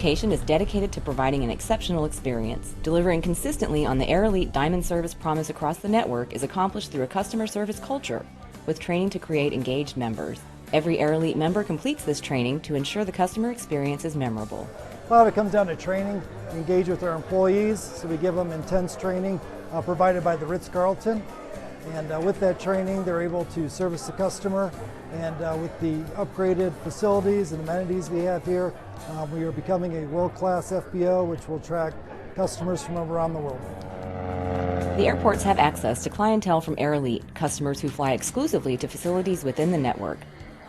Location is dedicated to providing an exceptional experience. Delivering consistently on the Air Elite Diamond Service promise across the network is accomplished through a customer service culture, with training to create engaged members. Every Air Elite member completes this training to ensure the customer experience is memorable. A lot of it comes down to training, engage with our employees, so we give them intense training provided by the Ritz-Carlton. And with that training, they're able to service the customer. And with the upgraded facilities and amenities we have here, we are becoming a world-class FBO, which will attract customers from around the world. The airports have access to clientele from Air Elite, customers who fly exclusively to facilities within the network.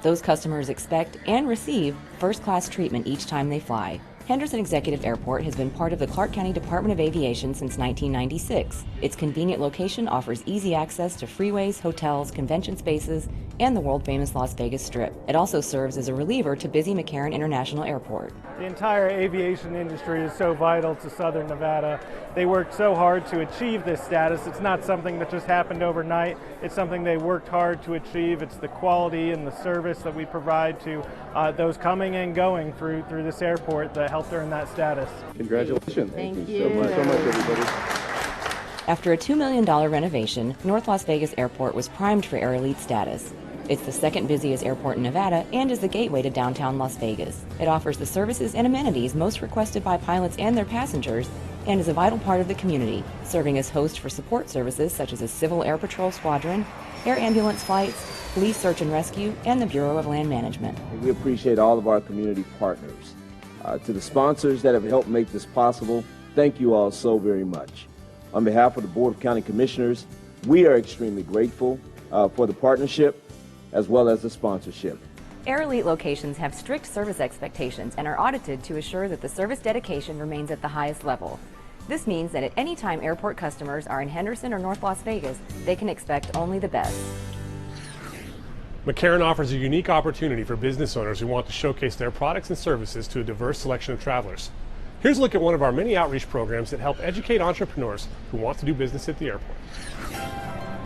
Those customers expect and receive first-class treatment each time they fly. Henderson Executive Airport has been part of the Clark County Department of Aviation since 1996. Its convenient location offers easy access to freeways, hotels, convention spaces, and the world-famous Las Vegas Strip. It also serves as a reliever to busy McCarran International Airport. The entire aviation industry is so vital to Southern Nevada. They worked so hard to achieve this status. It's not something that just happened overnight. It's something they worked hard to achieve. It's the quality and the service that we provide to those coming and going through this airport that helped earn that status. Congratulations. Thank you so much, everybody. After a $2 million renovation, North Las Vegas Airport was primed for Air Elite status. It's the second busiest airport in Nevada and is the gateway to downtown Las Vegas. It offers the services and amenities most requested by pilots and their passengers and is a vital part of the community, serving as host for support services such as a Civil Air Patrol Squadron, air ambulance flights, police search and rescue, and the Bureau of Land Management. We appreciate all of our community partners. To the sponsors that have helped make this possible, thank you all so very much. On behalf of the Board of County Commissioners, we are extremely grateful for the partnership as well as the sponsorship. Air Elite locations have strict service expectations and are audited to assure that the service dedication remains at the highest level. This means that at any time airport customers are in Henderson or North Las Vegas, they can expect only the best. McCarran offers a unique opportunity for business owners who want to showcase their products and services to a diverse selection of travelers. Here's a look at one of our many outreach programs that help educate entrepreneurs who want to do business at the airport.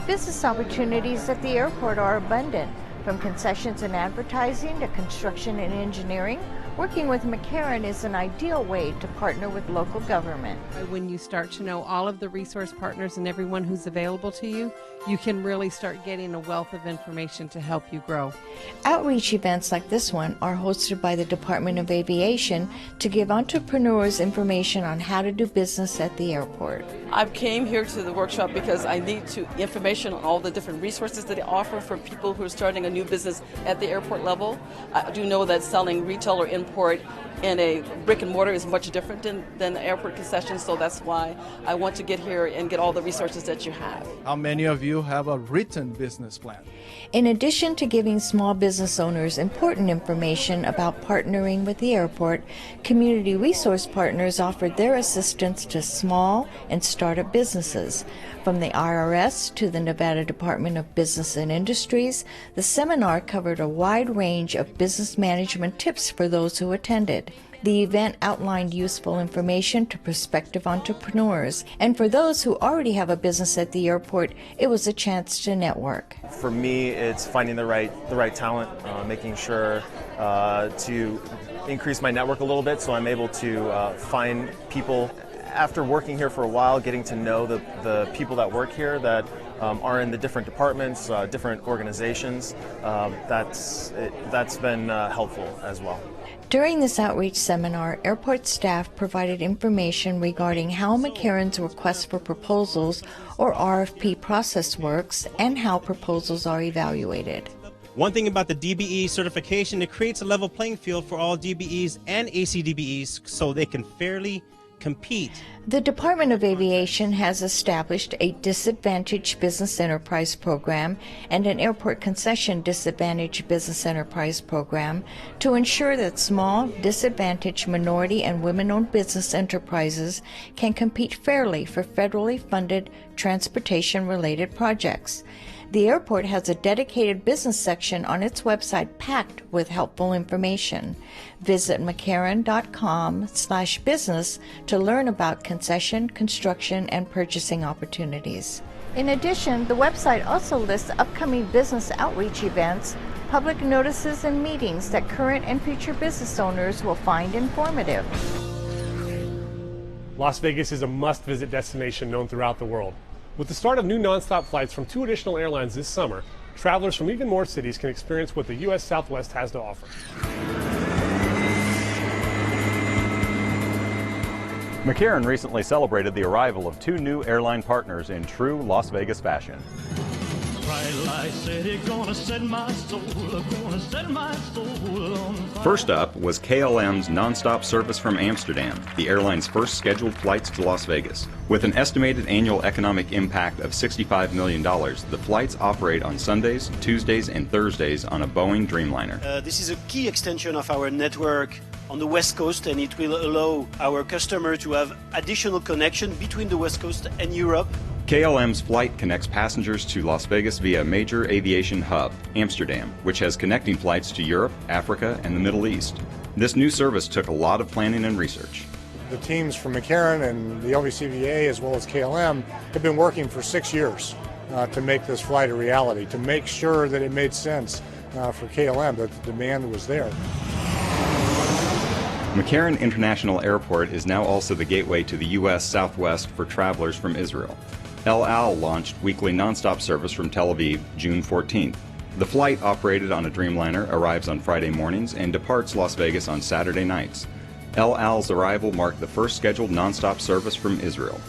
Business opportunities at the airport are abundant, from concessions and advertising to construction and engineering. Working with McCarran is an ideal way to partner with local government. When you start to know all of the resource partners and everyone who's available to you, you can really start getting a wealth of information to help you grow. Outreach events like this one are hosted by the Department of Aviation to give entrepreneurs information on how to do business at the airport. I came here to the workshop because I need information on all the different resources that they offer for people who are starting a new business at the airport level. I do know that selling retail or import in a brick and mortar is much different than the airport concessions, so that's why I want to get here and get all the resources that you have. How many of you have a written business plan? In addition to giving small business owners important information about partnering with the airport, community resource partners offered their assistance to small and startup businesses. From the IRS to the Nevada Department of Business and Industries, the seminar covered a wide range of business management tips for those who attended. The event outlined useful information to prospective entrepreneurs, and for those who already have a business at the airport, it was a chance to network. For me, it's finding the right talent, making sure to increase my network a little bit so I'm able to find people. After working here for a while, getting to know the people that work here that are in the different departments, different organizations, that's been helpful as well. During this outreach seminar, airport staff provided information regarding how McCarran's request for proposals or RFP process works and how proposals are evaluated. One thing about the DBE certification, it creates a level playing field for all DBEs and ACDBEs so they can fairly compete. The Department of Aviation has established a Disadvantaged Business Enterprise Program and an Airport Concession Disadvantaged Business Enterprise Program to ensure that small, disadvantaged minority and women-owned business enterprises can compete fairly for federally funded transportation-related projects. The airport has a dedicated business section on its website packed with helpful information. Visit mccarran.com/business to learn about concession, construction, and purchasing opportunities. In addition, the website also lists upcoming business outreach events, public notices and meetings that current and future business owners will find informative. Las Vegas is a must-visit destination known throughout the world. With the start of new nonstop flights from 2 additional airlines this summer, travelers from even more cities can experience what the U.S. Southwest has to offer. McCarran recently celebrated the arrival of 2 new airline partners in true Las Vegas fashion. First up was KLM's nonstop service from Amsterdam, the airline's first scheduled flights to Las Vegas. With an estimated annual economic impact of $65 million, the flights operate on Sundays, Tuesdays, and Thursdays on a Boeing Dreamliner. This is a key extension of our network on the West Coast, and it will allow our customer to have additional connection between the West Coast and Europe. KLM's flight connects passengers to Las Vegas via a major aviation hub, Amsterdam, which has connecting flights to Europe, Africa, and the Middle East. This new service took a lot of planning and research. The teams from McCarran and the LVCVA as well as KLM have been working for 6 years to make this flight a reality, to make sure that it made sense for KLM, that the demand was there. McCarran International Airport is now also the gateway to the U.S. Southwest for travelers from Israel. El Al launched weekly nonstop service from Tel Aviv June 14th. The flight, operated on a Dreamliner, arrives on Friday mornings and departs Las Vegas on Saturday nights. El Al's arrival marked the first scheduled nonstop service from Israel.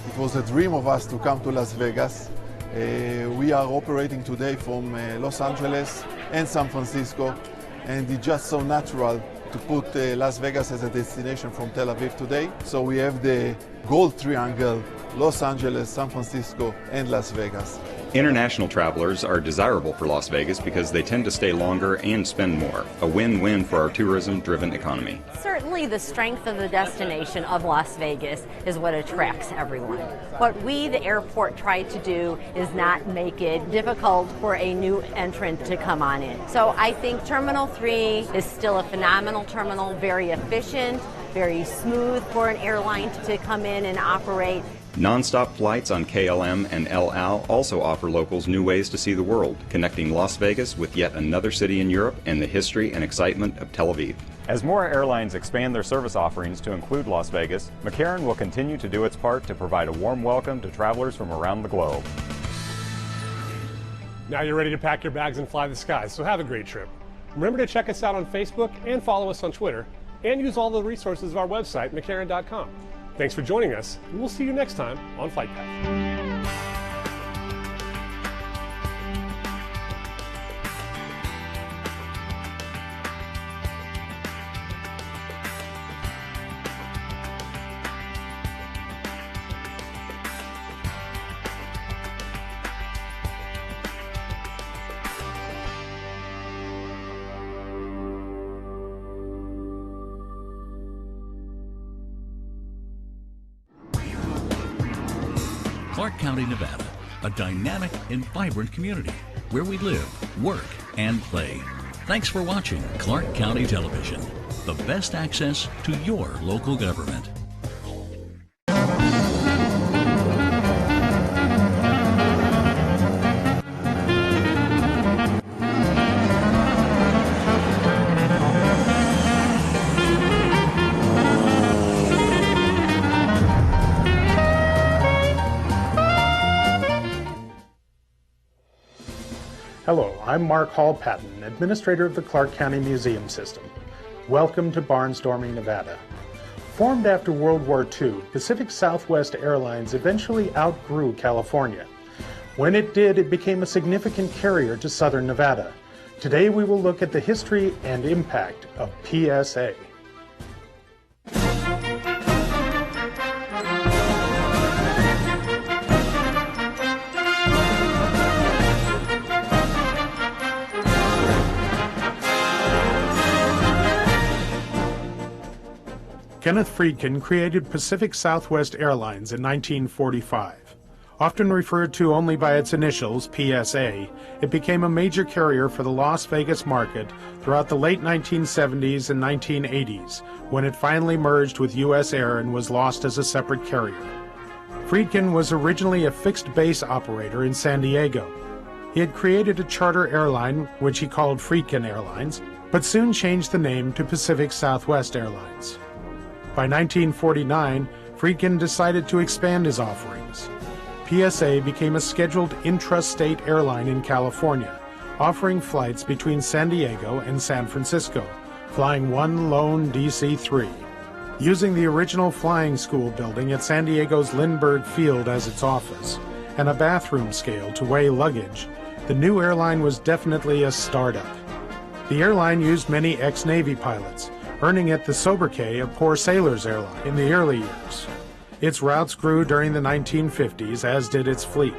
It was a dream of us to come to Las Vegas. We are operating today from Los Angeles and San Francisco, and it's just so natural to put Las Vegas as a destination from Tel Aviv today. So we have the gold triangle: Los Angeles, San Francisco, and Las Vegas. International travelers are desirable for Las Vegas because they tend to stay longer and spend more, a win-win for our tourism-driven economy. Certainly the strength of the destination of Las Vegas is what attracts everyone. What we, the airport, try to do is not make it difficult for a new entrant to come on in. So I think Terminal 3 is still a phenomenal terminal, very efficient, very smooth for an airline to come in and operate. Non-stop flights on KLM and El Al also offer locals new ways to see the world, connecting Las Vegas with yet another city in Europe and the history and excitement of Tel Aviv. As more airlines expand their service offerings to include Las Vegas, McCarran will continue to do its part to provide a warm welcome to travelers from around the globe. Now you're ready to pack your bags and fly the skies, so have a great trip. Remember to check us out on Facebook and follow us on Twitter, and use all the resources of our website, McCarran.com. Thanks for joining us, and we'll see you next time on Flight Path. Clark County, Nevada, a dynamic and vibrant community where we live, work, and play. Thanks for watching Clark County Television, the best access to your local government. Hello, I'm Mark Hall-Patton, Administrator of the Clark County Museum System. Welcome to Barnstorming, Nevada. Formed after World War II, Pacific Southwest Airlines eventually outgrew California. When it did, it became a significant carrier to southern Nevada. Today we will look at the history and impact of PSA. Kenneth Friedkin created Pacific Southwest Airlines in 1945. Often referred to only by its initials, PSA, it became a major carrier for the Las Vegas market throughout the late 1970s and 1980s, when it finally merged with US Air and was lost as a separate carrier. Friedkin was originally a fixed base operator in San Diego. He had created a charter airline, which he called Friedkin Airlines, but soon changed the name to Pacific Southwest Airlines. By 1949, Friedkin decided to expand his offerings. PSA became a scheduled intrastate airline in California, offering flights between San Diego and San Francisco, flying one lone DC-3. Using the original flying school building at San Diego's Lindbergh Field as its office, and a bathroom scale to weigh luggage, the new airline was definitely a startup. The airline used many ex-Navy pilots, earning it the sobriquet of Poor Sailors Airline in the early years. Its routes grew during the 1950s, as did its fleet.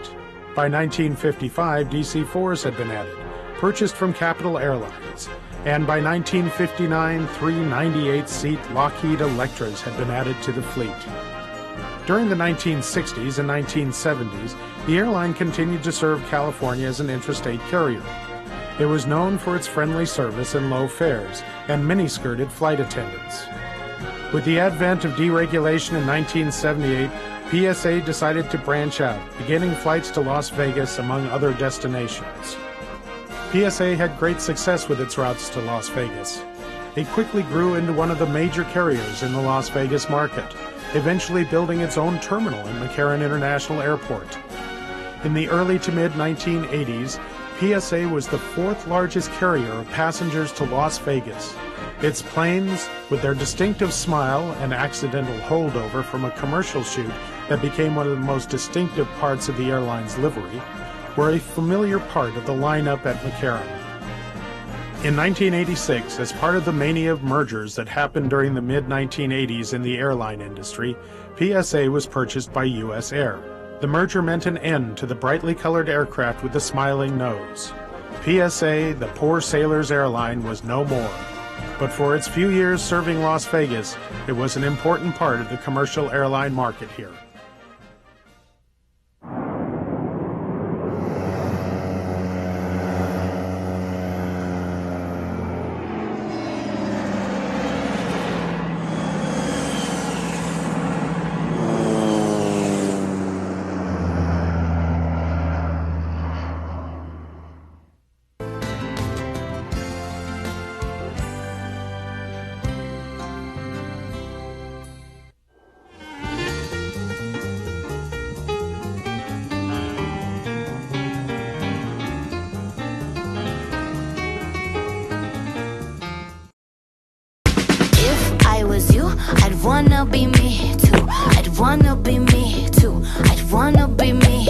By 1955, DC-4s had been added, purchased from Capital Airlines, and by 1959, 3 98-seat Lockheed Electras had been added to the fleet. During the 1960s and 1970s, the airline continued to serve California as an intrastate carrier. It was known for its friendly service and low fares, and mini-skirted flight attendants. With the advent of deregulation in 1978, PSA decided to branch out, beginning flights to Las Vegas among other destinations. PSA had great success with its routes to Las Vegas. It quickly grew into one of the major carriers in the Las Vegas market, eventually building its own terminal at McCarran International Airport. In the early to mid-1980s, PSA was the fourth largest carrier of passengers to Las Vegas. Its planes, with their distinctive smile and accidental holdover from a commercial shoot that became one of the most distinctive parts of the airline's livery, were a familiar part of the lineup at McCarran. In 1986, as part of the mania of mergers that happened during the mid-1980s in the airline industry, PSA was purchased by US Air. The merger meant an end to the brightly colored aircraft with the smiling nose. PSA, the Poor Sailors Airline, was no more. But for its few years serving Las Vegas, it was an important part of the commercial airline market here. I'd wanna be me too. I'd wanna be me too. I'd wanna be me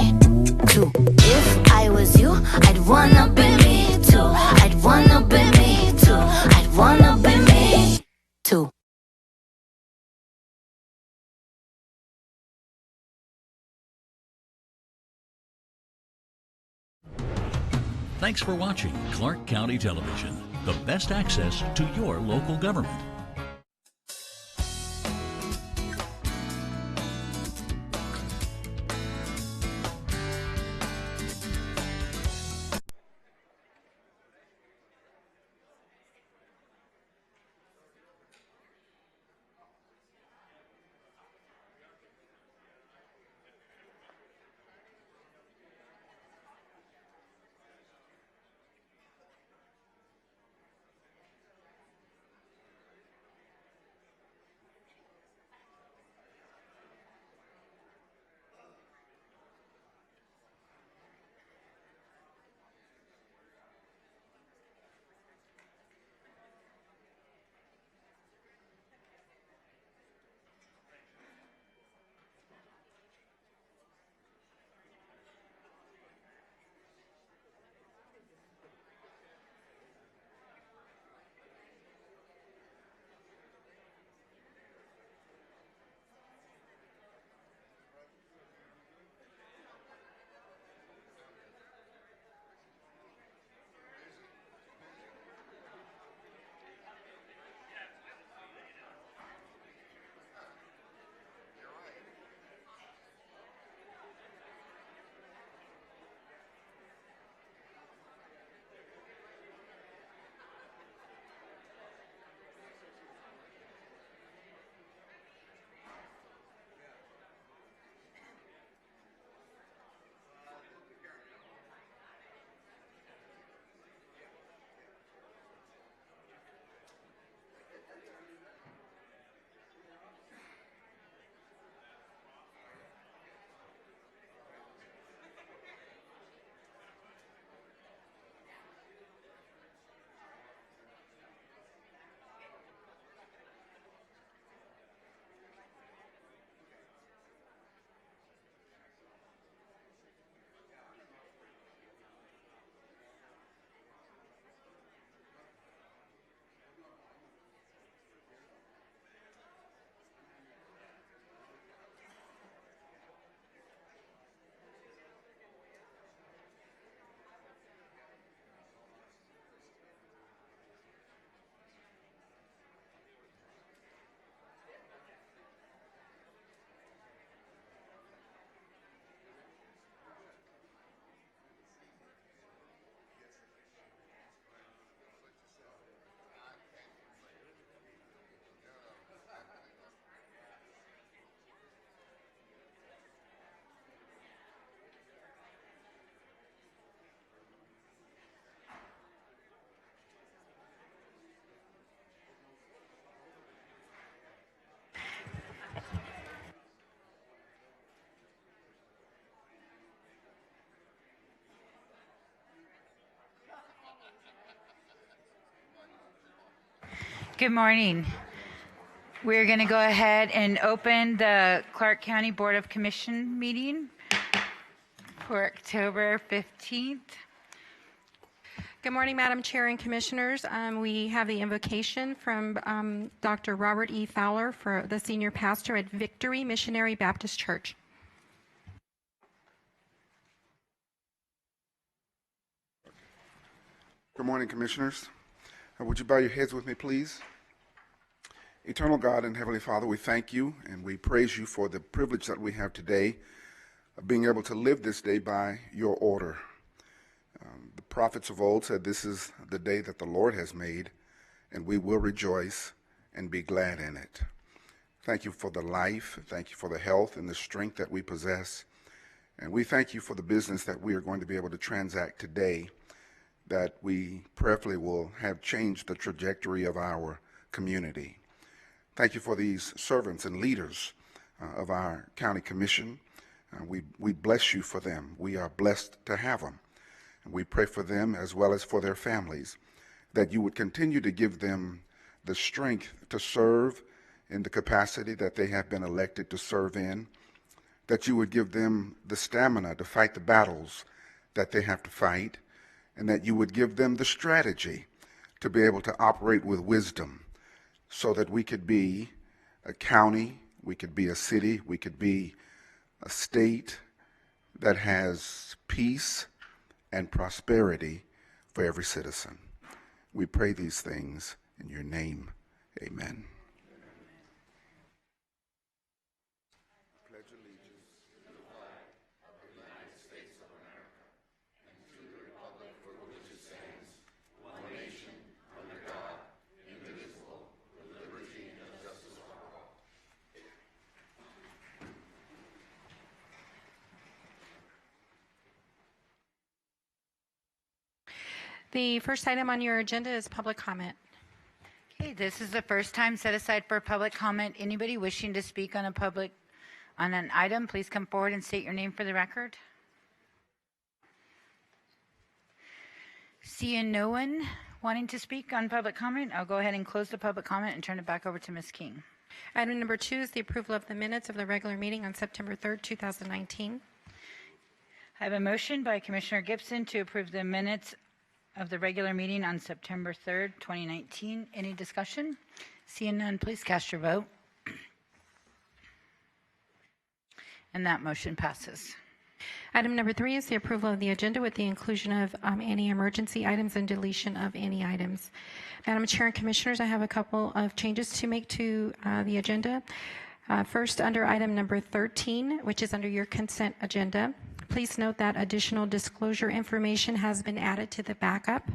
too. If I was you, I'd wanna be me too. I'd wanna be me too. I'd wanna be me too. Thanks for watching Clark County Television, the best access to your local government. Good morning. We're going to go ahead and open the Clark County Board of Commission meeting for October 15th. Good morning, Madam Chair and Commissioners. We have the invocation from Dr. Robert E. Fowler, for the senior pastor at Victory Missionary Baptist Church. Good morning, Commissioners. Would you bow your heads with me, please? Eternal God and Heavenly Father, we thank you and we praise you for the privilege that we have today of being able to live this day by your order. The prophets of old said this is the day that the Lord has made, and we will rejoice and be glad in it. Thank you for the life, thank you for the health and the strength that we possess, and we thank you for the business that we are going to be able to transact today, that we prayerfully will have changed the trajectory of our community. Thank you for these servants and leaders of our county commission. We bless you for them. We are blessed to have them. And we pray for them as well as for their families, that you would continue to give them the strength to serve in the capacity that they have been elected to serve in, that you would give them the stamina to fight the battles that they have to fight, and that you would give them the strategy to be able to operate with wisdom, so that we could be a county, we could be a city, we could be a state that has peace and prosperity for every citizen. We pray these things in your name. Amen. The first item on your agenda is public comment. Okay, this is the first time set aside for public comment. Anybody wishing to speak on an item, please come forward and state your name for the record. Seeing no one wanting to speak on public comment, I'll go ahead and close the public comment and turn it back over to Ms. King. Item number 2 is the approval of the minutes of the regular meeting on September 3rd, 2019. I have a motion by Commissioner Gibson to approve the minutes of the regular meeting on September 3rd, 2019. Any discussion? Seeing none, please cast your vote. And that motion passes. Item number 3 is the approval of the agenda with the inclusion of any emergency items and deletion of any items. Madam Chair and Commissioners, I have a couple of changes to make to the agenda. First, under item number 13, which is under your consent agenda, please note that additional disclosure information has been added to the backup.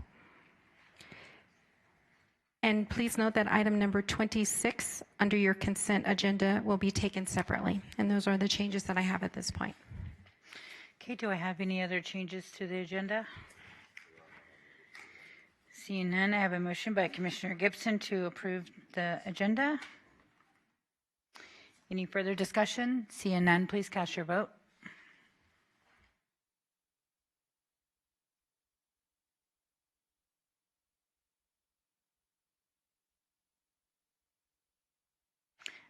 And please note that item number 26 under your consent agenda will be taken separately. And those are the changes that I have at this point. Okay, do I have any other changes to the agenda? Seeing none, I have a motion by Commissioner Gibson to approve the agenda. Any further discussion? Seeing none, please cast your vote.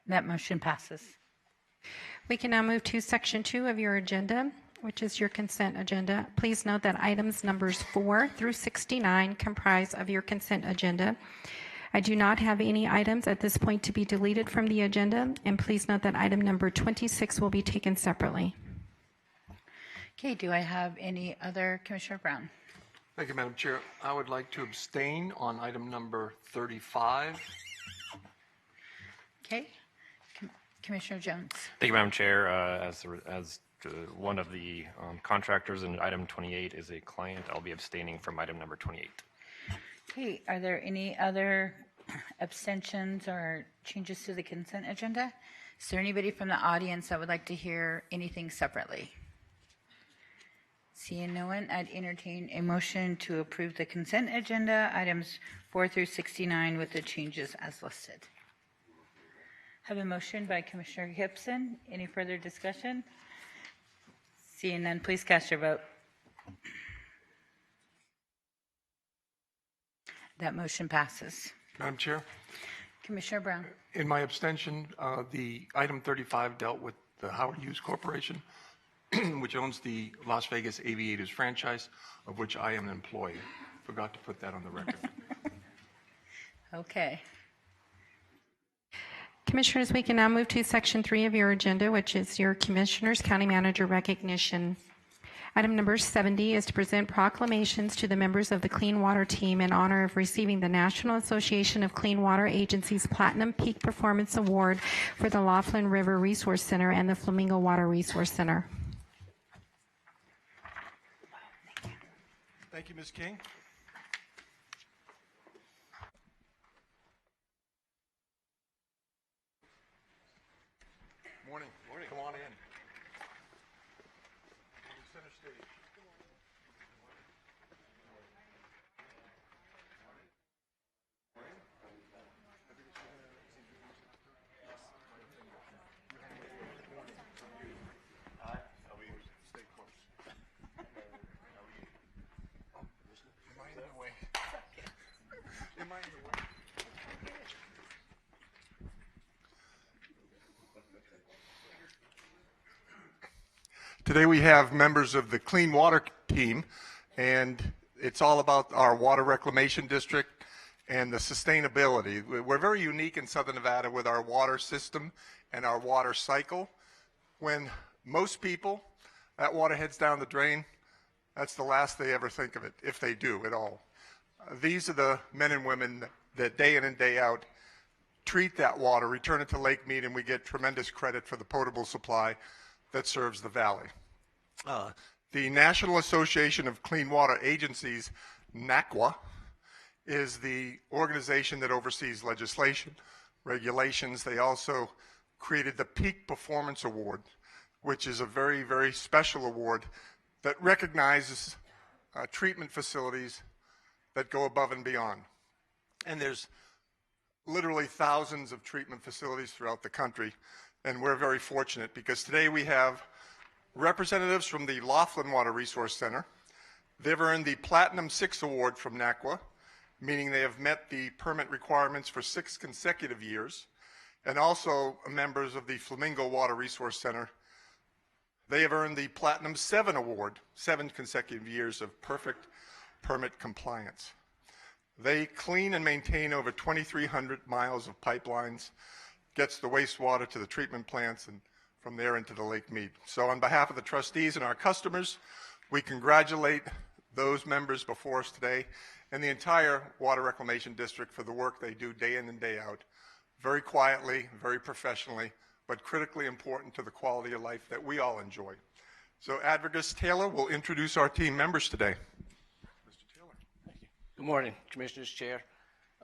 That motion passes. We can now move to section 2 of your agenda, which is your consent agenda. Please note that items numbers 4 through 69 comprise of your consent agenda. I do not have any items at this point to be deleted from the agenda, and please note that item number 26 will be taken separately. Okay, do I have any other? Commissioner Brown. Thank you, Madam Chair. I would like to abstain on item number 35. Okay. Commissioner Jones. Thank you, Madam Chair. As one of the contractors in item 28 is a client, I'll be abstaining from item number 28. Okay, are there any other abstentions or changes to the consent agenda? Is there anybody from the audience that would like to hear anything separately? Seeing no one, I'd entertain a motion to approve the consent agenda, items 4 through 69 with the changes as listed. Have a motion by Commissioner Gibson. Any further discussion? Seeing none, please cast your vote. That motion passes. Madam Chair, Commissioner Brown. in my abstention, the item 35 dealt with the Howard Hughes Corporation, which owns the Las Vegas Aviators franchise, of which I am an employee. Forgot to put that on the record. Okay. Commissioners, we can now move to Section 3 of your agenda, which is your Commissioners County Manager recognition. Item number 70 is to present proclamations to the members of the Clean Water Team in honor of receiving the National Association of Clean Water Agencies Platinum Peak Performance Award for the Laughlin River Resource Center and the Flamingo Water Resource Center. Thank you, Ms. King. Morning. Morning. Come on in. Center stage. Today we have members of the Clean Water Team, and it's all about our water reclamation district and the sustainability. We're very unique in Southern Nevada with our water system and our water cycle. When most people, that water heads down the drain, that's the last they ever think of it, if they do at all. These are the men and women that day in and day out treat that water, return it to Lake Mead, and we get tremendous credit for the potable supply that serves the valley. The National Association of Clean Water Agencies, NACWA, is the organization that oversees legislation, regulations. They also created the Peak Performance Award, which is a very, very special award that recognizes treatment facilities that go above and beyond. And there's literally thousands of treatment facilities throughout the country, and we're very fortunate because today we have representatives from the Laughlin Water Resource Center. They've earned the Platinum 6 Award from NACWA, meaning they have met the permit requirements for 6 consecutive years, and also members of the Flamingo Water Resource Center. They have earned the Platinum 7 Award, 7 consecutive years of perfect permit compliance. They clean and maintain over 2,300 miles of pipelines, gets the wastewater to the treatment plants, and from there into the Lake Mead. So on behalf of the trustees and our customers, we congratulate those members before us today and the entire Water Reclamation District for the work they do day in and day out, very quietly, very professionally, but critically important to the quality of life that we all enjoy. So Advocates Taylor will introduce our team members today. Mr. Taylor. Thank you. Good morning, Commissioners, Chair.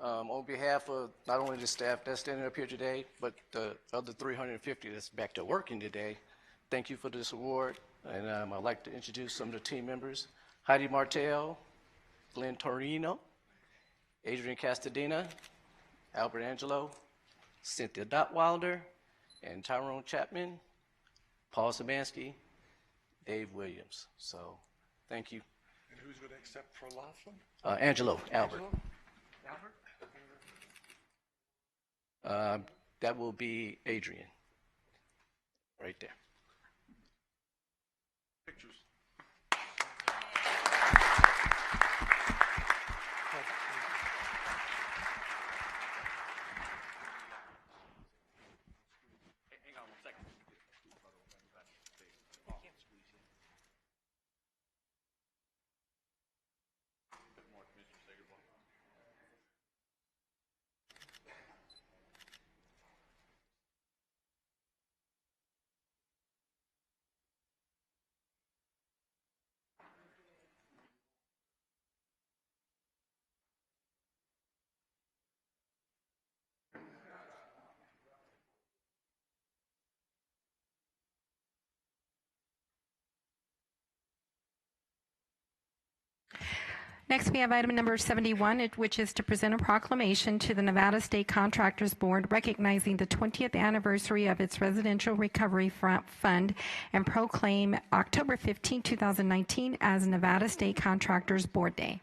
On behalf of not only the staff that's standing up here today, but the other 350 that's back to working today, thank you for this award. And I'd like to introduce some of the team members. Heidi Martel, Glenn Torino, Adrian Castadina, Albert Angelo, Cynthia Dotwilder, and Tyrone Chapman, Paul Sabansky, Dave Williams. So thank you. And who's going to accept for Laughlin? Angelo, Albert. Angelo? Albert? That will be Adrian, right there. Pictures. Hang on 1 second. Next, we have item number 71, which is to present a proclamation to the Nevada State Contractors Board recognizing the 20th anniversary of its Residential Recovery Fund and proclaim October 15, 2019 as Nevada State Contractors Board Day.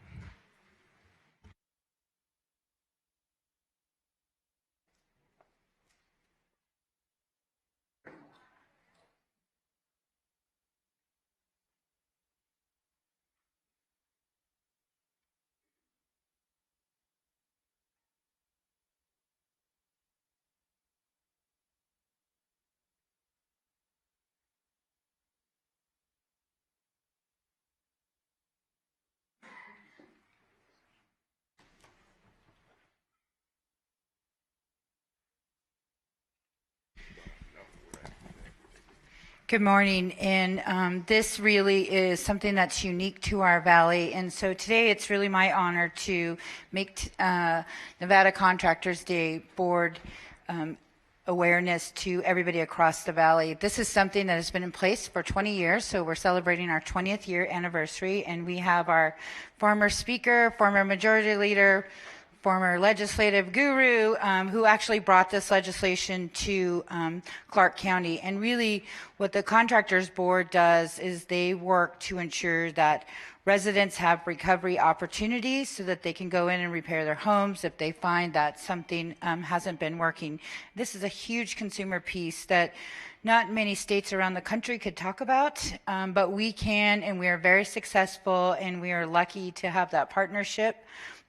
Good morning, and this really is something that's unique to our valley, and so today it's really my honor to make Nevada Contractors Day Board awareness to everybody across the valley. This is something that has been in place for 20 years, so we're celebrating our 20th year anniversary, and we have our former speaker, former majority leader, former legislative guru who actually brought this legislation to Clark County. And really what the Contractors Board does is they work to ensure that residents have recovery opportunities so that they can go in and repair their homes if they find that something hasn't been working. This is a huge consumer piece that not many states around the country could talk about, but we can, and we are very successful, and we are lucky to have that partnership.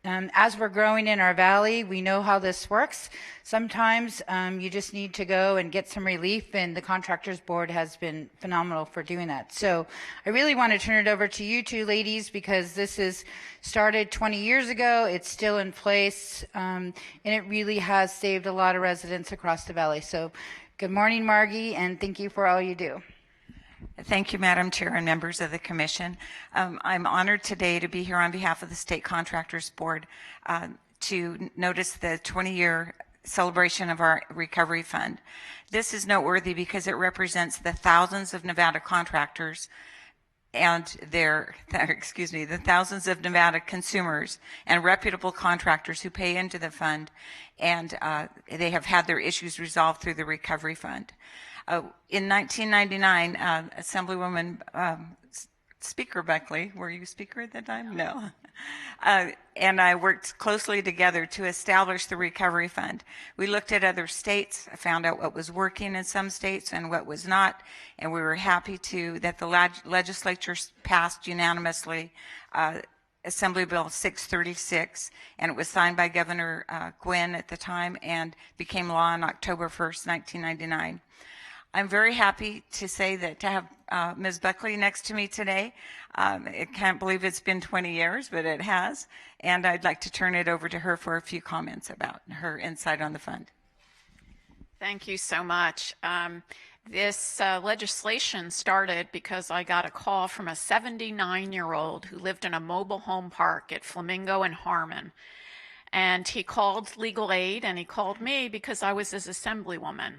As we're growing in our valley, we know how this works. Sometimes you just need to go and get some relief, and the Contractors Board has been phenomenal for doing that. So I really want to turn it over to you two ladies, because this is started 20 years ago. It's still in place, and it really has saved a lot of residents across the valley. So good morning, Margie, and thank you for all you do. Thank you, Madam Chair and members of the Commission. I'm honored today to be here on behalf of the State Contractors Board to notice the 20-year celebration of our Recovery Fund. This is noteworthy because it represents the thousands of Nevada contractors and the thousands of Nevada consumers and reputable contractors who pay into the fund, and they have had their issues resolved through the Recovery Fund. In 1999, Assemblywoman Speaker Buckley, were you speaker at that time? No. And I worked closely together to establish the Recovery Fund. We looked at other states, found out what was working in some states and what was not, and we were happy that the legislature passed unanimously Assembly Bill 636, and it was signed by Governor Gwynn at the time and became law on October 1st, 1999. I'm very happy to say that to have Ms. Buckley next to me today. I can't believe it's been 20 years, but it has. And I'd like to turn it over to her for a few comments about her insight on the fund. Thank you so much. This legislation started because I got a call from a 79-year-old who lived in a mobile home park at Flamingo and Harmon. And he called legal aid, and he called me because I was his assemblywoman.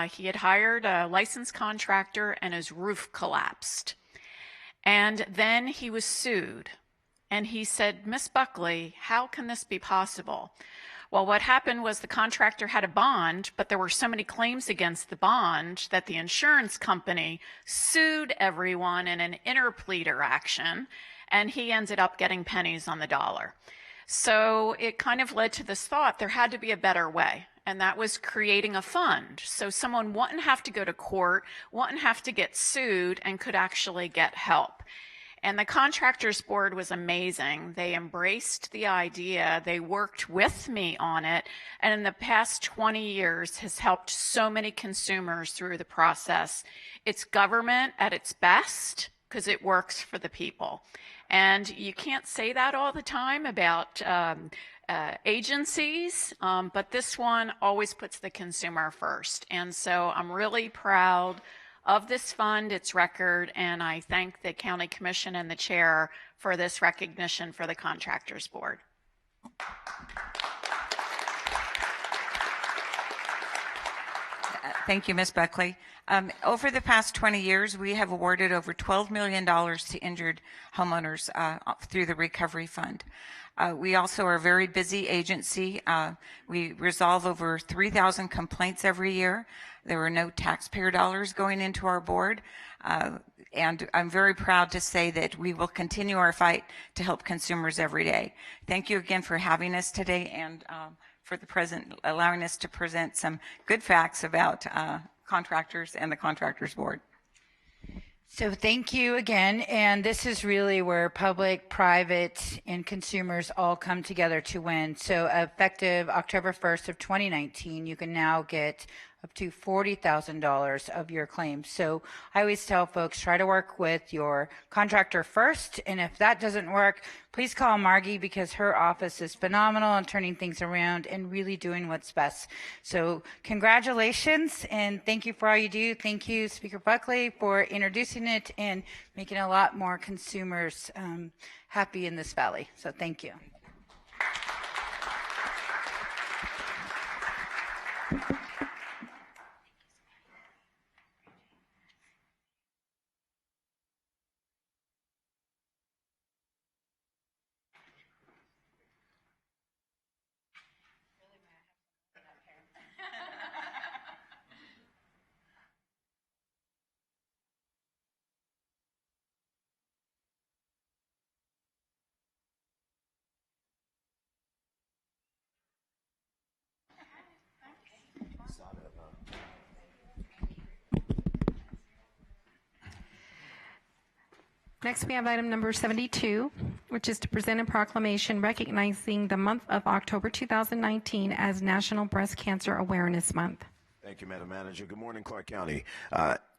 He had hired a licensed contractor and his roof collapsed. And then he was sued. And he said, Miss Buckley, how can this be possible? Well, what happened was the contractor had a bond, but there were so many claims against the bond that the insurance company sued everyone in an interpleader action, and he ended up getting pennies on the dollar. So it kind of led to this thought, there had to be a better way. And that was creating a fund. So someone wouldn't have to go to court, wouldn't have to get sued, and could actually get help. And the Contractors Board was amazing. They embraced the idea. They worked with me on it. And in the past 20 years has helped so many consumers through the process. It's government at its best because it works for the people. And you can't say that all the time about agencies, but this one always puts the consumer first. And so I'm really proud of this fund, its record, and I thank the County Commission and the Chair for this recognition for the Contractors Board. Thank you, Ms. Buckley. Over the past 20 years, we have awarded over $12 million to injured homeowners through the Recovery Fund. We also are a very busy agency. We resolve over 3,000 complaints every year. There are no taxpayer dollars going into our board. And I'm very proud to say that we will continue our fight to help consumers every day. Thank you again for having us today and for allowing us to present some good facts about contractors and the Contractors Board. So thank you again, and this is really where public, private, and consumers all come together to win. So effective October 1st of 2019, you can now get up to $40,000 of your claims. So I always tell folks, try to work with your contractor first, and if that doesn't work, please call Margie, because her office is phenomenal in turning things around and really doing what's best. So congratulations, and thank you for all you do. Thank you, Speaker Buckley, for introducing it and making a lot more consumers happy in this valley. So thank you. Next, we have item number 72, which is to present a proclamation recognizing the month of October 2019 as National Breast Cancer Awareness Month. Thank you, Madam Manager. Good morning, Clark County.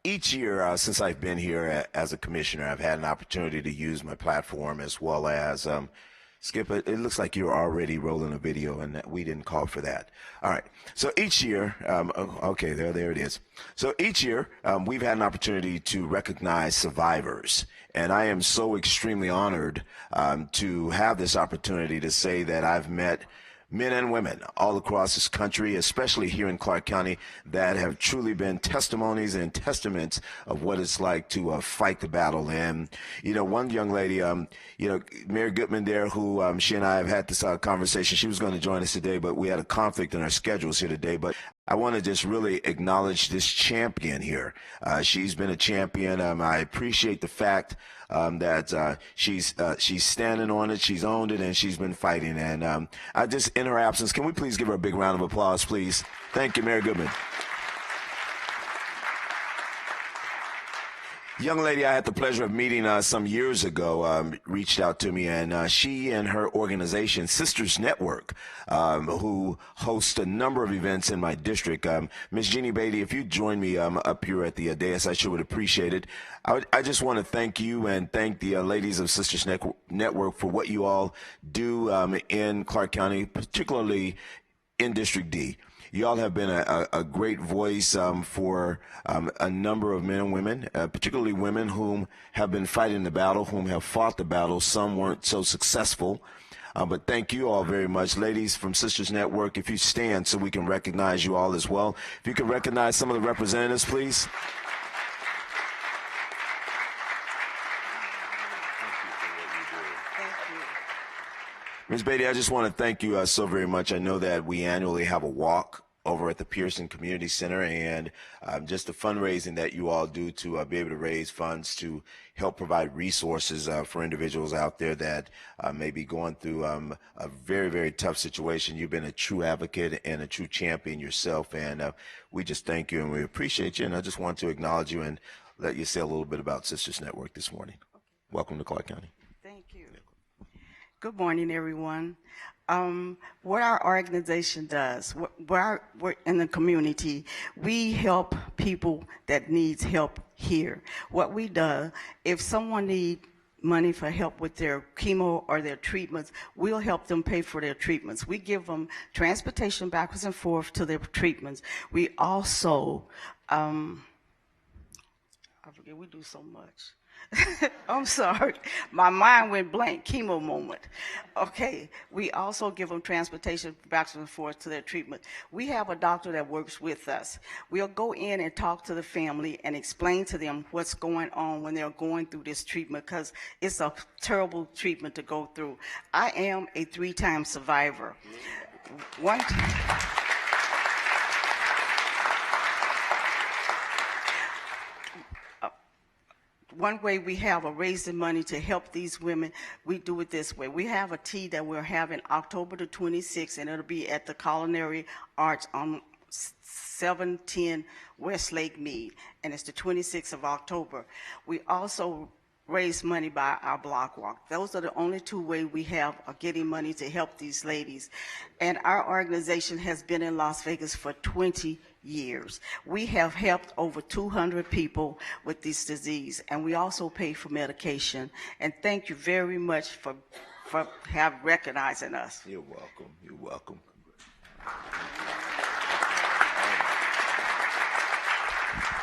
Each year since I've been here as a commissioner, I've had an opportunity to use my platform as well as Skip, it looks like you're already rolling a video, and we didn't call for that. All right. So each year, okay, there it is. So each year, we've had an opportunity to recognize survivors, and I am so extremely honored to have this opportunity to say that I've met men and women all across this country, especially here in Clark County, that have truly been testimonies and testaments of what it's like to fight the battle. And, you know, one young lady, Mary Goodman there, who she and I have had this conversation. She was going to join us today, but we had a conflict in our schedules here today. But I want to just really acknowledge this champion here. She's been a champion. I appreciate the fact that she's standing on it, she's owned it, and she's been fighting. And I just, in her absence, can we please give her a big round of applause, please? Thank you, Mary Goodman. Young lady I had the pleasure of meeting some years ago reached out to me, and she and her organization, Sisters Network, who hosts a number of events in my district. Ms. Jeannie Beatty, if you'd join me up here at the dais, I sure would appreciate it. I just want to thank you and thank the ladies of Sisters Network for what you all do in Clark County, particularly in District D. You all have been a great voice for a number of men and women, particularly women whom have been fighting the battle, whom have fought the battle. Some weren't so successful. But thank you all very much. Ladies from Sisters Network, if you stand so we can recognize you all as well. If you can recognize some of the representatives, please. Ms. Beatty, I just want to thank you so very much. I know that we annually have a walk over at the Pearson Community Center, and just the fundraising that you all do to be able to raise funds to help provide resources for individuals out there that may be going through a very, very tough situation. You've been a true advocate and a true champion yourself, and we just thank you and we appreciate you. And I just want to acknowledge you and let you say a little bit about Sisters Network this morning. Welcome to Clark County. Thank you. Good morning, everyone. What our organization does, we're in the community, we help people that needs help here. What we do, if someone needs money for help with their chemo or their treatments, we'll help them pay for their treatments. We give them transportation backwards and forth to their treatments. We also, I forget, we do so much. I'm sorry, my mind went blank. Chemo moment. Okay, we also give them transportation back and forth to their treatment. We have a doctor that works with us. We'll go in and talk to the family and explain to them what's going on when they're going through this treatment, because it's a terrible treatment to go through. I am a 3-time survivor. One way we have of raising money to help these women, we do it this way. We have a tea that we're having October the 26th, and it'll be at the Culinary Arts on 710 Westlake Mead, and it's the 26th of October. We also raise money by our block walk. Those are the only 2 ways we have of getting money to help these ladies. And our organization has been in Las Vegas for 20 years. We have helped over 200 people with this disease, and we also pay for medication. And thank you very much for recognizing us. You're welcome. You're welcome.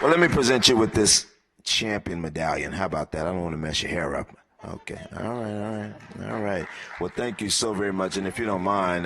Well, let me present you with this champion medallion. How about that? I don't want to mess your hair up. Okay. All right. Well, thank you so very much. And if you don't mind,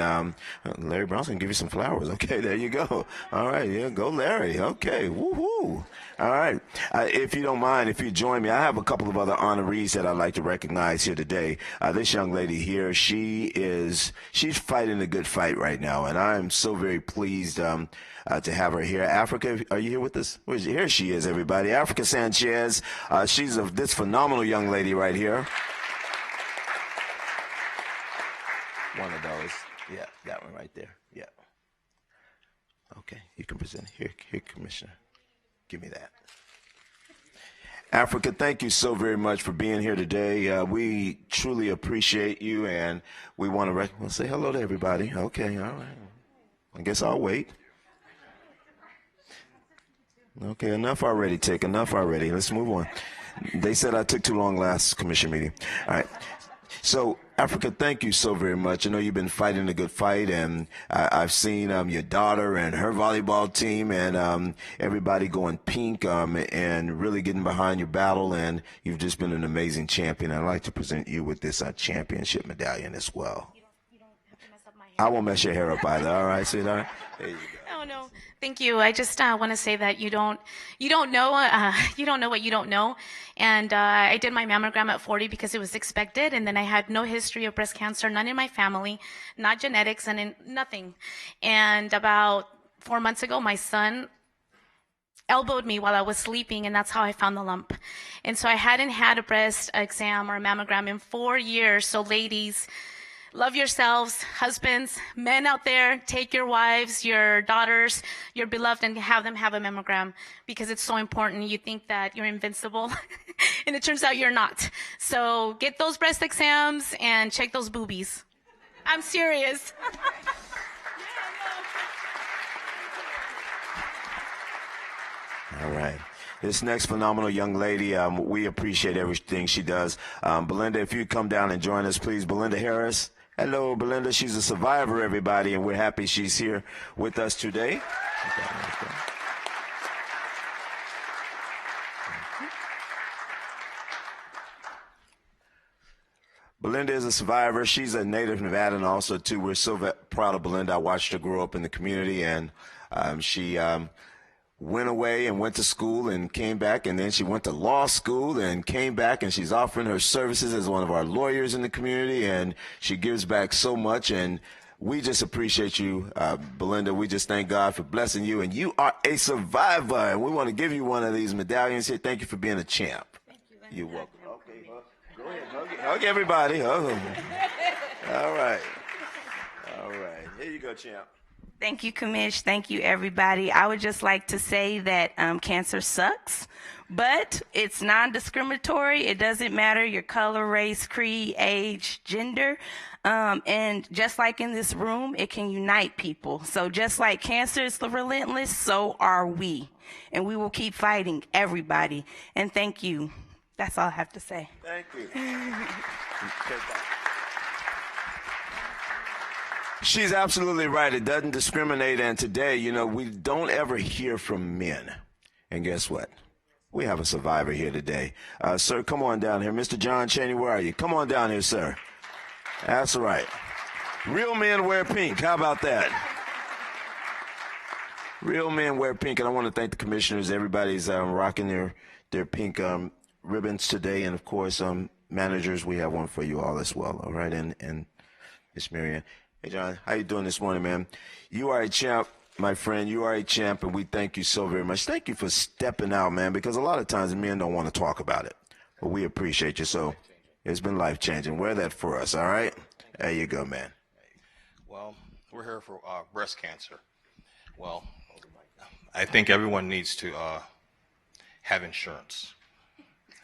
Larry Brown's going to give you some flowers. Okay, there you go. All right. Yeah, go Larry. Okay. Woo-hoo. All right. If you don't mind, if you join me, I have a couple of other honorees that I'd like to recognize here today. This young lady here, she's fighting a good fight right now, and I'm so very pleased to have her here. Africa, are you here with us? Here she is, everybody. Africa Sanchez. She's this phenomenal young lady right here. One of those. Yeah, that one right there. Yeah. Okay, you can present. Here, Commissioner. Give me that. Africa, thank you so very much for being here today. We truly appreciate you, and we want to say hello to everybody. Okay, all right. I guess I'll wait. Okay, enough already, Tick. Enough already. Let's move on. They said I took too long last commission meeting. All right. So, Africa, thank you so very much. I know you've been fighting a good fight, and I've seen your daughter and her volleyball team and everybody going pink and really getting behind your battle, and you've just been an amazing champion. I'd like to present you with this championship medallion as well. You don't have to mess up my hair. I won't mess your hair up either. All right, sweetheart? There you go. Oh, no. Thank you. I just want to say that you don't know what you don't know. And I did my mammogram at 40 because it was expected, and then I had no history of breast cancer, none in my family, not genetics, and nothing. And about 4 months ago, my son elbowed me while I was sleeping, and that's how I found the lump. And so I hadn't had a breast exam or a mammogram in 4 years. So ladies, love yourselves. Husbands, men out there, take your wives, your daughters, your beloved, and have them have a mammogram, because it's so important. You think that you're invincible, and it turns out you're not. So get those breast exams and check those boobies. I'm serious. All right. This next phenomenal young lady, we appreciate everything she does. Belinda, if you come down and join us, please. Belinda Harris. Hello, Belinda. She's a survivor, everybody, and we're happy she's here with us today. Okay. Belinda is a survivor. She's a native Nevadan also, too. We're so proud of Belinda. I watched her grow up in the community, and she went away and went to school and came back, and then she went to law school and came back, and she's offering her services as one of our lawyers in the community, and she gives back so much, and we just appreciate you, Belinda. We just thank God for blessing you, and you are a survivor, and we want to give you one of these medallions here. Thank you for being a champ. Thank you. You're welcome. Okay, go ahead. Hug everybody. Hug them. All right. Here you go, champ. Thank you, Commish. Thank you, everybody. I would just like to say that cancer sucks, but it's non-discriminatory. It doesn't matter your color, race, creed, age, gender. And just like in this room, it can unite people. So just like cancer is relentless, so are we. And we will keep fighting, everybody. And thank you. That's all I have to say. Thank you. She's absolutely right. It doesn't discriminate. And today, we don't ever hear from men. And guess what? We have a survivor here today. Sir, come on down here. Mr. John Chaney, where are you? Come on down here, sir. That's right. Real men wear pink. How about that? Real men wear pink. And I want to thank the commissioners. Everybody's rocking their pink ribbons today. And, of course, managers, we have one for you all as well. All right. And Miss Marianne. Hey, John, how you doing this morning, man? You are a champ, my friend. You are a champ, and we thank you so very much. Thank you for stepping out, man, because a lot of times men don't want to talk about it. But we appreciate you, so it's been life-changing. Wear that for us, all right? There you go, man. Well, we're here for breast cancer. Well, I think everyone needs to have insurance.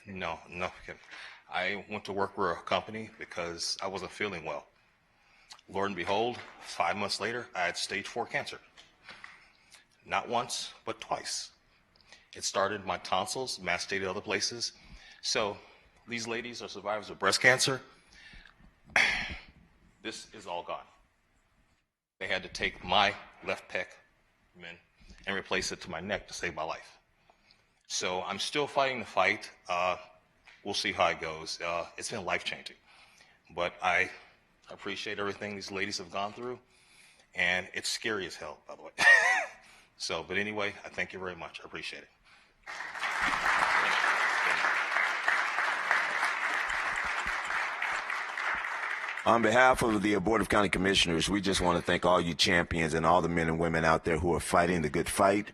No. I went to work for a company because I wasn't feeling well. Lord and behold, 5 months later, I had stage 4 cancer. not once, but twice. It started my tonsils, mastitis, other places. So these ladies are survivors of breast cancer. This is all gone. They had to take my left pec and replace it to my neck to save my life. So I'm still fighting the fight. We'll see how it goes. It's been life-changing. But I appreciate everything these ladies have gone through, and it's scary as hell, by the way. So, but anyway, I thank you very much. I appreciate it. On behalf of the Board of County Commissioners, we just want to thank all you champions and all the men and women out there who are fighting the good fight.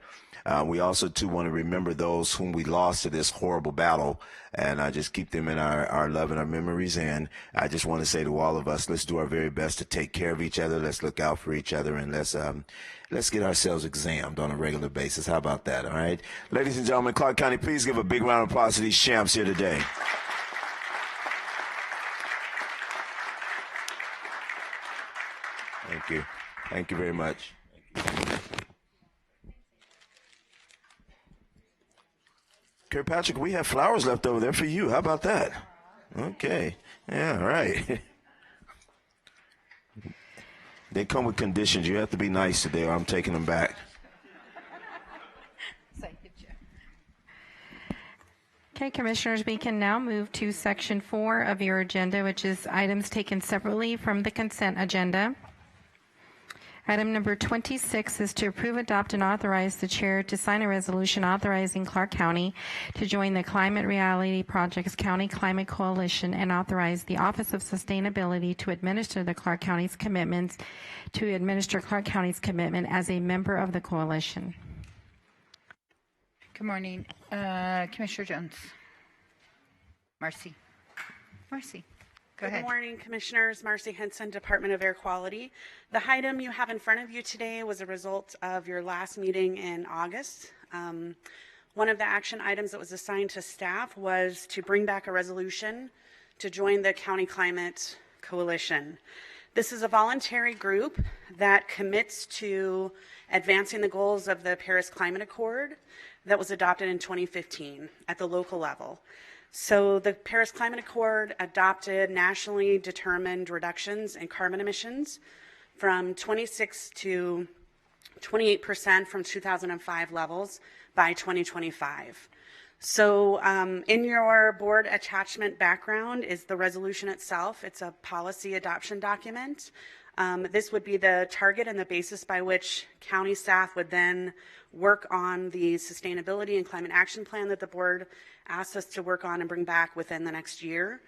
We also, too, want to remember those whom we lost to this horrible battle, and just keep them in our love and our memories. And I just want to say to all of us, let's do our very best to take care of each other. Let's look out for each other, and let's get ourselves examined on a regular basis. How about that, all right? Ladies and gentlemen, Clark County, please give a big round of applause to these champs here today. Thank you. Thank you very much. Kirkpatrick, we have flowers left over there for you. How about that? Okay. Yeah, all right. They come with conditions. You have to be nice today or I'm taking them back. Okay, Commissioners, we can now move to Section 4 of your agenda, which is items taken separately from the consent agenda. Item number 26 is to approve, adopt, and authorize the chair to sign a resolution authorizing Clark County to join the Climate Reality Project's County Climate Coalition and authorize the Office of Sustainability to administer Clark County's commitment as a member of the coalition. Good morning. Commissioner Jones. Marcy. Go ahead. Good morning, Commissioners. Marcy Henson, Department of Air Quality. The item you have in front of you today was a result of your last meeting in August. One of the action items that was assigned to staff was to bring back a resolution to join the County Climate Coalition. This is a voluntary group that commits to advancing the goals of the Paris Climate Accord that was adopted in 2015 at the local level. So the Paris Climate Accord adopted nationally determined reductions in carbon emissions from 26 to 28% from 2005 levels by 2025. So in your board attachment background is the resolution itself. It's a policy adoption document. This would be the target and the basis by which county staff would then work on the sustainability and climate action plan that the board asked us to work on and bring back within the next year.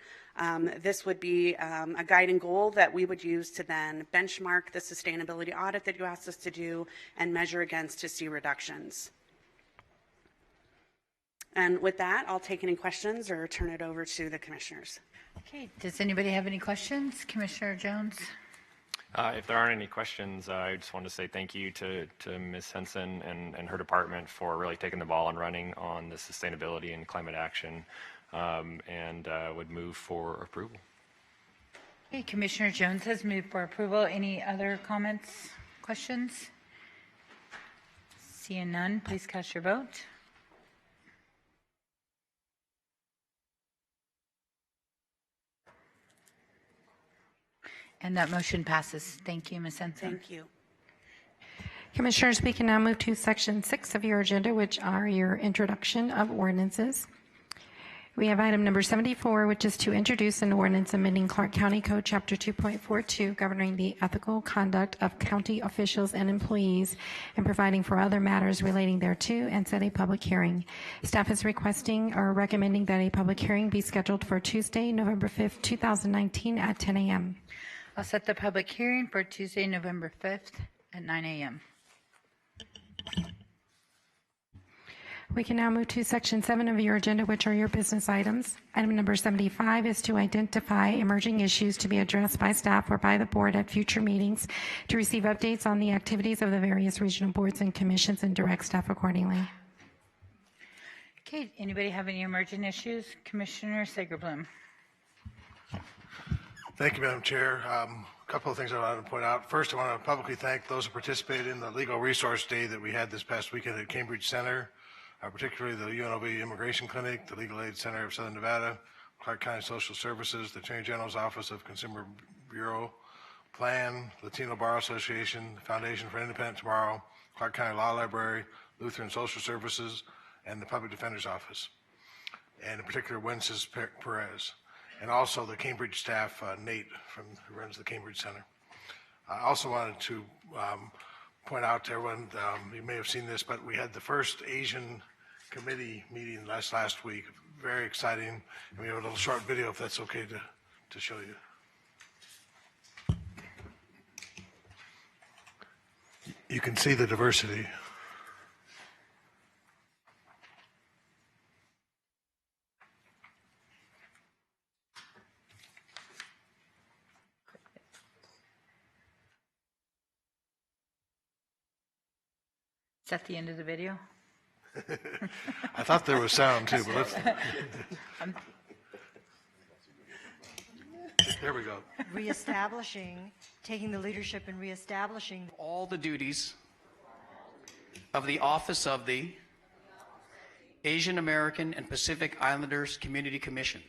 This would be a guiding goal that we would use to then benchmark the sustainability audit that you asked us to do and measure against to see reductions. And with that, I'll take any questions or turn it over to the commissioners. Okay, does anybody have any questions? Commissioner Jones? If there aren't any questions, I just want to say thank you to Ms. Henson and her department for really taking the ball and running on the sustainability and climate action, and would move for approval. Okay, Commissioner Jones has moved for approval. Any other comments, questions? Seeing none, please cast your vote. And that motion passes. Thank you, Ms. Henson. Thank you. Commissioners, we can now move to Section 6 of your agenda, which are your introduction of ordinances. We have item number 74, which is to introduce an ordinance amending Clark County Code Chapter 2.42, governing the ethical conduct of county officials and employees and providing for other matters relating thereto, and set a public hearing. Staff is requesting or recommending that a public hearing be scheduled for Tuesday, November 5th, 2019 at 10 a.m. I'll set the public hearing for Tuesday, November 5th at 9 a.m. We can now move to Section 7 of your agenda, which are your business items. Item number 75 is to identify emerging issues to be addressed by staff or by the board at future meetings, to receive updates on the activities of the various regional boards and commissions, and direct staff accordingly. Okay, anybody have any emerging issues? Commissioner Sagerblum. Thank you, Madam Chair. A couple of things I want to point out. First, I want to publicly thank those who participated in the Legal Resource Day that we had this past weekend at Cambridge Center, particularly the UNLV Immigration Clinic, the Legal Aid Center of Southern Nevada, Clark County Social Services, the Attorney General's Office of Consumer Bureau, PLAN, Latino Bar Association, Foundation for Independent Tomorrow, Clark County Law Library, Lutheran Social Services, and the Public Defender's Office, and in particular Wences Perez, and also the Cambridge staff, Nate, who runs the Cambridge Center. I also wanted to point out to everyone, you may have seen this, but we had the first Asian committee meeting last week. Very exciting. And we have a little short video, if that's okay to show you. You can see the diversity. Is that the end of the video? I thought there was sound too, but let's. There we go. Reestablishing, taking the leadership and reestablishing all the duties of the office of the Asian American and Pacific Islanders Community Commission,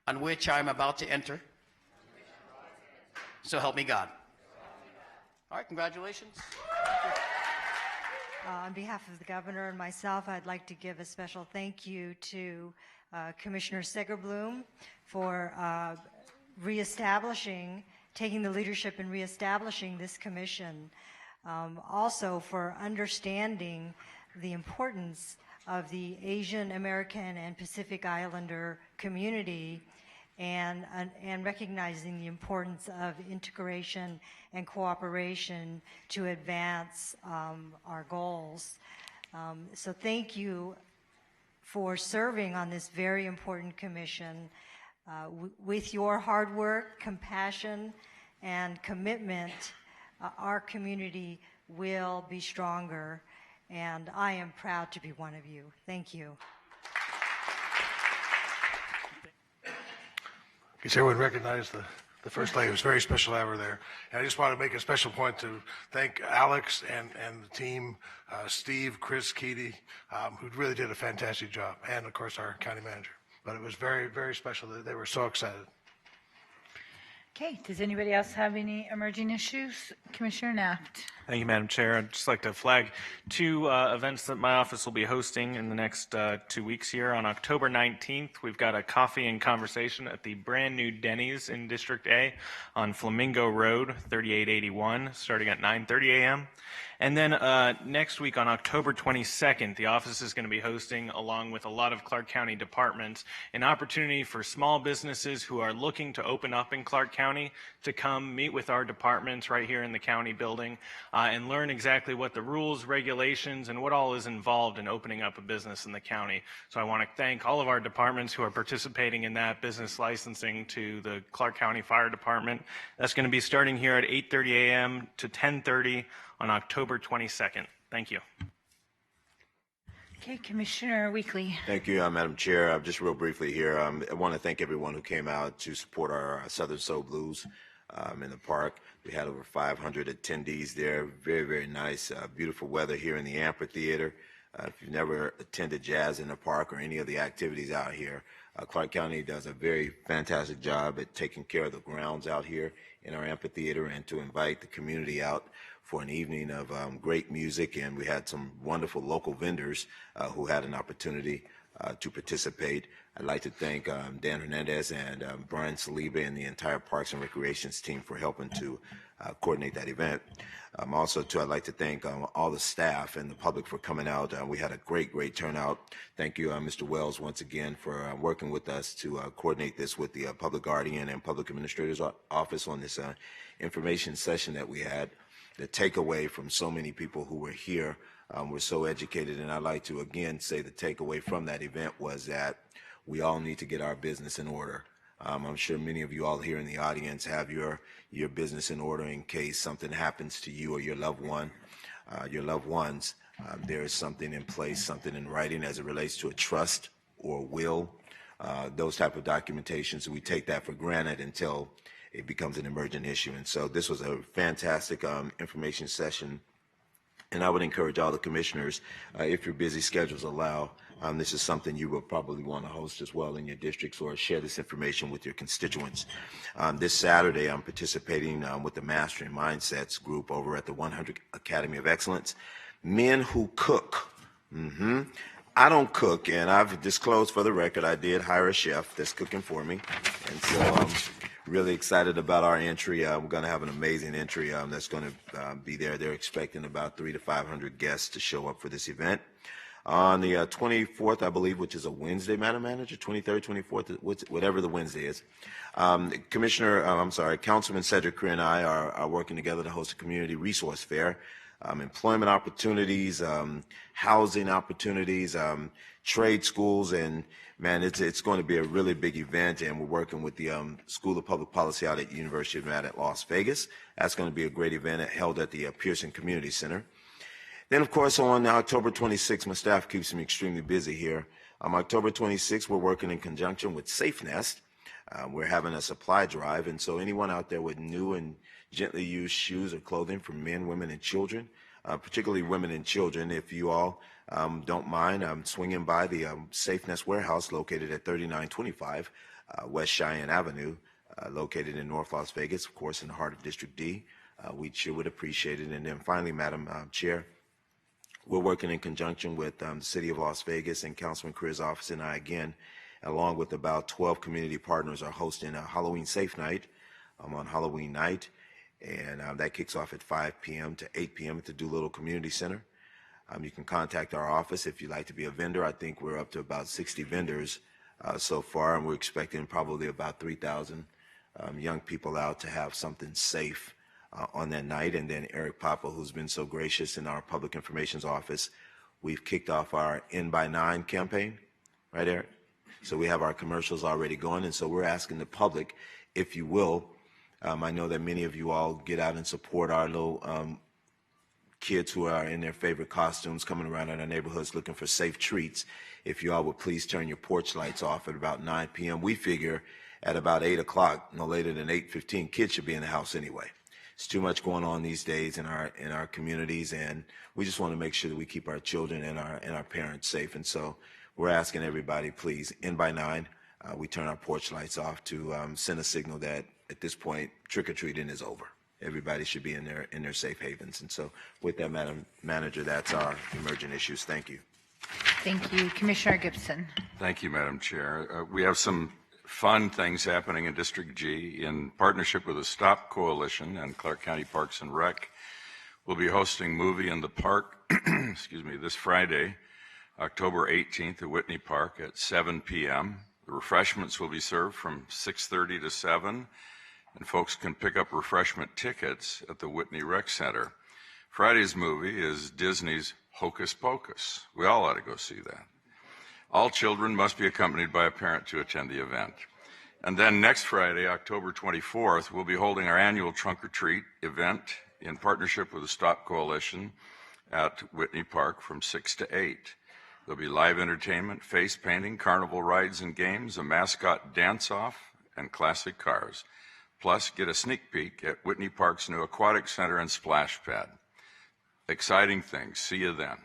on which I am about to enter. So help me God. All right, congratulations. On behalf of the governor and myself, I'd like to give a special thank you to Commissioner Segerblum for reestablishing, taking the leadership and reestablishing this commission. Also for understanding the importance of the Asian American and Pacific Islander community and recognizing the importance of integration and cooperation to advance our goals. So thank you for serving on this very important commission. With your hard work, compassion, and commitment, our community will be stronger, and I am proud to be one of you. Thank you. I guess everyone recognized the first lady. It was very special to have her there. And I just want to make a special point to thank Alex and the team, Steve, Chris, Keedy, who really did a fantastic job, and of course our county manager. But it was very, very special. They were so excited. Okay, does anybody else have any emerging issues? Commissioner Naft. Thank you, Madam Chair. I'd just like to flag two events that my office will be hosting in the next 2 weeks here. On October 19th, we've got a coffee and conversation at the brand new Denny's in District A on Flamingo Road, 3881, starting at 9:30 a.m. And then next week on October 22nd, the office is going to be hosting, along with a lot of Clark County departments, an opportunity for small businesses who are looking to open up in Clark County to come meet with our departments right here in the county building and learn exactly what the rules, regulations, and what all is involved in opening up a business in the county. So I want to thank all of our departments who are participating in that business licensing to the Clark County Fire Department. That's going to be starting here at 8:30 a.m. to 10:30 on October 22nd. Thank you. Okay, Commissioner Weekly. Thank you, Madam Chair. Just real briefly here, I want to thank everyone who came out to support our Southern Soul Blues in the park. We had over 500 attendees there. Very, very nice, beautiful weather here in the amphitheater. If you've never attended jazz in the park or any of the activities out here, Clark County does a very fantastic job at taking care of the grounds out here in our amphitheater and to invite the community out for an evening of great music. And we had some wonderful local vendors who had an opportunity to participate. I'd like to thank Dan Hernandez and Brian Saliba and the entire Parks and Recreations team for helping to coordinate that event. Also, too, I'd like to thank all the staff and the public for coming out. We had a great turnout. Thank you, Mr. Wells, once again for working with us to coordinate this with the Public Guardian and Public Administrator's Office on this information session that we had. The takeaway from so many people who were here were so educated, and I'd like to again say the takeaway from that event was that we all need to get our business in order. I'm sure many of you all here in the audience have your business in order in case something happens to you or your loved one, your loved ones. There is something in place, something in writing as it relates to a trust or will those type of documentations. We take that for granted until it becomes an emergent issue. And so this was a fantastic information session. And I would encourage all the commissioners, if your busy schedules allow, this is something you will probably want to host as well in your districts or share this information with your constituents. This Saturday, I'm participating with the Mastering Mindsets group over at the 100 Academy of Excellence. Men who cook. I don't cook, and I've disclosed for the record, I did hire a chef that's cooking for me. And so I'm really excited about our entry. We're going to have an amazing entry that's going to be there. They're expecting about 300 to 500 guests to show up for this event. On the 24th, I believe, which is a Wednesday, Madam Manager, 23rd, 24th, whatever the Wednesday is, Councilman Cedric Cree and I are working together to host a community resource fair. Employment opportunities, housing opportunities, trade schools, and man, it's going to be a really big event, and we're working with the School of Public Policy out at University of Nevada at Las Vegas. That's going to be a great event held at the Pearson Community Center. Then, of course, on October 26th, my staff keeps me extremely busy here. On October 26th, we're working in conjunction with SafeNest. We're having a supply drive, and so anyone out there with new and gently used shoes or clothing for men, women, and children, particularly women and children, if you all don't mind, I'm swinging by the SafeNest warehouse located at 3925 West Cheyenne Avenue, located in North Las Vegas, of course, in the heart of District D. We sure would appreciate it. And then finally, Madam Chair, we're working in conjunction with the City of Las Vegas and Councilman Creer's office and I, again, along with about 12 community partners, are hosting a Halloween Safe Night on Halloween night. And that kicks off at 5 p.m. to 8 p.m. at the Doolittle Community Center. You can contact our office if you'd like to be a vendor. I think we're up to about 60 vendors so far, and we're expecting probably about 3,000 young people out to have something safe on that night. And then Eric Papa, who's been so gracious in our Public Information's office, we've kicked off our N by 9 campaign, right, Eric? So we have our commercials already going, and so we're asking the public, if you will, I know that many of you all get out and support our little kids who are in their favorite costumes coming around in our neighborhoods looking for safe treats. If you all would please turn your porch lights off at about 9 p.m. We figure at about 8 o'clock, no later than 8:15, kids should be in the house anyway. It's too much going on these days in our communities, and we just want to make sure that we keep our children and our parents safe. And so we're asking everybody, please, in by 9, we turn our porch lights off to send a signal that at this point trick-or-treating is over. Everybody should be in their safe havens. And so with that, Madam Manager, that's our emergent issues. Thank you. Thank you. Commissioner Gibson. Thank you, Madam Chair. We have some fun things happening in District G. In partnership with the Stop Coalition and Clark County Parks and Rec, we'll be hosting Movie in the Park excuse me, this Friday, October 18th at Whitney Park at 7 p.m. The refreshments will be served from 6:30 to 7, and folks can pick up refreshment tickets at the Whitney Rec Center. Friday's movie is Disney's Hocus Pocus. We all ought to go see that. All children must be accompanied by a parent to attend the event. And then next Friday, October 24th, we'll be holding our annual Trunk or Treat event in partnership with the Stop Coalition at Whitney Park from 6 to 8. There'll be live entertainment, face painting, carnival rides and games, a mascot dance-off, and classic cars. Plus, get a sneak peek at Whitney Park's new aquatic center and splash pad. Exciting things. See you then.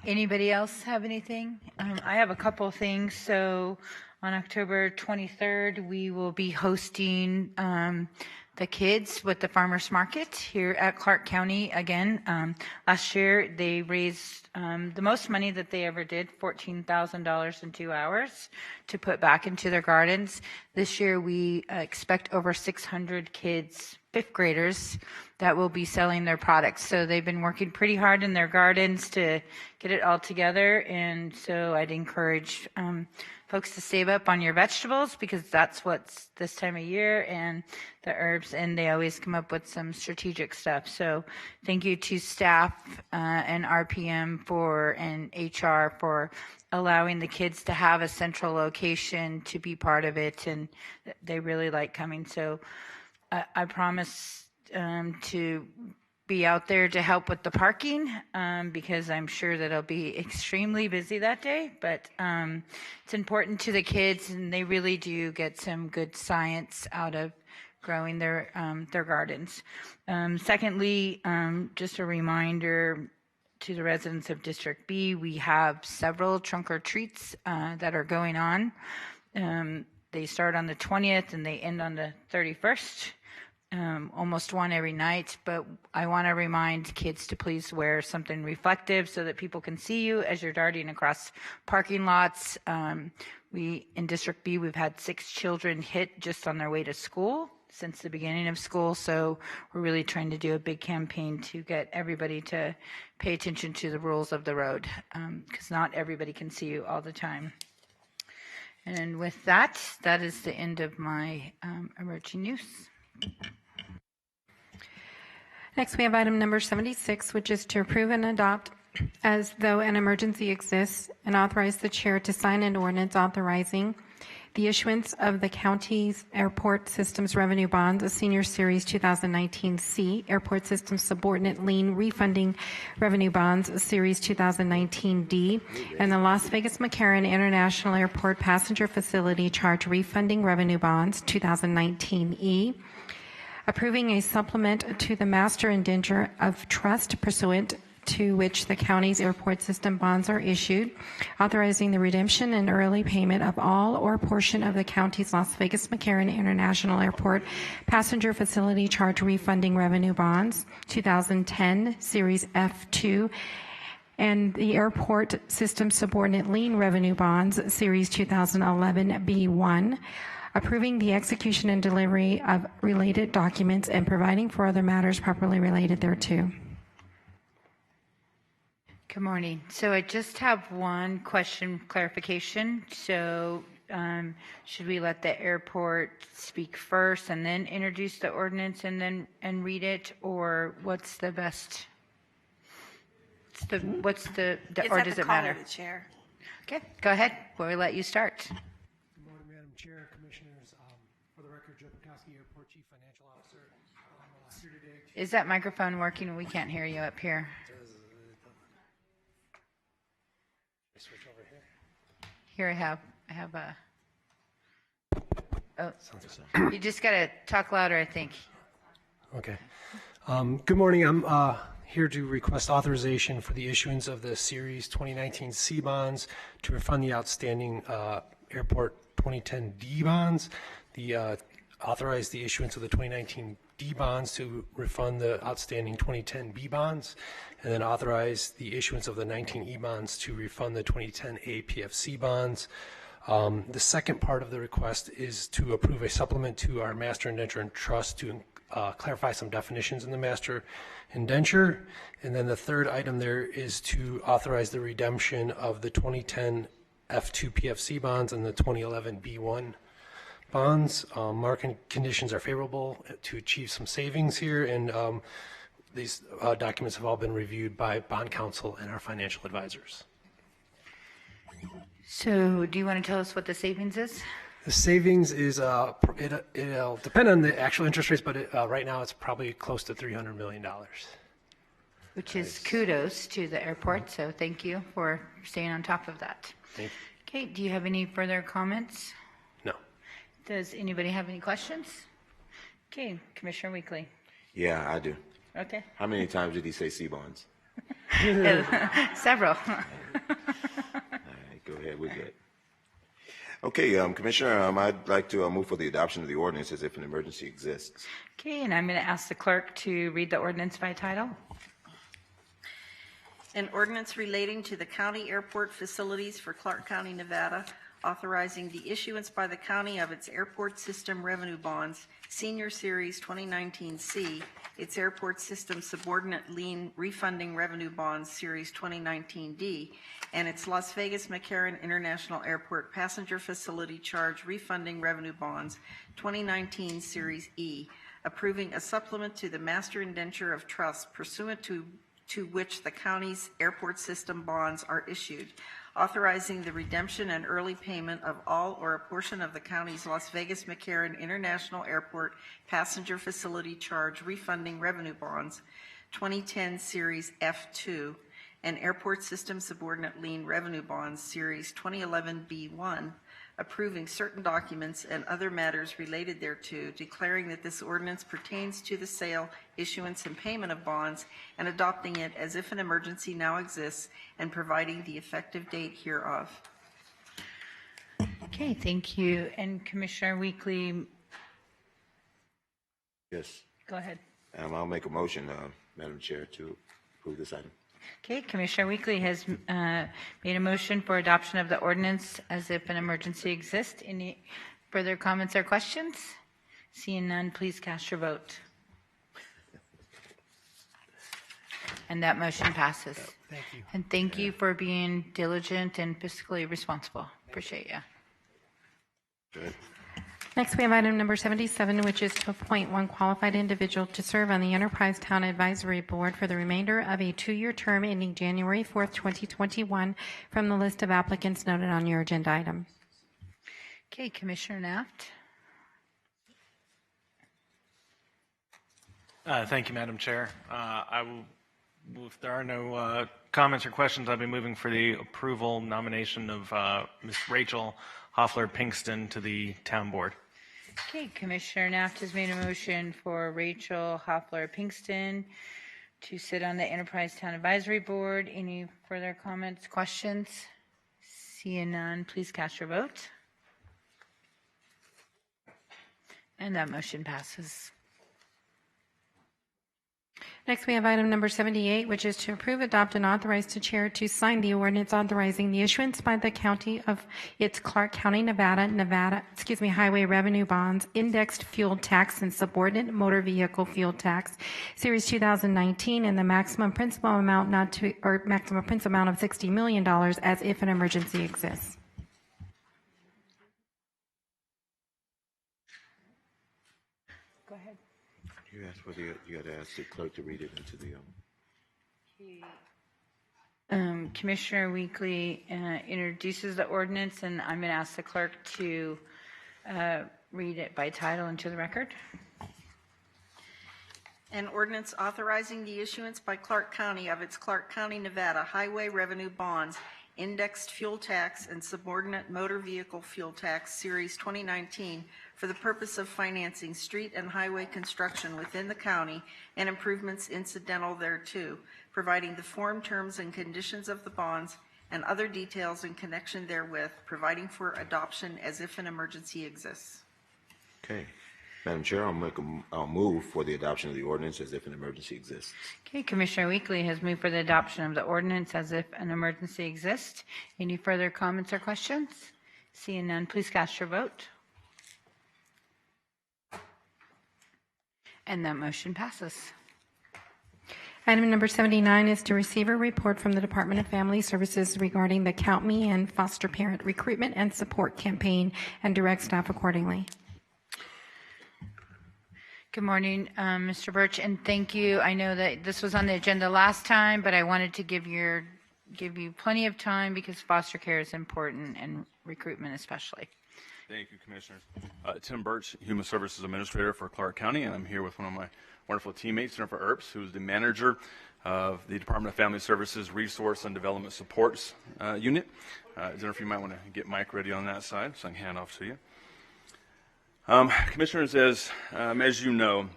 Anybody else have anything? I have a couple of things. So on October 23rd, we will be hosting the kids with the farmers market here at Clark County again. Last year, they raised the most money that they ever did, $14,000 in 2 hours, to put back into their gardens. This year, we expect over 600 kids, fifth graders, that will be selling their products. So they've been working pretty hard in their gardens to get it all together. And so I'd encourage folks to save up on your vegetables, because that's what's this time of year, and the herbs, and they always come up with some strategic stuff. So thank you to staff and RPM and HR for allowing the kids to have a central location to be part of it, and they really like coming. So I promise to be out there to help with the parking because I'm sure that it'll be extremely busy that day. But it's important to the kids, and they really do get some good science out of growing their gardens. Secondly, just a reminder to the residents of District B, we have several trunk or treats that are going on. They start on the 20th and they end on the 31st. Almost one every night, but I want to remind kids to please wear something reflective so that people can see you as you're darting across parking lots. In District B, we've had 6 children hit just on their way to school since the beginning of school, so we're really trying to do a big campaign to get everybody to pay attention to the rules of the road, because not everybody can see you all the time. And with that, that is the end of my emerging news. Next, we have item number 76, which is to approve and adopt as though an emergency exists and authorize the chair to sign an ordinance authorizing the issuance of the county's airport systems revenue bonds, a senior series 2019C, airport systems subordinate lien refunding revenue bonds, a series 2019D, and the Las Vegas McCarran International Airport passenger facility charge refunding revenue bonds, 2019E, approving a supplement to the master indenture of trust pursuant to which the county's airport system bonds are issued, authorizing the redemption and early payment of all or portion of the county's Las Vegas McCarran International Airport passenger facility charge refunding revenue bonds, 2010 Series F2, and the airport system subordinate lien revenue bonds, Series 2011 B1, approving the execution and delivery of related documents and providing for other matters properly related thereto. Good morning. So I just have one question clarification. So should we let the airport speak first and then introduce the ordinance and read it, or what's the best? What's the or does it matter? The chair. Okay, go ahead. We'll let you start. Good morning, Madam Chair, Commissioners. For the record, Joe Pekowski, Airport Chief Financial Officer. Here today. Is that microphone working? We can't hear you up here. Switch over here. Here I have a. Oh, you just gotta talk louder, I think. Okay. Good morning. I'm here to request authorization for the issuance of the Series 2019 C bonds to refund the outstanding Airport 2010 D bonds. Authorize the issuance of the 2019 D bonds to refund the outstanding 2010 B bonds, and then authorize the issuance of the 19 E bonds to refund the 2010 A PFC bonds. The second part of the request is to approve a supplement to our master indenture and trust to clarify some definitions in the master indenture. And then the third item there is to authorize the redemption of the 2010 F2 PFC bonds and the 2011 B1 bonds. Market conditions are favorable to achieve some savings here, and these documents have all been reviewed by bond counsel and our financial advisors. So do you want to tell us what the savings is? The savings is, it'll depend on the actual interest rates, but right now it's probably close to $300 million. Which is kudos to the airport, so thank you for staying on top of that. Thank you. Okay, do you have any further comments? No. Does anybody have any questions? Okay, Commissioner Weekly. Yeah, I do. Okay. How many times did he say C-bonds? Several. All right, go ahead, we're good. Okay, Commissioner, I'd like to move for the adoption of the ordinance as if an emergency exists. Okay, and I'm going to ask the clerk to read the ordinance by title. An ordinance relating to the county airport facilities for Clark County, Nevada, authorizing the issuance by the county of its airport system revenue bonds, Senior Series 2019C, its airport system subordinate lien refunding revenue bonds, Series 2019D, and its Las Vegas McCarran International Airport passenger facility charge refunding revenue bonds, 2019 Series E, approving a supplement to the master indenture of trust pursuant to which the county's airport system bonds are issued, authorizing the redemption and early payment of all or a portion of the county's Las Vegas McCarran International Airport passenger facility charge refunding revenue bonds, 2010 Series F2, and Airport System Subordinate Lien Revenue Bonds Series 2011 B1, approving certain documents and other matters related thereto, declaring that this ordinance pertains to the sale, issuance, and payment of bonds, and adopting it as if an emergency now exists, and providing the effective date hereof. Okay, thank you. And Commissioner Weekly, Yes. go ahead. I'll make a motion, Madam Chair, to approve this item. Okay, Commissioner Weekly has made a motion for adoption of the ordinance as if an emergency exists. Any further comments or questions? Seeing none, please cast your vote. And that motion passes. Thank you. And thank you for being diligent and fiscally responsible. Appreciate you. Good. Next, we have item number 77, which is to appoint one qualified individual to serve on the Enterprise Town Advisory Board for the remainder of a 2-year term ending January 4th, 2021, from the list of applicants noted on your agenda item. Okay, Commissioner Naft. Thank you, Madam Chair. If there are no comments or questions, I'll be moving for the approval nomination of Ms. Rachel Hoffler-Pinkston to the Town Board. Okay, Commissioner Naft has made a motion for Rachel Hoffler-Pinkston to sit on the Enterprise Town Advisory Board. Any further comments, questions? Seeing none, please cast your vote. And that motion passes. Next, we have item number 78, which is to approve, adopt, and authorize the chair to sign the ordinance authorizing the issuance by the county of its Clark County, Nevada, highway revenue bonds, indexed fuel tax, and subordinate motor vehicle fuel tax, Series 2019, and the maximum principal amount of $60 million as if an emergency exists. Go ahead. You asked whether you got to ask the clerk to read it into the. Commissioner Weekly introduces the ordinance, and I'm going to ask the clerk to read it by title into the record. An ordinance authorizing the issuance by Clark County of its Clark County, Nevada highway revenue bonds, indexed fuel tax, and subordinate motor vehicle fuel tax, Series 2019, for the purpose of financing street and highway construction within the county and improvements incidental thereto, providing the form, terms, and conditions of the bonds and other details in connection therewith, providing for adoption as if an emergency exists. Okay. Madam Chair, I'll move for the adoption of the ordinance as if an emergency exists. Okay, Commissioner Weekly has moved for the adoption of the ordinance as if an emergency exists. Any further comments or questions? Seeing none, please cast your vote. And that motion passes. Item number 79 is to receive a report from the Department of Family Services regarding the Count Me In foster parent recruitment and support campaign and direct staff accordingly. Good morning, Mr. Birch, and thank you. I know that this was on the agenda last time, but I wanted to give you plenty of time because foster care is important and recruitment especially. Thank you, Commissioners. Tim Birch, Human Services Administrator for Clark County, and I'm here with one of my wonderful teammates, Jennifer Earps, who's the manager of the Department of Family Services Resource and Development Supports Unit. Jennifer, you might want to get Mike ready on that side, so I can hand off to you. Commissioners, as you know,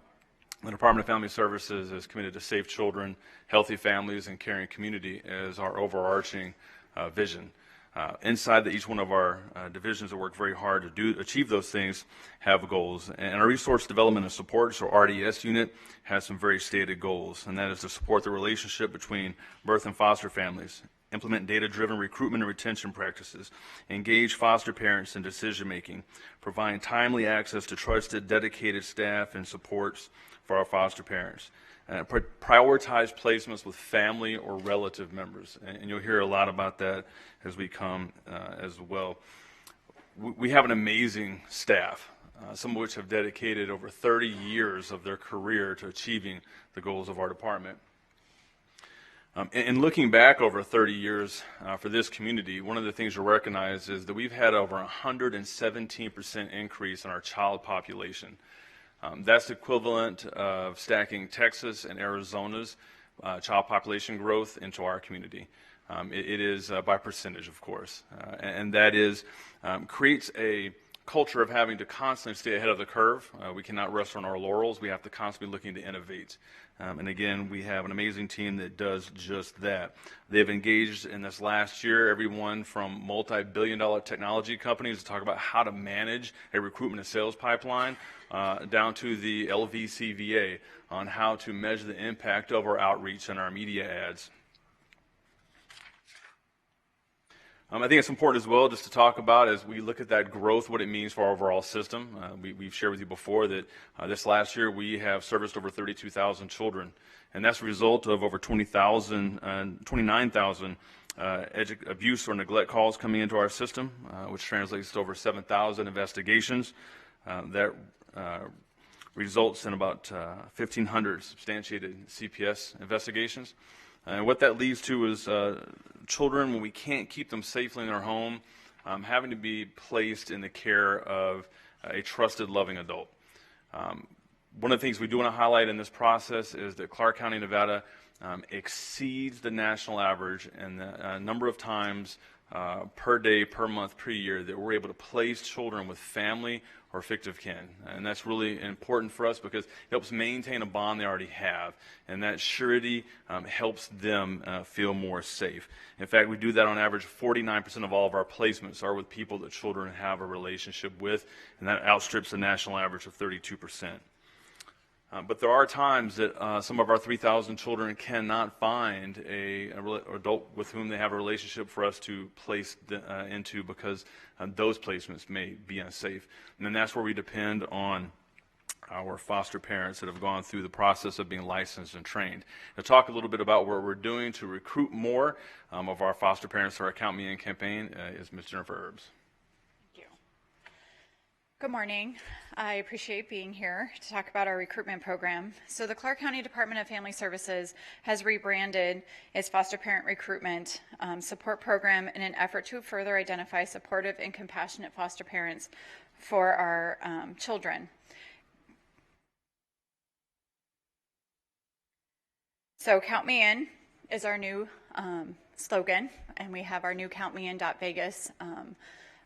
the Department of Family Services is committed to safe children, healthy families, and caring community as our overarching vision. Inside each one of our divisions that work very hard to achieve those things have goals. And our Resource Development and Support, or RDS unit, has some very stated goals, and that is to support the relationship between birth and foster families, implement data-driven recruitment and retention practices, engage foster parents in decision-making, provide timely access to trusted, dedicated staff and supports for our foster parents, prioritize placements with family or relative members, and you'll hear a lot about that as we come as well. We have an amazing staff, some of which have dedicated over 30 years of their career to achieving the goals of our department. In looking back over 30 years for this community, one of the things to recognize is that we've had over 117% increase in our child population. That's equivalent of stacking Texas and Arizona's child population growth into our community. It is by percentage, of course, and that is creates a culture of having to constantly stay ahead of the curve. We cannot rest on our laurels. We have to constantly be looking to innovate. And again, we have an amazing team that does just that. They've engaged in this last year, everyone from multi-billion-dollar technology companies to talk about how to manage a recruitment and sales pipeline, down to the LVCVA on how to measure the impact of our outreach and our media ads. I think it's important as well just to talk about as we look at that growth, what it means for our overall system. We've shared with you before that this last year we have serviced over 32,000 children, and that's a result of over 29,000 abuse or neglect calls coming into our system, which translates to over 7,000 investigations. That results in about 1,500 substantiated CPS investigations. And what that leads to is children, when we can't keep them safely in their home, having to be placed in the care of a trusted, loving adult. One of the things we do want to highlight in this process is that Clark County, Nevada exceeds the national average in the number of times per day, per month, per year that we're able to place children with family or fictive kin. And that's really important for us because it helps maintain a bond they already have. And that surety helps them feel more safe. In fact, we do that on average. 49% of all of our placements are with people that children have a relationship with, and that outstrips the national average of 32%. But there are times that some of our 3,000 children cannot find an adult with whom they have a relationship for us to place into because those placements may be unsafe. And then that's where we depend on our foster parents that have gone through the process of being licensed and trained. To talk a little bit about what we're doing to recruit more of our foster parents to our Count Me In campaign is Ms. Jennifer Herbs. Good morning. I appreciate being here to talk about our recruitment program. So the Clark County Department of Family Services has rebranded its foster parent recruitment support program in an effort to further identify supportive and compassionate foster parents for our children. So Count Me In is our new slogan, and we have our new CountMeIn.Vegas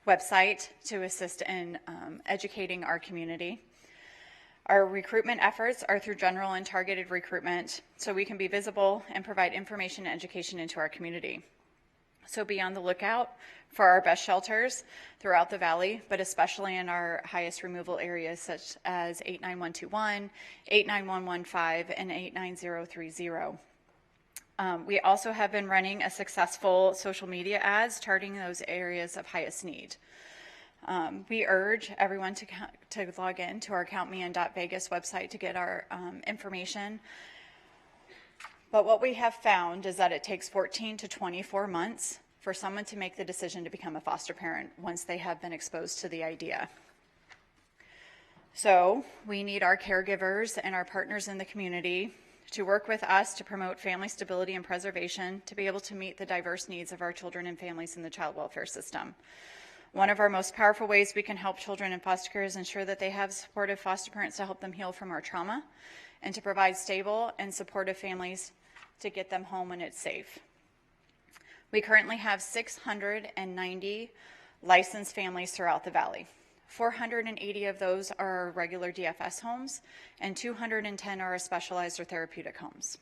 website to assist in educating our community. Our recruitment efforts are through general and targeted recruitment, so we can be visible and provide information and education into our community. So be on the lookout for our best shelters throughout the valley, but especially in our highest removal areas such as 89121, 89115, and 89030. We also have been running a successful social media ads targeting those areas of highest need. We urge everyone to log in to our CountMeIn.Vegas website to get our information. But what we have found is that it takes 14 to 24 months for someone to make the decision to become a foster parent once they have been exposed to the idea. So we need our caregivers and our partners in the community to work with us to promote family stability and preservation to be able to meet the diverse needs of our children and families in the child welfare system. One of our most powerful ways we can help children in foster care is ensure that they have supportive foster parents to help them heal from our trauma and to provide stable and supportive families to get them home when it's safe. We currently have 690 licensed families throughout the valley. 480 of those are regular DFS homes, and 210 are specialized or therapeutic homes.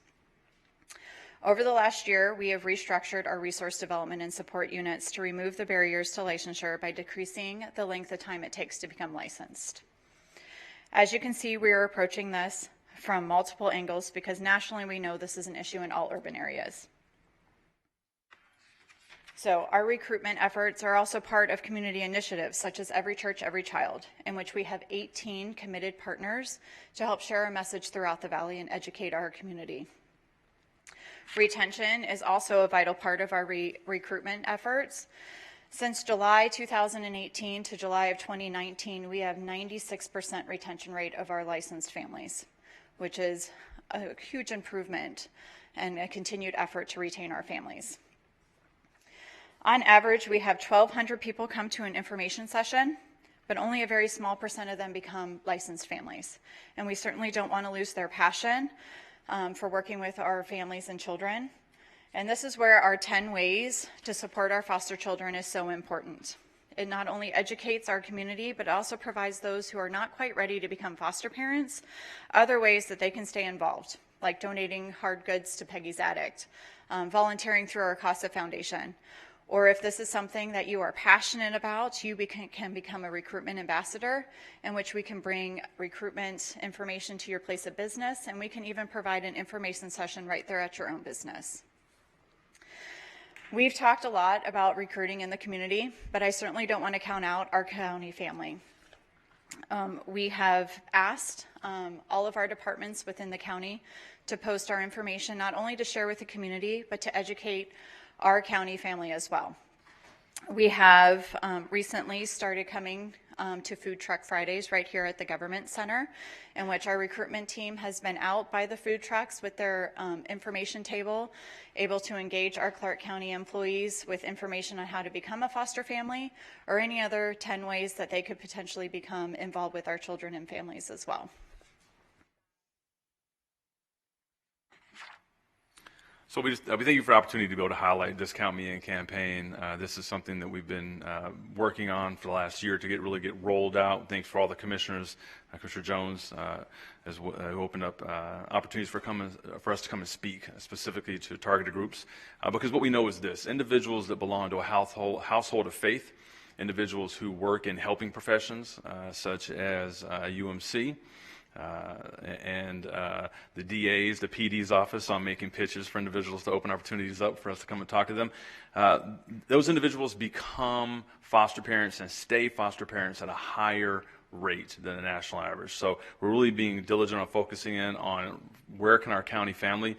Over the last year, we have restructured our resource development and support units to remove the barriers to licensure by decreasing the length of time it takes to become licensed. As you can see, we are approaching this from multiple angles because nationally we know this is an issue in all urban areas. So our recruitment efforts are also part of community initiatives such as Every Church, Every Child, in which we have 18 committed partners to help share our message throughout the valley and educate our community. Retention is also a vital part of our recruitment efforts. Since July 2018 to July of 2019, we have 96% retention rate of our licensed families, which is a huge improvement and a continued effort to retain our families. On average, we have 1,200 people come to an information session, but only a very small percent of them become licensed families. And we certainly don't want to lose their passion for working with our families and children. And this is where our 10 ways to support our foster children is so important. It not only educates our community, but also provides those who are not quite ready to become foster parents other ways that they can stay involved, like donating hard goods to Peggy's Addict, volunteering through our CASA Foundation, or if this is something that you are passionate about, you can become a recruitment ambassador, in which we can bring recruitment information to your place of business, and we can even provide an information session right there at your own business. We've talked a lot about recruiting in the community, but I certainly don't want to count out our county family. We have asked all of our departments within the county to post our information, not only to share with the community, but to educate our county family as well. We have recently started coming to Food Truck Fridays right here at the Government Center, in which our recruitment team has been out by the food trucks with their information table, able to engage our Clark County employees with information on how to become a foster family, or any other 10 ways that they could potentially become involved with our children and families as well. So we thank you for the opportunity to be able to highlight this Count Me In campaign. This is something that we've been working on for the last year to really get rolled out. Thanks for all the commissioners, Commissioner Jones, who opened up opportunities for us to come and speak specifically to targeted groups. Because what we know is this: individuals that belong to a household of faith, individuals who work in helping professions such as UMC, and the DA's, the PD's office on making pitches for individuals to open opportunities up for us to come and talk to them. Those individuals become foster parents and stay foster parents at a higher rate than the national average. So we're really being diligent on focusing in on where can our county family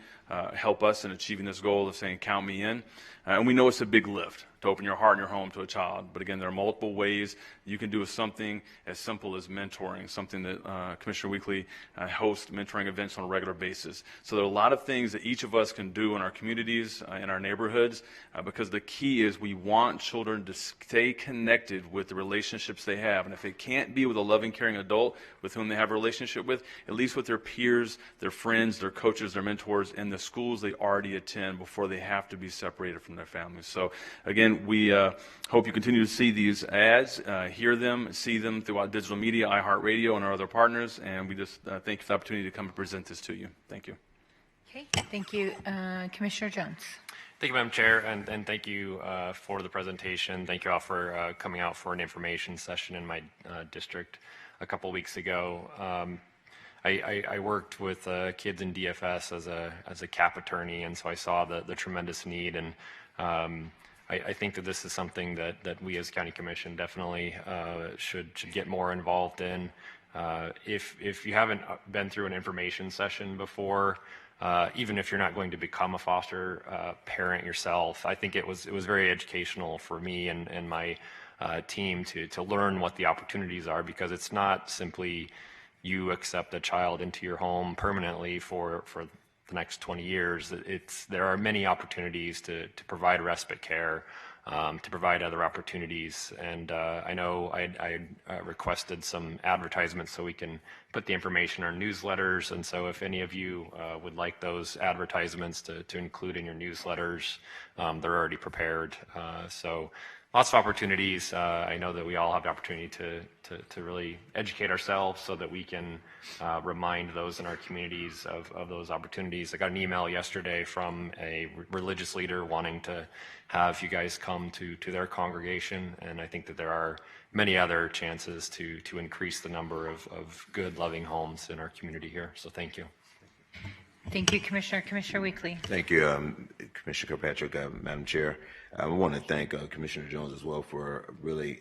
help us in achieving this goal of saying, count me in. And we know it's a big lift to open your heart and your home to a child. But again, there are multiple ways you can do something as simple as mentoring, something that Commissioner Weekly hosts mentoring events on a regular basis. So there are a lot of things that each of us can do in our communities, in our neighborhoods, because the key is we want children to stay connected with the relationships they have. And if they can't be with a loving, caring adult with whom they have a relationship with, at least with their peers, their friends, their coaches, their mentors, and the schools they already attend before they have to be separated from their families. So again, we hope you continue to see these ads, hear them, see them throughout digital media, iHeartRadio, and our other partners. And we just thank you for the opportunity to come and present this to you. Thank you. Okay, thank you. Commissioner Jones. Thank you, Madam Chair, and thank you for the presentation. Thank you all for coming out for an information session in my district a couple weeks ago. I worked with kids in DFS as a CAP attorney, and so I saw the tremendous need, and I think that this is something that we as County Commission definitely should get more involved in. If you haven't been through an information session before, even if you're not going to become a foster parent yourself, I think it was very educational for me and my team to learn what the opportunities are, because it's not simply you accept a child into your home permanently for the next 20 years. There are many opportunities to provide respite care, to provide other opportunities. And I know I requested some advertisements so we can put the information in our newsletters. And so if any of you would like those advertisements to include in your newsletters, they're already prepared. So lots of opportunities. I know that we all have the opportunity to really educate ourselves so that we can remind those in our communities of those opportunities. I got an email yesterday from a religious leader wanting to have you guys come to their congregation, and I think that there are many other chances to increase the number of good, loving homes in our community here. So thank you. Thank you, Commissioner. Commissioner Weekly. Thank you, Commissioner Kirkpatrick, Madam Chair. I want to thank Commissioner Jones as well for really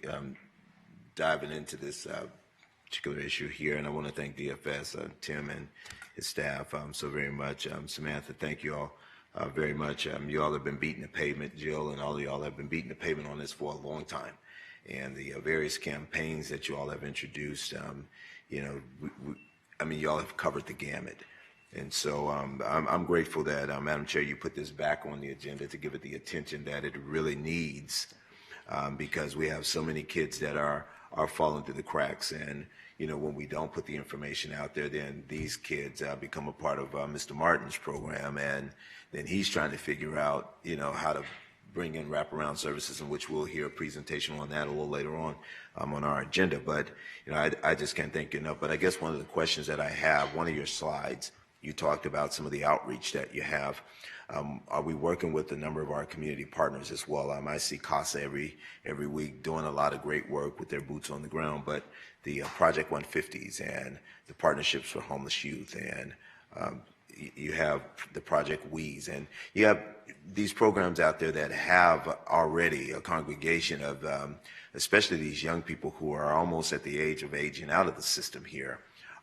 diving into this particular issue here, and I want to thank DFS, Tim and his staff so very much. Samantha, thank you all very much. You all have been beating the pavement, Jill, and all of y'all have been beating the pavement on this for a long time. And the various campaigns that you all have introduced, you all have covered the gamut. And so I'm grateful that, Madam Chair, you put this back on the agenda to give it the attention that it really needs. because we have so many kids that are falling through the cracks. And, you know, when we don't put the information out there, then these kids become a part of Mr. Martin's program. And then he's trying to figure out, you know, how to bring in wraparound services, in which we'll hear a presentation on that a little later on our agenda. But, you know, I just can't thank you enough. But I guess one of the questions that I have, one of your slides, you talked about some of the outreach that you have. Are we working with a number of our community partners as well? I see CASA every week doing a lot of great work with their boots on the ground, but the Project 150s and the Partnerships for Homeless Youth, and you have the Project WEES, and you have these programs out there that have already a congregation of especially these young people who are almost at the age of aging out of the system here.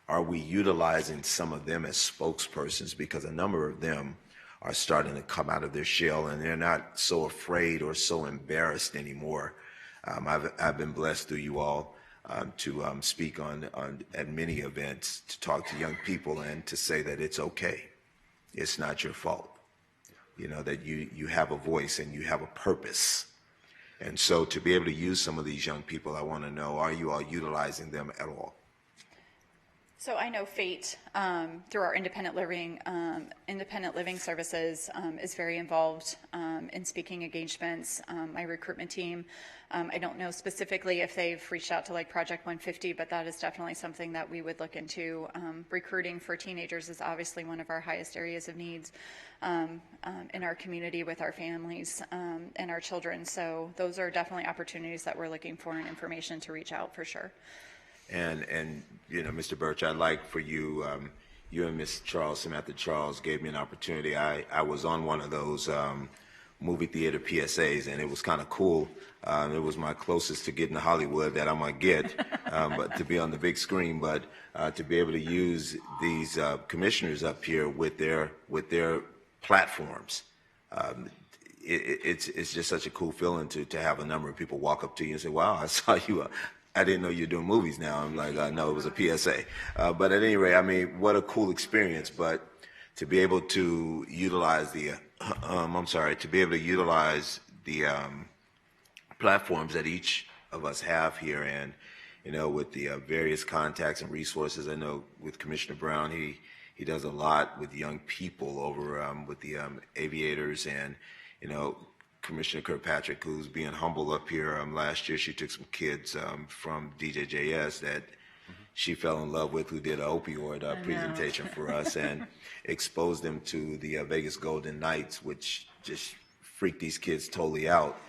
Are we utilizing some of them as spokespersons? Because a number of them are starting to come out of their shell, and they're not so afraid or so embarrassed anymore. I've been blessed through you all to speak at many events, to talk to young people and to say that it's okay. It's not your fault. You know, that you have a voice and you have a purpose. And so to be able to use some of these young people, I want to know, are you all utilizing them at all? So I know FATE, through our independent living services, is very involved in speaking engagements. My recruitment team, I don't know specifically if they've reached out to like Project 150, but that is definitely something that we would look into. Recruiting for teenagers is obviously one of our highest areas of needs in our community with our families and our children. So those are definitely opportunities that we're looking for and information to reach out for sure. And you know, Mr. Birch, I'd like for you, you and Ms. Charles, Samantha Charles, gave me an opportunity. I was on one of those movie theater PSAs, and it was kind of cool. It was my closest to getting to Hollywood that I might get, but to be on the big screen, but to be able to use these commissioners up here with their platforms. It's just such a cool feeling to have a number of people walk up to you and say, "Wow, I saw you." I didn't know you're doing movies now. I'm like, no, it was a PSA. But at any rate, I mean, what a cool experience. But to be able to utilize the, platforms that each of us have here, and you know, with the various contacts and resources. I know with Commissioner Brown, he does a lot with young people over with the aviators, and you know, Commissioner Kirkpatrick, who's being humble up here. Last year, she took some kids from DJJS that she fell in love with, who did an opioid presentation for us, and exposed them to the Vegas Golden Knights, which just freaked these kids totally out.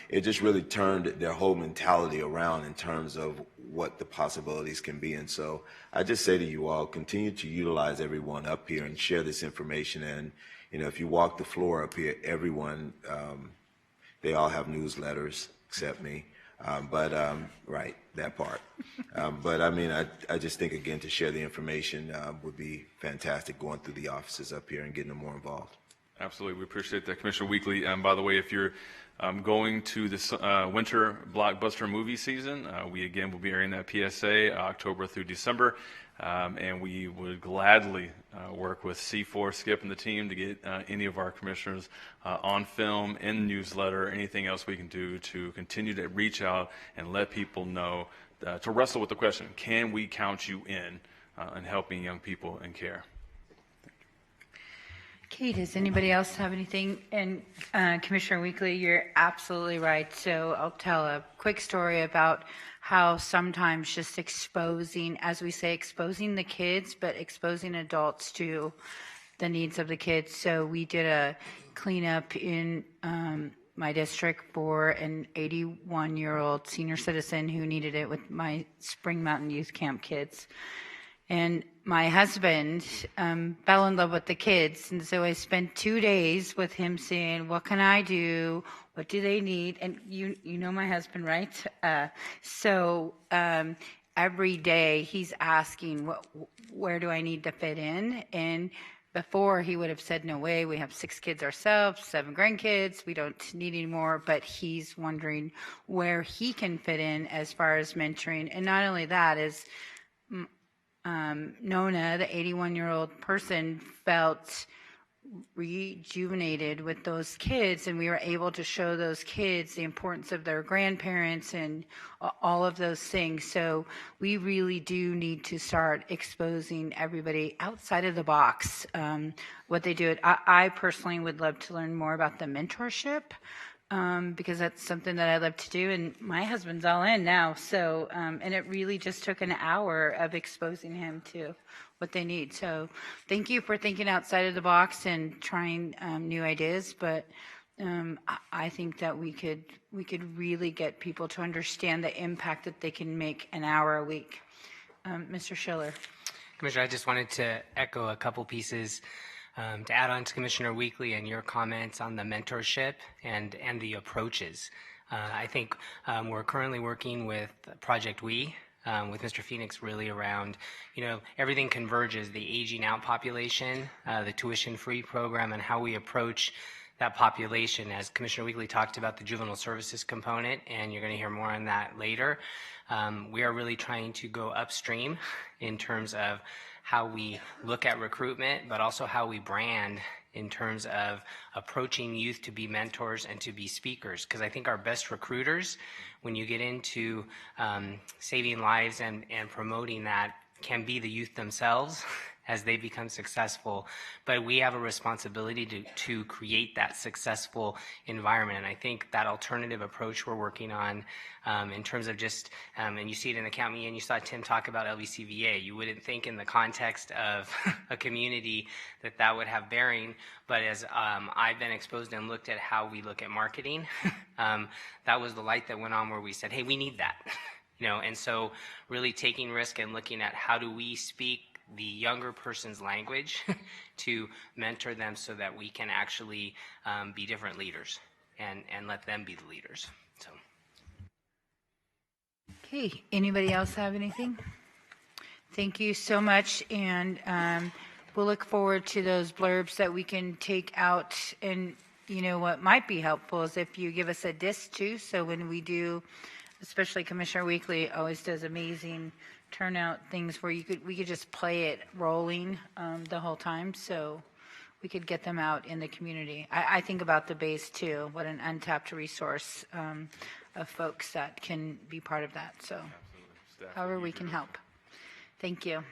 It just really turned their whole mentality around in terms of what the possibilities can be. And so I just say to you all, continue to utilize everyone up here and share this information. And you know, if you walk the floor up here, everyone, they all have newsletters except me. Right, that part. But I mean, I just think, again, to share the information would be fantastic, going through the offices up here and getting them more involved. Absolutely. We appreciate that, Commissioner Weekly. By the way, if you're going to this winter blockbuster movie season, we again will be airing that PSA October through December. And we would gladly work with C4, Skip, and the team to get any of our commissioners on film, in newsletter, anything else we can do to continue to reach out and let people know, to wrestle with the question, can we count you in helping young people in care? Okay, does anybody else have anything? And Commissioner Weekly, you're absolutely right. So I'll tell a quick story about how sometimes just exposing, as we say, exposing the kids, but exposing adults to the needs of the kids. So we did a cleanup in my district for an 81-year-old senior citizen who needed it with my Spring Mountain Youth Camp kids. And my husband fell in love with the kids, and so I spent 2 days with him saying, what can I do? What do they need? And you know my husband, right? So every day he's asking, where do I need to fit in? And before he would have said, no way, we have 6 kids ourselves, 7 grandkids, we don't need any more, but he's wondering where he can fit in as far as mentoring. And not only that is, Nona, the 81-year-old person, felt rejuvenated with those kids, and we were able to show those kids the importance of their grandparents and all of those things. So we really do need to start exposing everybody outside of the box, what they do. I personally would love to learn more about the mentorship, because that's something that I love to do, and my husband's all in now. So, and it really just took an hour of exposing him to what they need. So thank you for thinking outside of the box and trying new ideas. But I think that we could really get people to understand the impact that they can make an hour a week. Mr. Schiller. Commissioner, I just wanted to echo a couple pieces to add on to Commissioner Weekly and your comments on the mentorship and the approaches. I think we're currently working with Project We, with Mr. Phoenix, really around, everything converges, the aging out population, the tuition-free program, and how we approach that population. As Commissioner Weekly talked about the juvenile services component, and you're going to hear more on that later, we are really trying to go upstream in terms of how we look at recruitment, but also how we brand in terms of approaching youth to be mentors and to be speakers. Because I think our best recruiters, when you get into saving lives and promoting that, can be the youth themselves as they become successful. But we have a responsibility to create that successful environment. And I think that alternative approach we're working on in terms of just, and you see it in the county, and you saw Tim talk about LVCVA. You wouldn't think in the context of a community that would have bearing, but as I've been exposed and looked at how we look at marketing, that was the light that went on where we said, hey, we need that. And so really taking risk and looking at how do we speak the younger person's language to mentor them so that we can actually be different leaders and let them be the leaders. So. Okay, anybody else have anything? Thank you so much, and we'll look forward to those blurbs that we can take out. And what might be helpful is if you give us a disc too, so when we do, especially Commissioner Weekly always does amazing turnout things where we could just play it rolling the whole time, so we could get them out in the community. I think about the base too, what an untapped resource of folks that can be part of that. So however we can help. Thank you.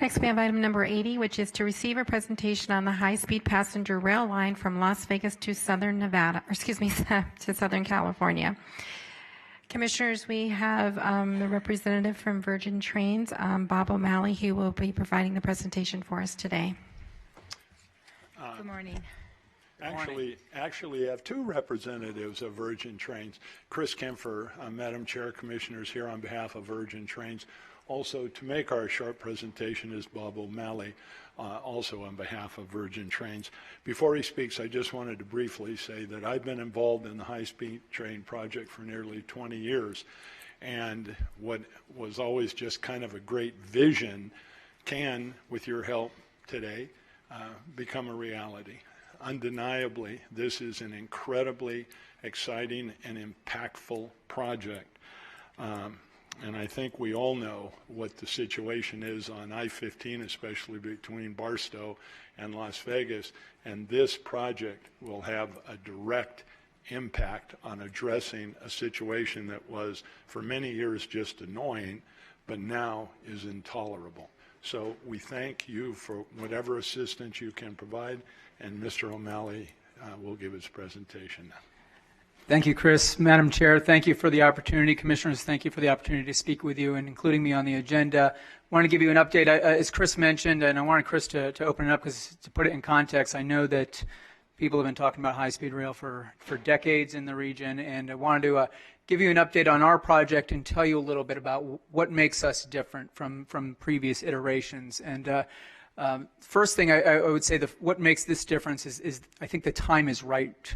Next, we have item number 80, which is to receive a presentation on the high-speed passenger rail line from Las Vegas to Southern to Southern California. Commissioners, we have the representative from Virgin Trains, Bob O'Malley, who will be providing the presentation for us today. Good morning. Actually, I have two representatives of Virgin Trains. Chris Kempfer, Madam Chair, Commissioners, here on behalf of Virgin Trains. Also, to make our short presentation is Bob O'Malley, also on behalf of Virgin Trains. Before he speaks, I just wanted to briefly say that I've been involved in the high-speed train project for nearly 20 years, and what was always just kind of a great vision can, with your help today, become a reality. Undeniably, this is an incredibly exciting and impactful project. And I think we all know what the situation is on I-15, especially between Barstow and Las Vegas. And this project will have a direct impact on addressing a situation that was for many years just annoying, but now is intolerable. So we thank you for whatever assistance you can provide, and Mr. O'Malley will give his presentation. Thank you, Chris. Madam Chair, thank you for the opportunity. Commissioners, thank you for the opportunity to speak with you and including me on the agenda. I want to give you an update. As Chris mentioned, and I wanted Chris to open it up because to put it in context, I know that people have been talking about high-speed rail for decades in the region, and I wanted to give you an update on our project and tell you a little bit about what makes us different from previous iterations. And first thing I would say, what makes this difference is I think the time is right.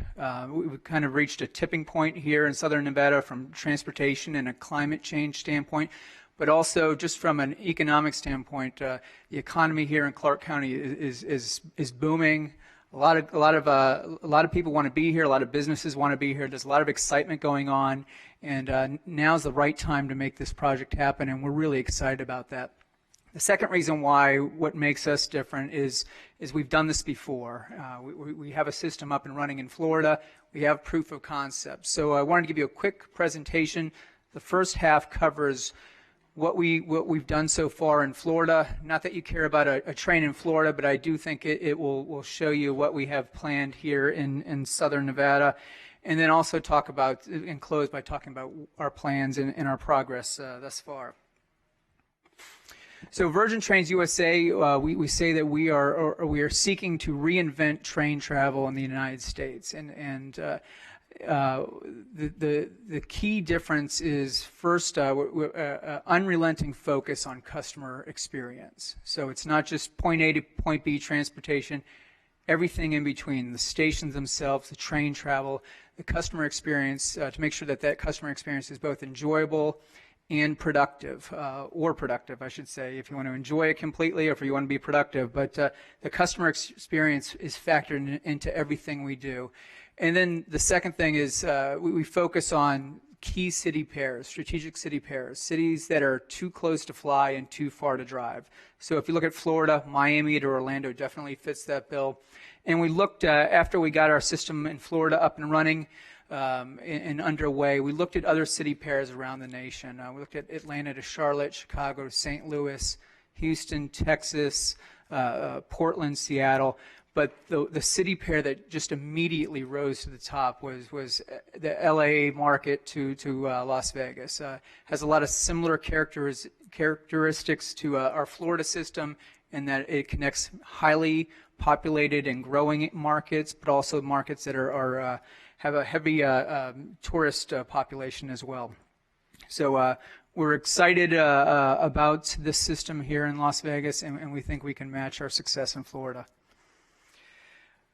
We've kind of reached a tipping point here in Southern Nevada from transportation and a climate change standpoint, but also just from an economic standpoint. The economy here in Clark County is booming. A lot of people want to be here. A lot of businesses want to be here. There's a lot of excitement going on, and now's the right time to make this project happen, and we're really excited about that. The second reason why what makes us different is we've done this before. We have a system up and running in Florida. We have proof of concept. So I wanted to give you a quick presentation. The first half covers what we've done so far in Florida. Not that you care about a train in Florida, but I do think it will show you what we have planned here in Southern Nevada. And then also talk about, and close by talking about our plans and our progress thus far. So Virgin Trains USA, we say that we are seeking to reinvent train travel in the United States, and the key difference is first unrelenting focus on customer experience. So it's not just point A to point B transportation, everything in between, the stations themselves, the train travel, the customer experience, to make sure that customer experience is both enjoyable and productive, or productive, I should say, if you want to enjoy it completely or if you want to be productive. But the customer experience is factored into everything we do. And then the second thing is we focus on key city pairs, strategic city pairs, cities that are too close to fly and too far to drive. So if you look at Florida, Miami to Orlando definitely fits that bill. And we looked, after we got our system in Florida up and running, and underway, we looked at other city pairs around the nation. We looked at Atlanta to Charlotte, Chicago to St. Louis, Houston, Texas, Portland, Seattle. But the city pair that just immediately rose to the top was the LA market to Las Vegas. Has a lot of similar characteristics to our Florida system in that it connects highly populated and growing markets, but also markets that have a heavy tourist population as well. So we're excited about this system here in Las Vegas, and we think we can match our success in Florida.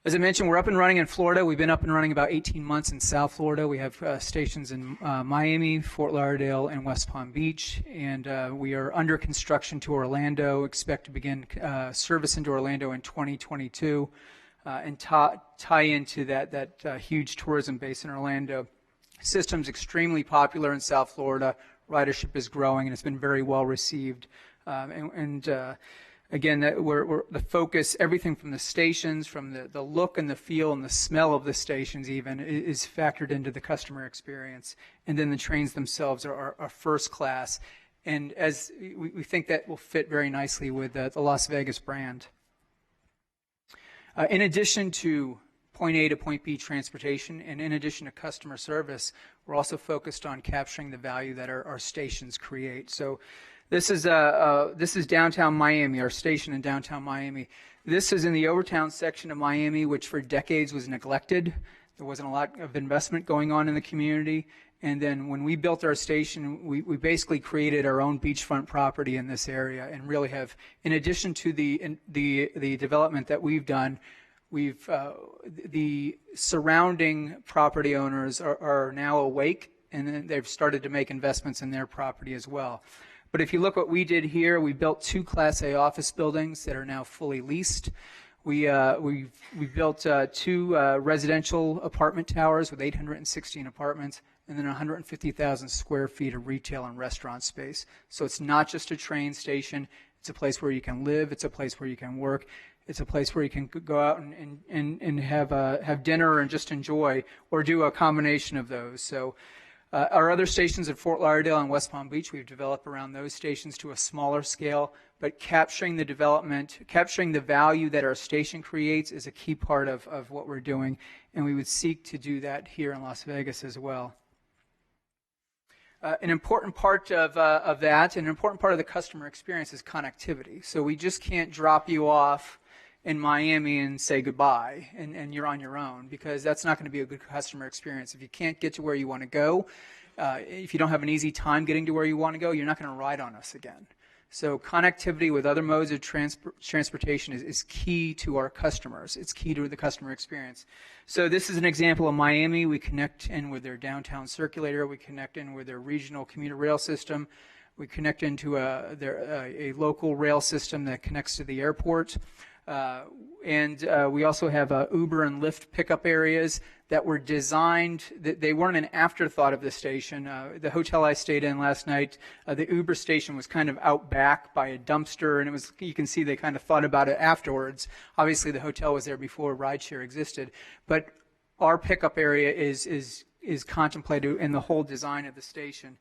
As I mentioned, we're up and running in Florida. We've been up and running about 18 months in South Florida. We have stations in Miami, Fort Lauderdale, and West Palm Beach. And we are under construction to Orlando, expect to begin service into Orlando in 2022 and tie into that huge tourism base in Orlando. System's extremely popular in South Florida. Ridership is growing, and it's been very well received. Again, the focus, everything from the stations, from the look and the feel and the smell of the stations even, is factored into the customer experience. And then the trains themselves are first class. And as we think that will fit very nicely with the Las Vegas brand. In addition to point A to point B transportation, and in addition to customer service, we're also focused on capturing the value that our stations create. So this is downtown Miami, our station in downtown Miami. This is in the Overtown section of Miami, which for decades was neglected. There wasn't a lot of investment going on in the community. And then when we built our station, we basically created our own beachfront property in this area, and really have, in addition to the development that we've done, the surrounding property owners are now awake, and they've started to make investments in their property as well. But if you look what we did here, we built 2 Class A office buildings that are now fully leased. We built 2 residential apartment towers with 816 apartments, and then 150,000 square feet of retail and restaurant space. So it's not just a train station. It's a place where you can live. It's a place where you can work. It's a place where you can go out and have dinner and just enjoy, or do a combination of those. So our other stations at Fort Lauderdale and West Palm Beach, we've developed around those stations to a smaller scale, but capturing the development, capturing the value that our station creates is a key part of what we're doing, and we would seek to do that here in Las Vegas as well. An important part of that, and an important part of the customer experience is connectivity. So we just can't drop you off in Miami and say goodbye and you're on your own, because that's not going to be a good customer experience. If you can't get to where you want to go, if you don't have an easy time getting to where you want to go, you're not going to ride on us again. So connectivity with other modes of transportation is key to our customers. It's key to the customer experience. So this is an example of Miami. We connect in with their downtown circulator. We connect in with their regional commuter rail system. We connect into a local rail system that connects to the airport. We also have Uber and Lyft pickup areas that were designed, they weren't an afterthought of the station. The hotel I stayed in last night, the Uber station was kind of out back by a dumpster, and it was, you can see they kind of thought about it afterwards. Obviously the hotel was there before rideshare existed, but our pickup area is contemplated in the whole design of the station.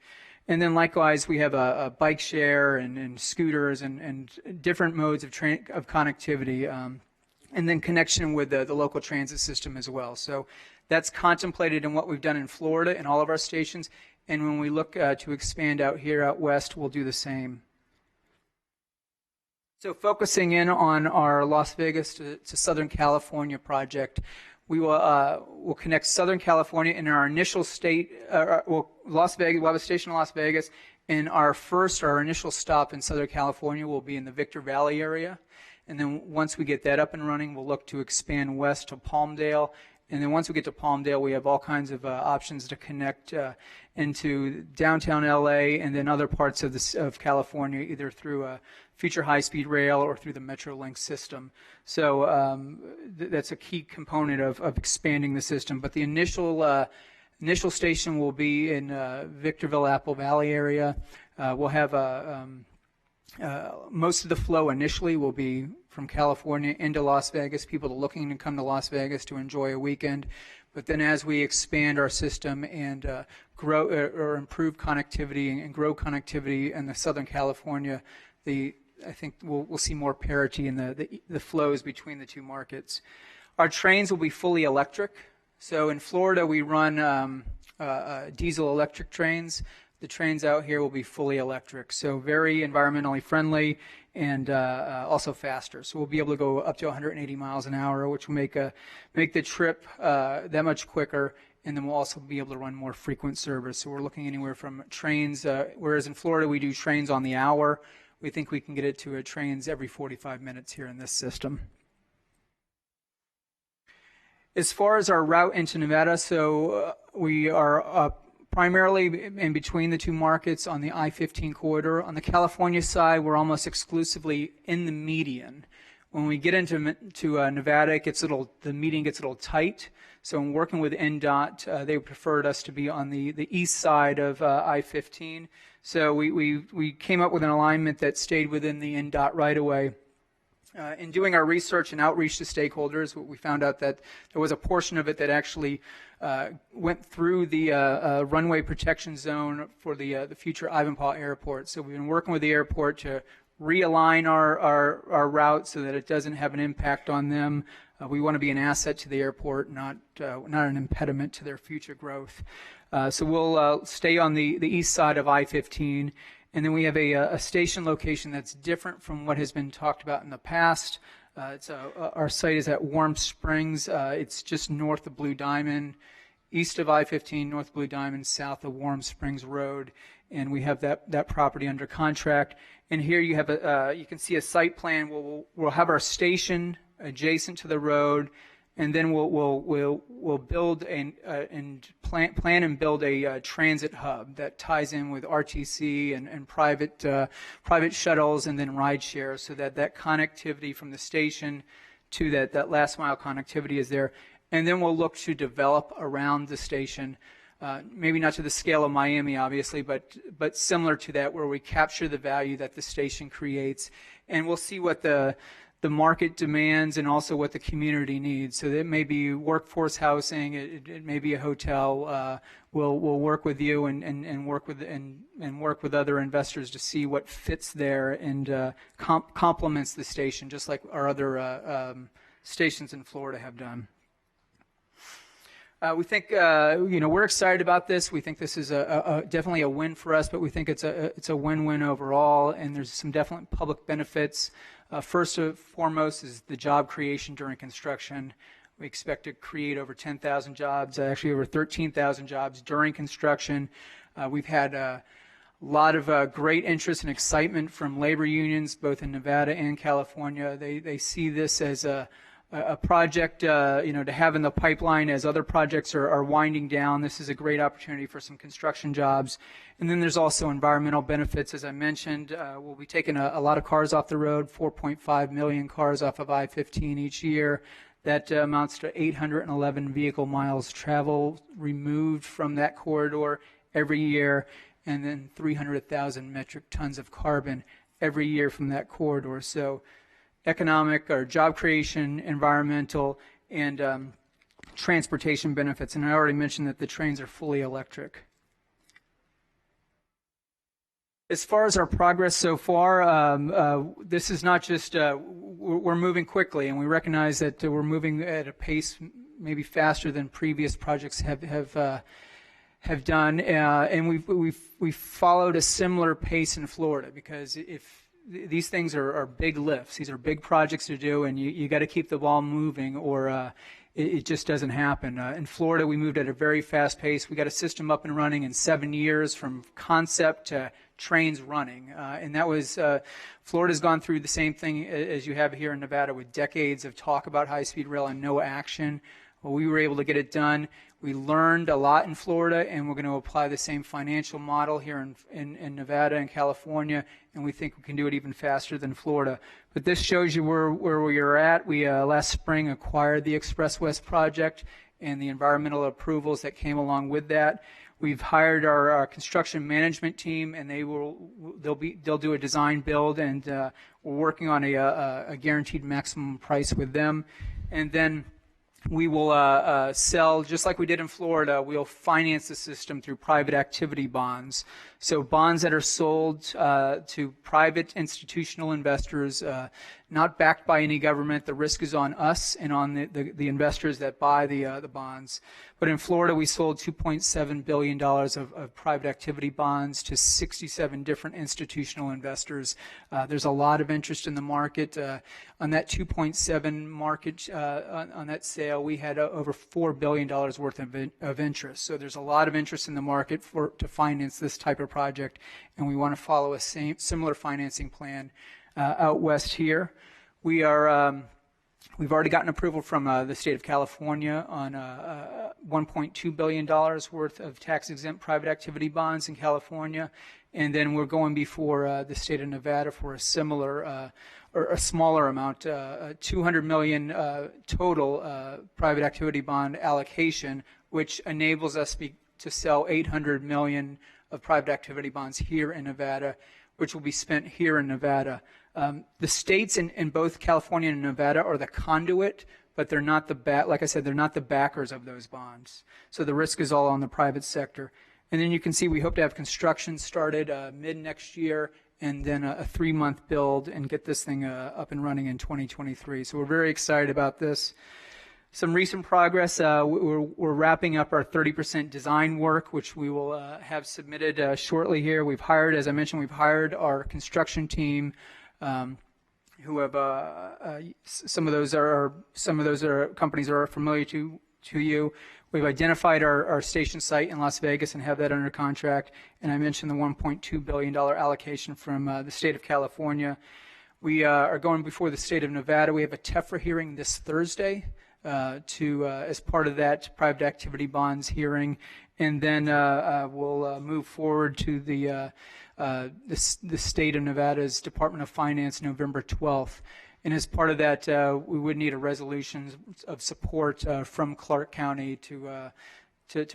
And then likewise, we have a bike share and scooters and different modes of connectivity, and then connection with the local transit system as well. So that's contemplated in what we've done in Florida in all of our stations. And when we look to expand out here out west, we'll do the same. So focusing in on our Las Vegas to Southern California project, we will connect Southern California in our initial state. Las Vegas. We'll have a station in Las Vegas, and our initial stop in Southern California will be in the Victor Valley area. And then once we get that up and running, we'll look to expand west to Palmdale. And then once we get to Palmdale, we have all kinds of options to connect into downtown LA and then other parts of California, either through a future high-speed rail or through the Metrolink system. So that's a key component of expanding the system. But the initial station will be in Victorville, Apple Valley area. We'll have most of the flow initially will be from California into Las Vegas, people looking to come to Las Vegas to enjoy a weekend. But then as we expand our system and grow or improve connectivity and grow connectivity in the Southern California, I think we'll see more parity in the flows between the two markets. Our trains will be fully electric. So in Florida, we run diesel electric trains. The trains out here will be fully electric, so very environmentally friendly and also faster. So we'll be able to go up to 180 miles an hour, which will make the trip that much quicker, and then we'll also be able to run more frequent service. So we're looking anywhere from trains, whereas in Florida we do trains on the hour, we think we can get it to trains every 45 minutes here in this system. As far as our route into Nevada, so we are primarily in between the two markets on the I-15 corridor. On the California side, we're almost exclusively in the median. When we get into Nevada, the median gets a little tight. So in working with NDOT, they preferred us to be on the east side of I-15. So we came up with an alignment that stayed within the NDOT right-of-way. In doing our research and outreach to stakeholders, we found out that there was a portion of it that actually went through the runway protection zone for the future Ivanpah Airport. So we've been working with the airport to realign our route so that it doesn't have an impact on them. We want to be an asset to the airport, not an impediment to their future growth. So we'll stay on the east side of I-15. And then we have a station location that's different from what has been talked about in the past. Our site is at Warm Springs. It's just north of Blue Diamond, east of I-15, north of Blue Diamond, south of Warm Springs Road. And we have that property under contract. And here you have you can see a site plan. We'll have our station adjacent to the road, and then we'll build and plan and build a transit hub that ties in with RTC and private shuttles and then rideshare, so that connectivity from the station to that last mile connectivity is there. And then we'll look to develop around the station, maybe not to the scale of Miami, obviously, but similar to that, where we capture the value that the station creates, and we'll see what the market demands and also what the community needs. So it may be workforce housing, it may be a hotel. We'll work with you and work with other investors to see what fits there and complements the station, just like our other stations in Florida have done. We think we're excited about this. We think this is definitely a win for us, but we think it's a win-win overall, and there's some definite public benefits. First and foremost is the job creation during construction. We expect to create over 10,000 jobs, actually over 13,000 jobs during construction. We've had a lot of great interest and excitement from labor unions, both in Nevada and California. They see this as a project, to have in the pipeline as other projects are winding down. This is a great opportunity for some construction jobs. And then there's also environmental benefits, as I mentioned. We'll be taking a lot of cars off the road, 4.5 million cars off of I-15 each year. That amounts to 811 vehicle miles travel removed from that corridor every year, and then 300,000 metric tons of carbon every year from that corridor. So economic or job creation, environmental, and transportation benefits. And I already mentioned that the trains are fully electric. As far as our progress so far, this is not just, we're moving quickly, and we recognize that we're moving at a pace maybe faster than previous projects have done, and we've followed a similar pace in Florida, because if these things are big lifts, these are big projects to do, and you got to keep the ball moving, or it just doesn't happen. In Florida, we moved at a very fast pace. We got a system up and running in 7 years from concept to trains running, and that was Florida's gone through the same thing as you have here in Nevada, with decades of talk about high-speed rail and no action. Well, we were able to get it done. We learned a lot in Florida, and we're going to apply the same financial model here in Nevada and California, and we think we can do it even faster than Florida. But this shows you where we are at. We last spring acquired the Express West project and the environmental approvals that came along with that. We've hired our construction management team, and they'll do a design build, and we're working on a guaranteed maximum price with them, and then we will sell, just like we did in Florida, we'll finance the system through private activity bonds. So bonds that are sold to private institutional investors, not backed by any government. The risk is on us and on the investors that buy the bonds. But in Florida, we sold $2.7 billion of private activity bonds to 67 different institutional investors. There's a lot of interest in the market. On that 2.7 market, on that sale, we had over $4 billion worth of interest. So there's a lot of interest in the market to finance this type of project, and we want to follow a similar financing plan out west here. We've already gotten approval from the state of California on $1.2 billion worth of tax-exempt private activity bonds in California, and then we're going before the state of Nevada for a similar or a smaller amount, $200 million total private activity bond allocation, which enables us to sell $800 million of private activity bonds here in Nevada, which will be spent here in Nevada. The states in both California and Nevada are the conduit, but they're not like I said, they're not the backers of those bonds. So the risk is all on the private sector. And then you can see we hope to have construction started mid next year, and then a 3-month build, and get this thing up and running in 2023. So we're very excited about this. Some recent progress, we're wrapping up our 30% design work, which we will have submitted shortly here. We've hired, as I mentioned, our construction team, who have some of those are companies that are familiar to you. We've identified our station site in Las Vegas and have that under contract. And I mentioned the $1.2 billion allocation from the state of California. We are going before the state of Nevada. We have a TEFRA hearing this Thursday as part of that private activity bonds hearing, and then we'll move forward to the state of Nevada's Department of Finance November 12th. And as part of that, we would need a resolution of support from Clark County to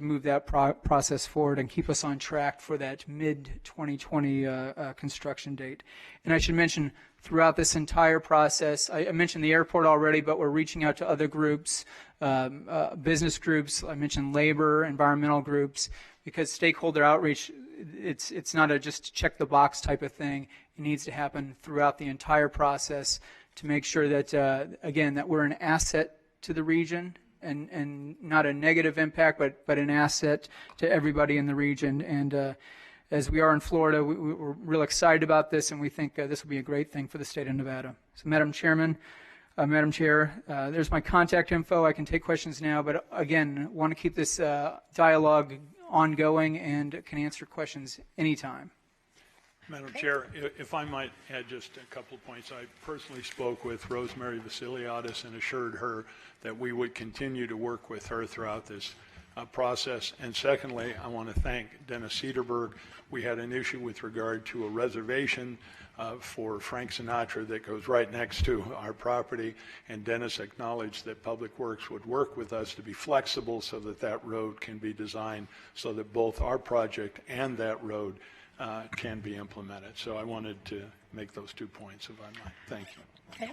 move that process forward and keep us on track for that mid-2020 construction date. And I should mention, throughout this entire process, I mentioned the airport already, but we're reaching out to other groups, business groups. I mentioned labor, environmental groups, because stakeholder outreach, it's not a just check the box type of thing. It needs to happen throughout the entire process to make sure that, again, that we're an asset to the region and not a negative impact, but an asset to everybody in the region. And as we are in Florida, we're real excited about this, and we think this will be a great thing for the state of Nevada. So, Madam Chairman, Madam Chair, there's my contact info. I can take questions now, but again, want to keep this dialogue ongoing and can answer questions anytime. Madam Chair, if I might add just a couple of points. I personally spoke with Rosemary Vasiliotis and assured her that we would continue to work with her throughout this process. And secondly, I want to thank Dennis Cederberg. We had an issue with regard to a reservation for Frank Sinatra that goes right next to our property, and Dennis acknowledged that Public Works would work with us to be flexible so that that road can be designed so that both our project and that road can be implemented. So I wanted to make those 2 points, if I might. Thank you. Okay.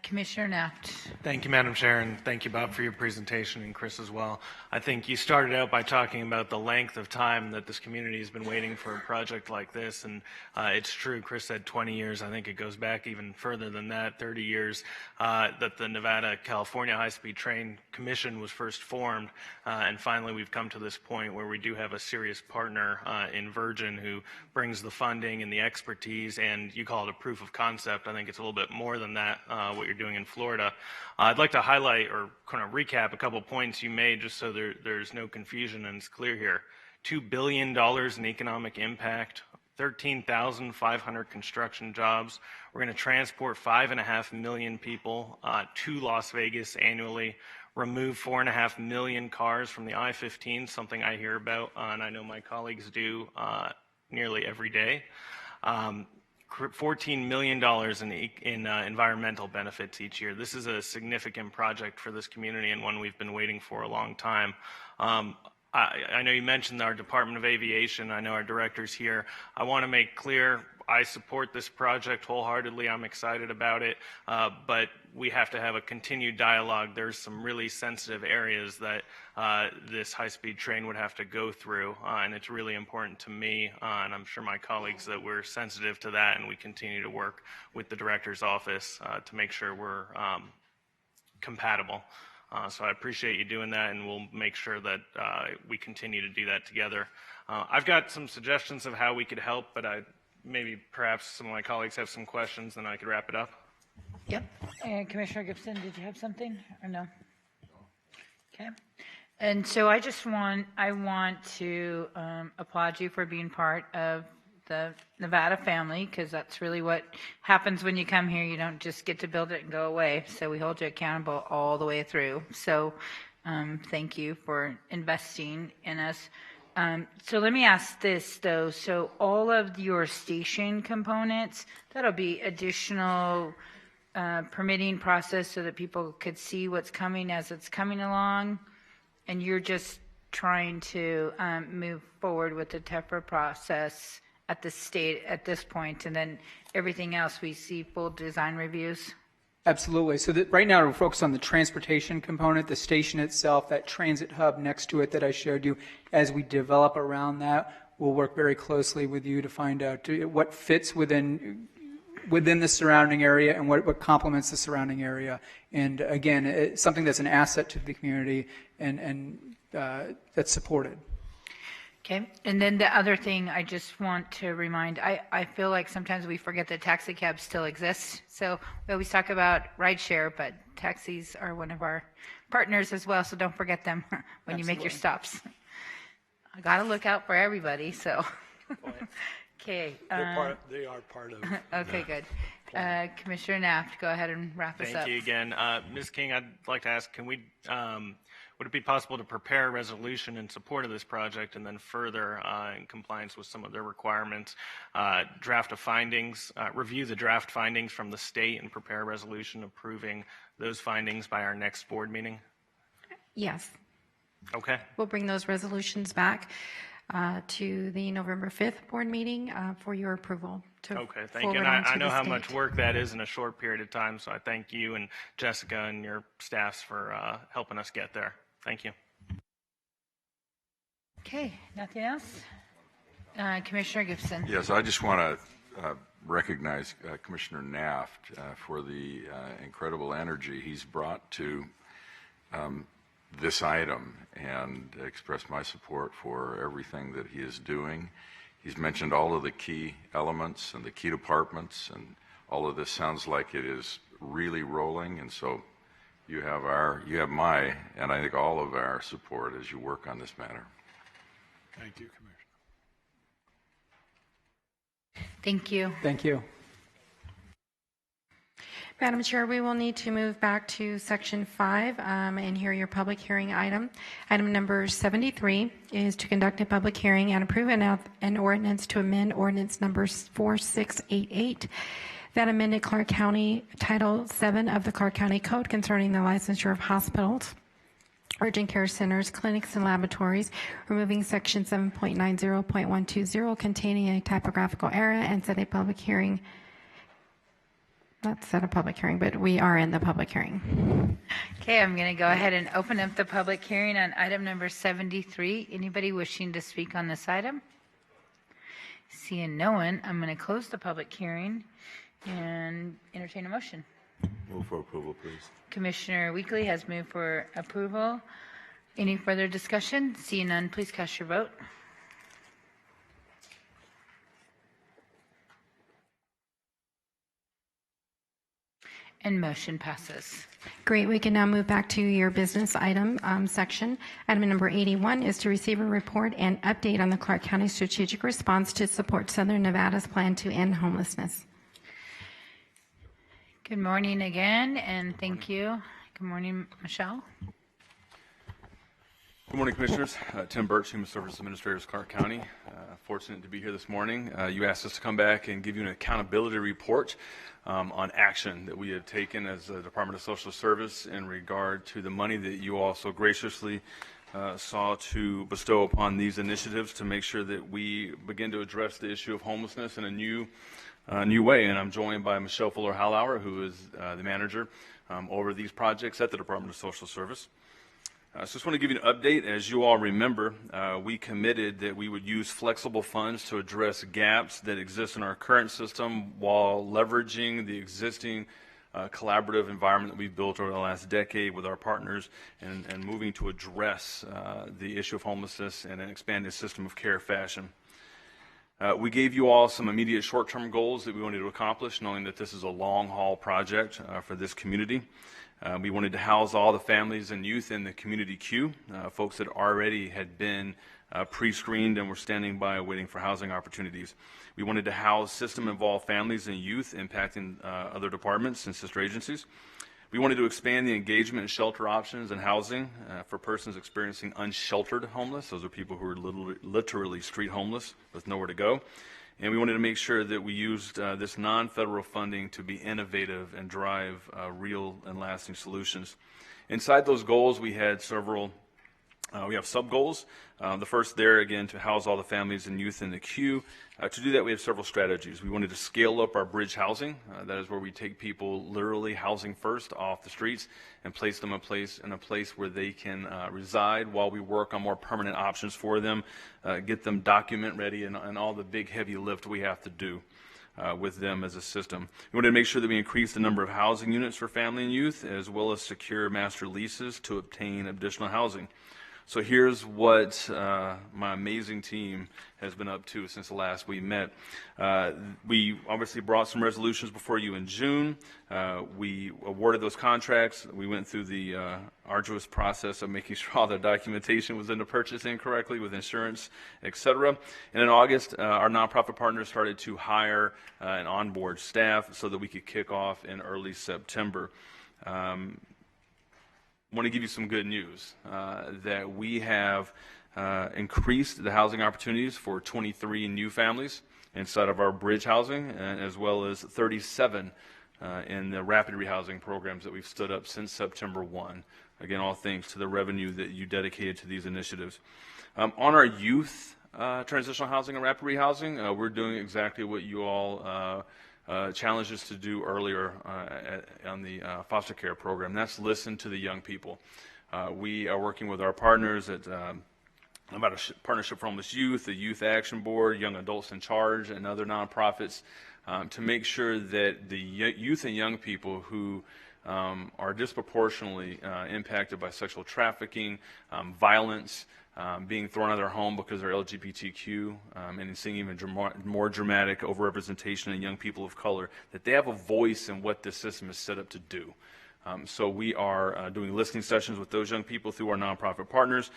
Commissioner Naft. Thank you, Madam Chair, and thank you, Bob, for your presentation, and Chris as well. I think you started out by talking about the length of time that this community has been waiting for a project like this, and it's true. Chris said 20 years. I think it goes back even further than that, 30 years, that the Nevada-California High-Speed Train Commission was first formed, and finally we've come to this point where we do have a serious partner in Virgin who brings the funding and the expertise, and you call it a proof of concept. I think it's a little bit more than that. What you're doing in Florida. I'd like to highlight or kind of recap a couple points you made just so there's no confusion and it's clear here. $2 billion in economic impact, 13,500 construction jobs. We're going to transport 5.5 million people to Las Vegas annually, remove 4.5 million cars from the I-15, something I hear about and I know my colleagues do nearly every day. $14 million in environmental benefits each year. This is a significant project for this community and one we've been waiting for a long time. I know you mentioned our Department of Aviation. I know our director's here. I want to make clear I support this project wholeheartedly. I'm excited about it, but we have to have a continued dialogue. There's some really sensitive areas that this high-speed train would have to go through, and it's really important to me, and I'm sure my colleagues, that we're sensitive to that, and we continue to work with the director's office to make sure we're compatible. So I appreciate you doing that, and we'll make sure that we continue to do that together. I've got some suggestions of how we could help, but maybe perhaps some of my colleagues have some questions, then I could wrap it up. Yep. And Commissioner Gibson, did you have something or no? Okay. And so I want to applaud you for being part of the Nevada family, because that's really what happens when you come here. You don't just get to build it and go away. So we hold you accountable all the way through. So thank you for investing in us. So let me ask this, though. So all of your station components, that'll be additional permitting process so that people could see what's coming as it's coming along, and you're just trying to move forward with the TEFRA process at the state at this point, and then everything else we see full design reviews? Absolutely. So that right now we're focused on the transportation component, the station itself, that transit hub next to it that I showed you. As we develop around that, we'll work very closely with you to find out what fits within the surrounding area and what complements the surrounding area. And again, it's something that's an asset to the community and that's supported. Okay. And then the other thing I just want to remind, I feel like sometimes we forget that taxi cabs still exist. So we always talk about rideshare, but taxis are one of our partners as well. So don't forget them when Absolutely. you make your stops. I got to look out for everybody. So, okay. They are part of it. Okay, good. Commissioner Naft, go ahead and wrap us up. Thank you again. Ms. King, I'd like to ask, would it be possible to prepare a resolution in support of this project and then further, in compliance with some of their requirements, draft of findings, review the draft findings from the state and prepare a resolution approving those findings by our next board meeting? Yes. Okay. We'll bring those resolutions back to the November 5th board meeting for your approval. Okay, thank you. And I know how much work that is in a short period of time, so I thank you and Jessica and your staffs for helping us get there. Thank you. Okay, nothing else? Commissioner Gibson. Yes, I just want to recognize Commissioner Naft for the incredible energy he's brought to this item and express my support for everything that he is doing. He's mentioned all of the key elements and the key departments, and all of this sounds like it is really rolling, and so you have my, and I think all of our support as you work on this matter. Thank you, Commissioner. Thank you. Thank you. Madam Chair, we will need to move back to Section 5 and hear your public hearing item. Item number 73 is to conduct a public hearing and approve an ordinance to amend ordinance number 4688 that amended Clark County Title 7 of the Clark County Code concerning the licensure of hospitals, urgent care centers, clinics, and laboratories, removing Section 7.90.120 containing a typographical error and set a public hearing. Not set a public hearing, but we are in the public hearing. Okay, I'm going to go ahead and open up the public hearing on item number 73. Anybody wishing to speak on this item? Seeing no one, I'm going to close the public hearing and entertain a motion. Move for approval, please. Commissioner Weekly has moved for approval. Any further discussion? Seeing none, please cast your vote. And motion passes. Great. We can now move back to your business item section. Item number 81 is to receive a report and update on the Clark County strategic response to support Southern Nevada's plan to end homelessness. Good morning again, and thank you. Good morning, Michelle. Good morning, Commissioners. Tim Birch, Human Services Administrator, Clark County. Fortunate to be here this morning. You asked us to come back and give you an accountability report on action that we have taken as the Department of Social Service in regard to the money that you all so graciously saw to bestow upon these initiatives to make sure that we begin to address the issue of homelessness in a new way. And I'm joined by Michelle Fuller-Hallauer, who is the manager over these projects at the Department of Social Service. So I just want to give you an update. As you all remember, we committed that we would use flexible funds to address gaps that exist in our current system while leveraging the existing collaborative environment that we've built over the last decade with our partners and moving to address the issue of homelessness in an expanded system of care fashion. We gave you all some immediate short-term goals that we wanted to accomplish, knowing that this is a long-haul project for this community. We wanted to house all the families and youth in the community queue, folks that already had been pre-screened and were standing by waiting for housing opportunities. We wanted to house system-involved families and youth impacting other departments and sister agencies. We wanted to expand the engagement and shelter options and housing for persons experiencing unsheltered homeless. Those are people who are literally street homeless with nowhere to go. And we wanted to make sure that we used this non-federal funding to be innovative and drive real and lasting solutions. Inside those goals, we had several, we have sub-goals. The first there, again, to house all the families and youth in the queue. To do that, we have several strategies. We wanted to scale up our bridge housing. That is where we take people literally housing first off the streets and place them in a place where they can reside while we work on more permanent options for them, get them document ready and all the big heavy lift we have to do with them as a system. We wanted to make sure that we increase the number of housing units for family and youth, as well as secure master leases to obtain additional housing. So here's what my amazing team has been up to since the last we met. We obviously brought some resolutions before you in June. We awarded those contracts. We went through the arduous process of making sure all the documentation was in the purchasing correctly with insurance, et cetera. And in August, our nonprofit partners started to hire and onboard staff so that we could kick off in early September. I want to give you some good news that we have increased the housing opportunities for 23 new families inside of our bridge housing, as well as 37 in the rapid rehousing programs that we've stood up since September 1. Again, all thanks to the revenue that you dedicated to these initiatives. On our youth transitional housing and rapid rehousing, we're doing exactly what you all challenged us to do earlier on the foster care program. That's listen to the young people. We are working with our partners at about a Partnership for Homeless Youth, the Youth Action Board, Young Adults in Charge, and other nonprofits to make sure that the youth and young people who are disproportionately impacted by sexual trafficking, violence, being thrown out of their home because they're LGBTQ, and seeing even more dramatic overrepresentation in young people of color, that they have a voice in what this system is set up to do. So we are doing listening sessions with those young people through our nonprofit partners,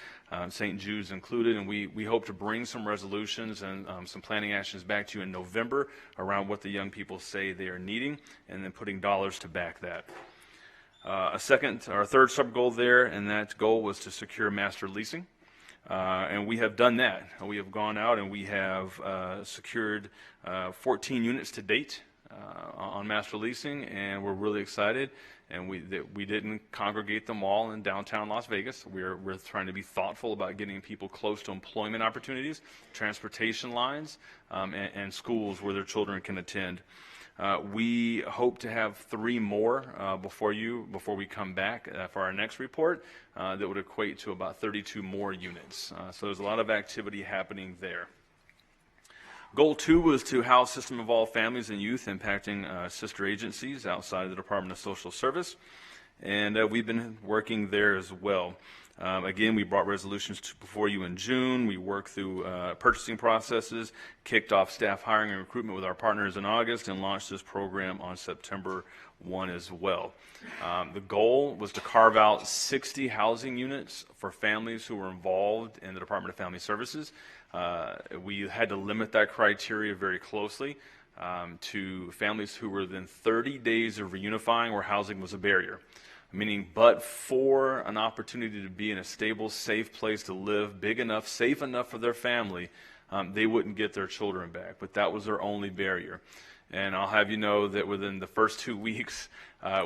St. Jude's included, and we hope to bring some resolutions and some planning actions back to you in November around what the young people say they are needing, and then putting dollars to back that. A third sub-goal there, and that goal was to secure master leasing. And we have done that. We have gone out and we have secured 14 units to date on master leasing, and we're really excited. And we didn't congregate them all in downtown Las Vegas. We're trying to be thoughtful about getting people close to employment opportunities, transportation lines, and schools where their children can attend. We hope to have 3 more before we come back for our next report that would equate to about 32 more units. So there's a lot of activity happening there. Goal 2 was to house system-involved families and youth impacting sister agencies outside of the Department of Social Service, and we've been working there as well. Again, we brought resolutions before you in June. We worked through purchasing processes, kicked off staff hiring and recruitment with our partners in August, and launched this program on September 1 as well. The goal was to carve out 60 housing units for families who were involved in the Department of Family Services. We had to limit that criteria very closely to families who were within 30 days of reunifying where housing was a barrier. Meaning, but for an opportunity to be in a stable, safe place to live, big enough, safe enough for their family, they wouldn't get their children back. But that was their only barrier. And I'll have you know that within the first 2 weeks,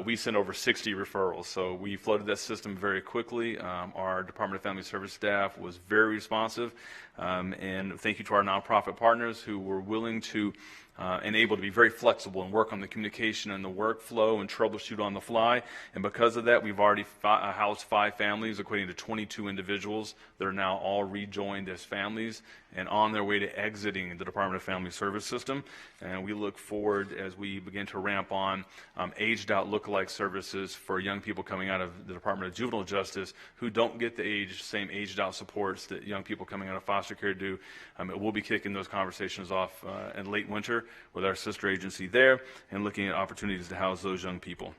we sent over 60 referrals. So we flooded that system very quickly. Our Department of Family Service staff was very responsive. And thank you to our nonprofit partners who were willing to and able to be very flexible and work on the communication and the workflow and troubleshoot on the fly. And because of that, we've already housed 5 families, equating to 22 individuals that are now all rejoined as families and on their way to exiting the Department of Family Service system. And we look forward as we begin to ramp on aged out lookalike services for young people coming out of the Department of Juvenile Justice who don't get the same aged out supports that young people coming out of foster care do. We'll be kicking those conversations off in late winter with our sister agency there and looking at opportunities to house those young people.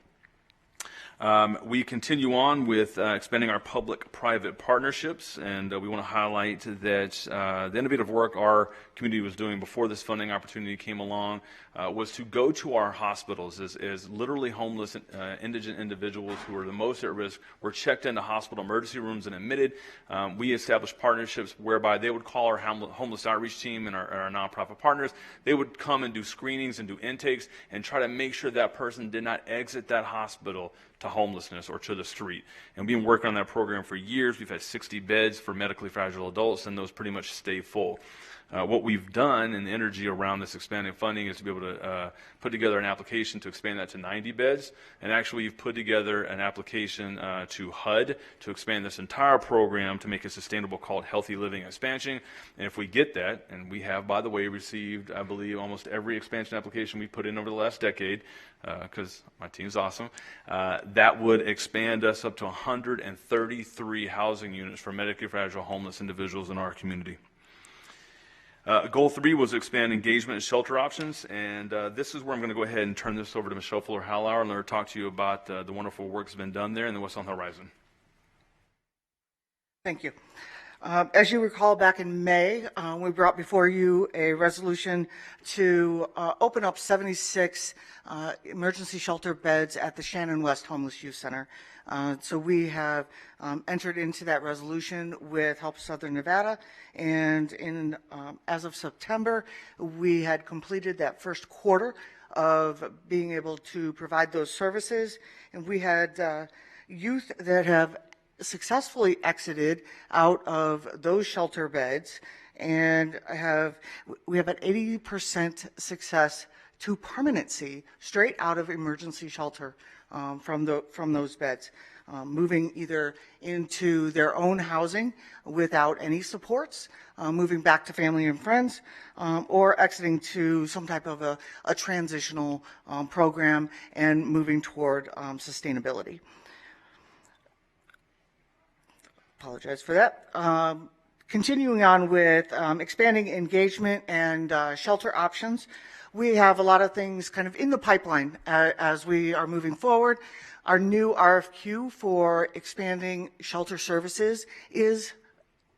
We continue on with expanding our public-private partnerships, and we want to highlight that the innovative work our community was doing before this funding opportunity came along was to go to our hospitals as literally homeless indigent individuals who are the most at risk were checked into hospital emergency rooms and admitted. We established partnerships whereby they would call our homeless outreach team and our nonprofit partners. They would come and do screenings and do intakes and try to make sure that person did not exit that hospital to homelessness or to the street. And we've been working on that program for years. We've had 60 beds for medically fragile adults, and those pretty much stay full. What we've done and the energy around this expanding funding is to be able to put together an application to expand that to 90 beds. And actually, we've put together an application to HUD to expand this entire program to make it sustainable called Healthy Living Expansion. And if we get that, and we have, by the way, received, I believe, almost every expansion application we've put in over the last decade, because my team's awesome, that would expand us up to 133 housing units for medically fragile homeless individuals in our community. Goal 3 was expand engagement and shelter options, and this is where I'm going to go ahead and turn this over to Michelle Fuller-Hallauer and let her talk to you about the wonderful work that's been done there and then what's on the horizon. Thank you. As you recall, back in May, we brought before you a resolution to open up 76 emergency shelter beds at the Shannon West Homeless Youth Center. So we have entered into that resolution with Help Southern Nevada, and as of September, we had completed that first quarter of being able to provide those services, and we had youth that have successfully exited out of those shelter beds, and we have an 80% success to permanency straight out of emergency shelter from those beds, moving either into their own housing without any supports, moving back to family and friends, or exiting to some type of a transitional program and moving toward sustainability. Apologize for that. Continuing on with expanding engagement and shelter options, we have a lot of things kind of in the pipeline as we are moving forward. Our new RFQ for expanding shelter services is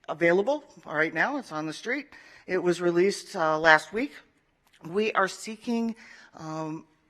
available right now. It's on the street. It was released last week. We are seeking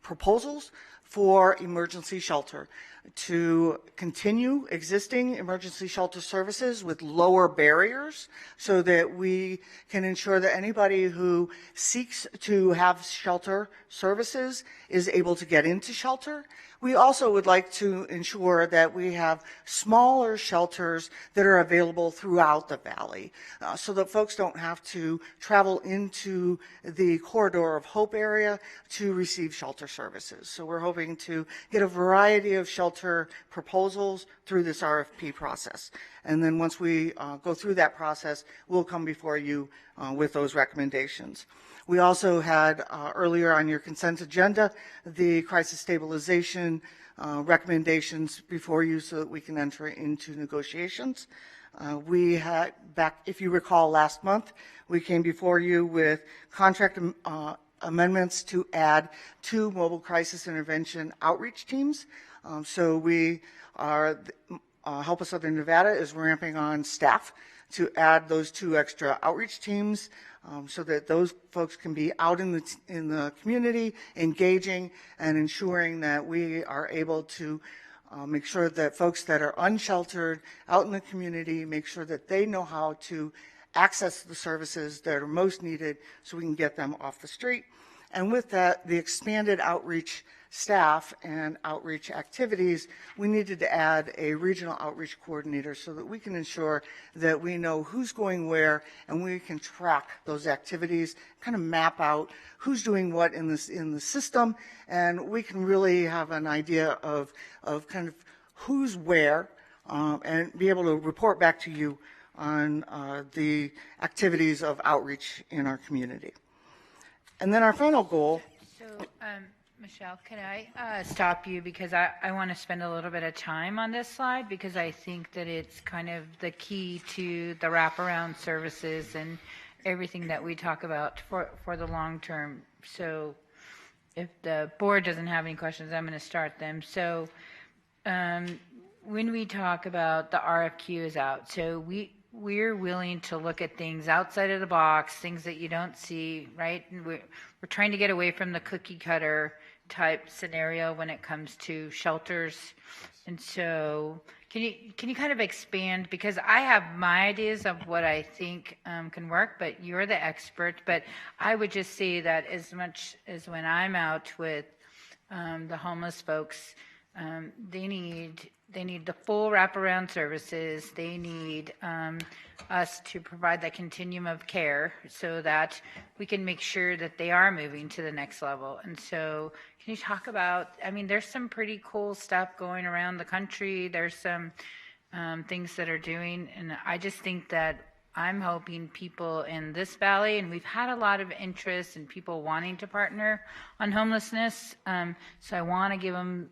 proposals for emergency shelter to continue existing emergency shelter services with lower barriers so that we can ensure that anybody who seeks to have shelter services is able to get into shelter. We also would like to ensure that we have smaller shelters that are available throughout the valley so that folks don't have to travel into the Corridor of Hope area to receive shelter services. So we're hoping to get a variety of shelter proposals through this RFP process. And then once we go through that process, we'll come before you with those recommendations. We also had earlier on your consent agenda the crisis stabilization recommendations before you so that we can enter into negotiations. We had back, if you recall, last month, we came before you with contract amendments to add 2 mobile crisis intervention outreach teams. So we are, Help Us Southern Nevada is ramping on staff to add those 2 extra outreach teams so that those folks can be out in the community, engaging and ensuring that we are able to make sure that folks that are unsheltered out in the community, make sure that they know how to access the services that are most needed so we can get them off the street. And with that, the expanded outreach staff and outreach activities, we needed to add a regional outreach coordinator so that we can ensure that we know who's going where and we can track those activities, kind of map out who's doing what in the system, and we can really have an idea of kind of who's where and be able to report back to you on the activities of outreach in our community. And then our final goal. So, Michelle, can I stop you because I want to spend a little bit of time on this slide because I think that it's kind of the key to the wraparound services and everything that we talk about for the long term. So if the board doesn't have any questions, I'm going to start them. So when we talk about the RFQ is out, so we're willing to look at things outside of the box, things that you don't see, right? And we're trying to get away from the cookie cutter type scenario when it comes to shelters. And so can you kind of expand, because I have my ideas of what I think can work, but you're the expert. But I would just say that as much as when I'm out with the homeless folks, they need the full wraparound services. They need us to provide that continuum of care so that we can make sure that they are moving to the next level. And so can you talk about, I mean, there's some pretty cool stuff going around the country. There's some things that are doing, and I just think that I'm hoping people in this valley, and we've had a lot of interest in people wanting to partner on homelessness. So I want to give them,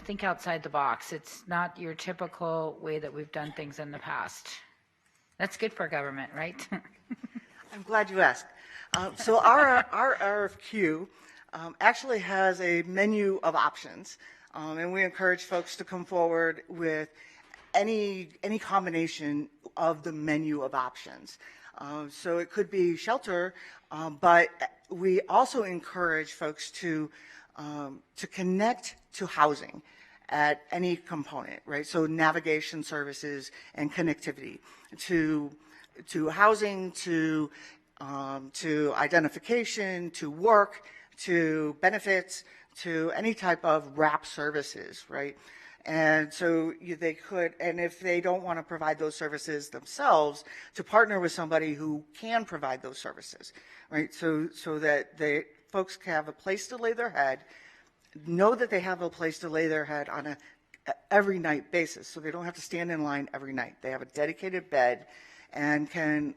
think outside the box. It's not your typical way that we've done things in the past. That's good for government, right? I'm glad you asked. So our RFQ actually has a menu of options, and we encourage folks to come forward with any combination of the menu of options. So it could be shelter, but we also encourage folks to connect to housing at any component, right? So navigation services and connectivity to housing, to identification, to work, to benefits, to any type of wrap services, right? And so they could, and if they don't want to provide those services themselves, to partner with somebody who can provide those services, right? So that folks can have a place to lay their head, know that they have a place to lay their head on a every night basis, so they don't have to stand in line every night. They have a dedicated bed and can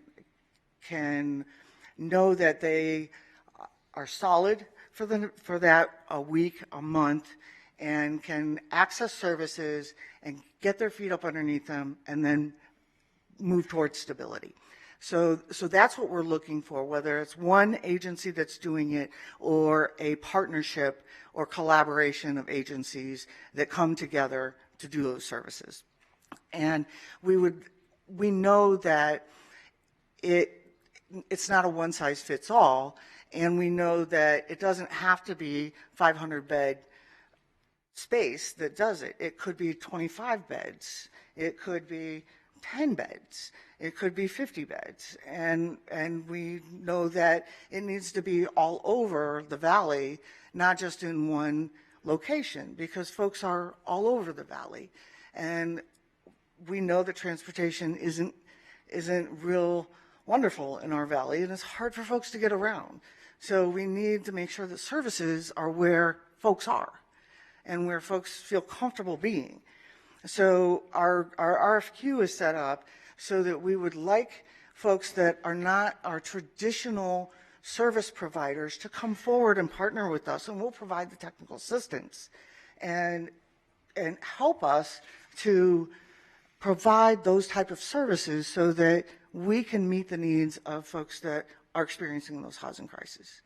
know that they are solid for that a week, a month, and can access services and get their feet up underneath them and then move towards stability. So that's what we're looking for, whether it's one agency that's doing it or a partnership or collaboration of agencies that come together to do those services. And we know that it's not a one-size-fits-all, and we know that it doesn't have to be 500-bed space that does it. It could be 25 beds. It could be 10 beds. It could be 50 beds. And we know that it needs to be all over the valley, not just in one location, because folks are all over the valley. And we know that transportation isn't real wonderful in our valley, and it's hard for folks to get around. So we need to make sure that services are where folks are and where folks feel comfortable being. So our RFQ is set up so that we would like folks that are not our traditional service providers to come forward and partner with us, and we'll provide the technical assistance and help us to provide those type of services so that we can meet the needs of folks that are experiencing those housing crises.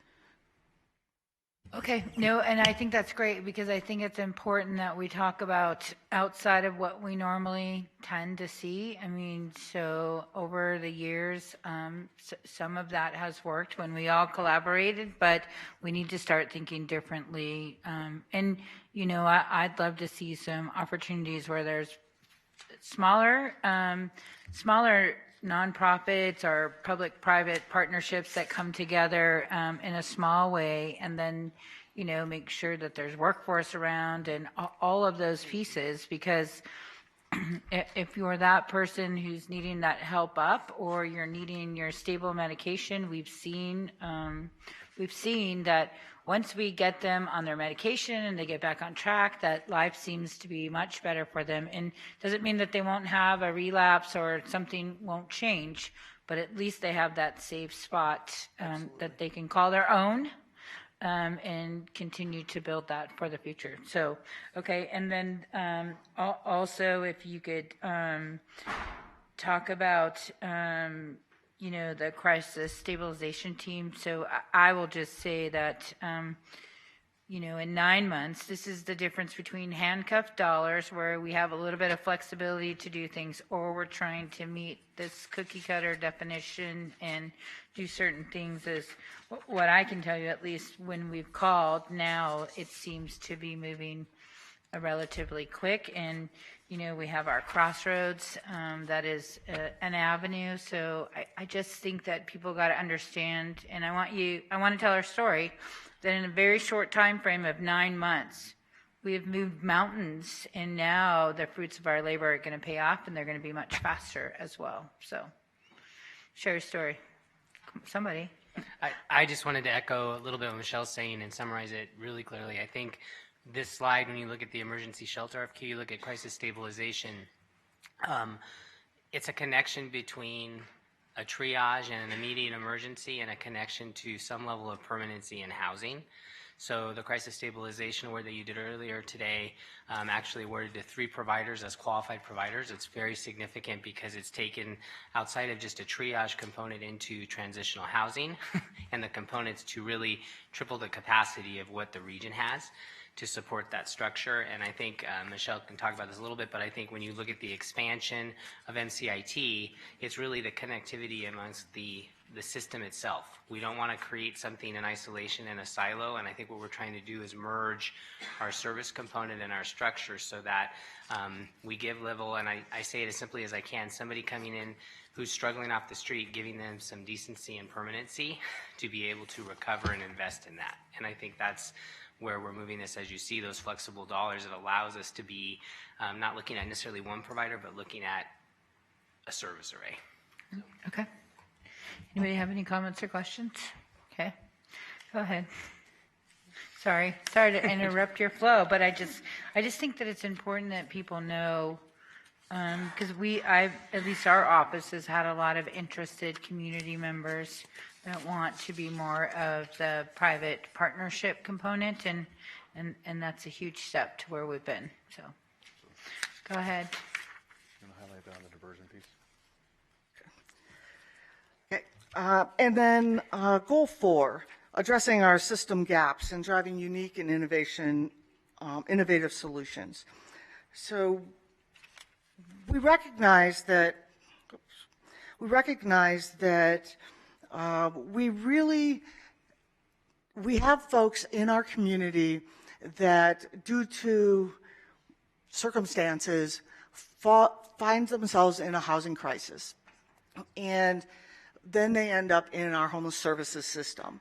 Okay, no, and I think that's great because I think it's important that we talk about outside of what we normally tend to see. I mean, so over the years, some of that has worked when we all collaborated, but we need to start thinking differently. And, you know, I'd love to see some opportunities where there's smaller nonprofits or public-private partnerships that come together in a small way, and then, you know, make sure that there's workforce around and all of those pieces, because if you're that person who's needing that help up or you're needing your stable medication, we've seen that once we get them on their medication and they get back on track, that life seems to be much better for them. And doesn't mean that they won't have a relapse or something won't change, but at least they have that safe spot that they can call their own and continue to build that for the future. So, okay, and then also if you could talk about you know, the crisis stabilization team. So I will just say that, you know, in 9 months, this is the difference between handcuffed dollars, where we have a little bit of flexibility to do things, or we're trying to meet this cookie cutter definition and do certain things. Is what I can tell you, at least when we've called now, it seems to be moving relatively quick. And you know, we have our crossroads, that is an avenue. So I just think that people got to understand, and I want to tell our story, that in a very short time frame of 9 months, we have moved mountains, and now the fruits of our labor are going to pay off, and they're going to be much faster as well. So share your story. Somebody. I just wanted to echo a little bit what Michelle's saying and summarize it really clearly. I think this slide, when you look at the emergency shelter RFQ, you look at crisis stabilization, it's a connection between a triage and an immediate emergency and a connection to some level of permanency in housing. So the crisis stabilization award that you did earlier today actually awarded to 3 providers as qualified providers. It's very significant because it's taken outside of just a triage component into transitional housing and the components to really triple the capacity of what the region has to support that structure. And I think Michelle can talk about this a little bit, but I think when you look at the expansion of MCIT, it's really the connectivity amongst the system itself. We don't want to create something in isolation in a silo, and I think what we're trying to do is merge our service component and our structure so that we give level, and I say it as simply as I can, somebody coming in who's struggling off the street, giving them some decency and permanency to be able to recover and invest in that. And I think that's where we're moving this. As you see those flexible dollars, it allows us to be not looking at necessarily one provider, but looking at a service array. Okay. Anybody have any comments or questions? Okay, go ahead. Sorry to interrupt your flow, but I just think that it's important that people know, because at least our office has had a lot of interested community members that want to be more of the private partnership component, and that's a huge step to where we've been. So, go ahead. You want to highlight that on the diversion piece? And then goal 4, addressing our system gaps and driving unique and innovative solutions. So we recognize that we have folks in our community that, due to circumstances, find themselves in a housing crisis, and then they end up in our homeless services system.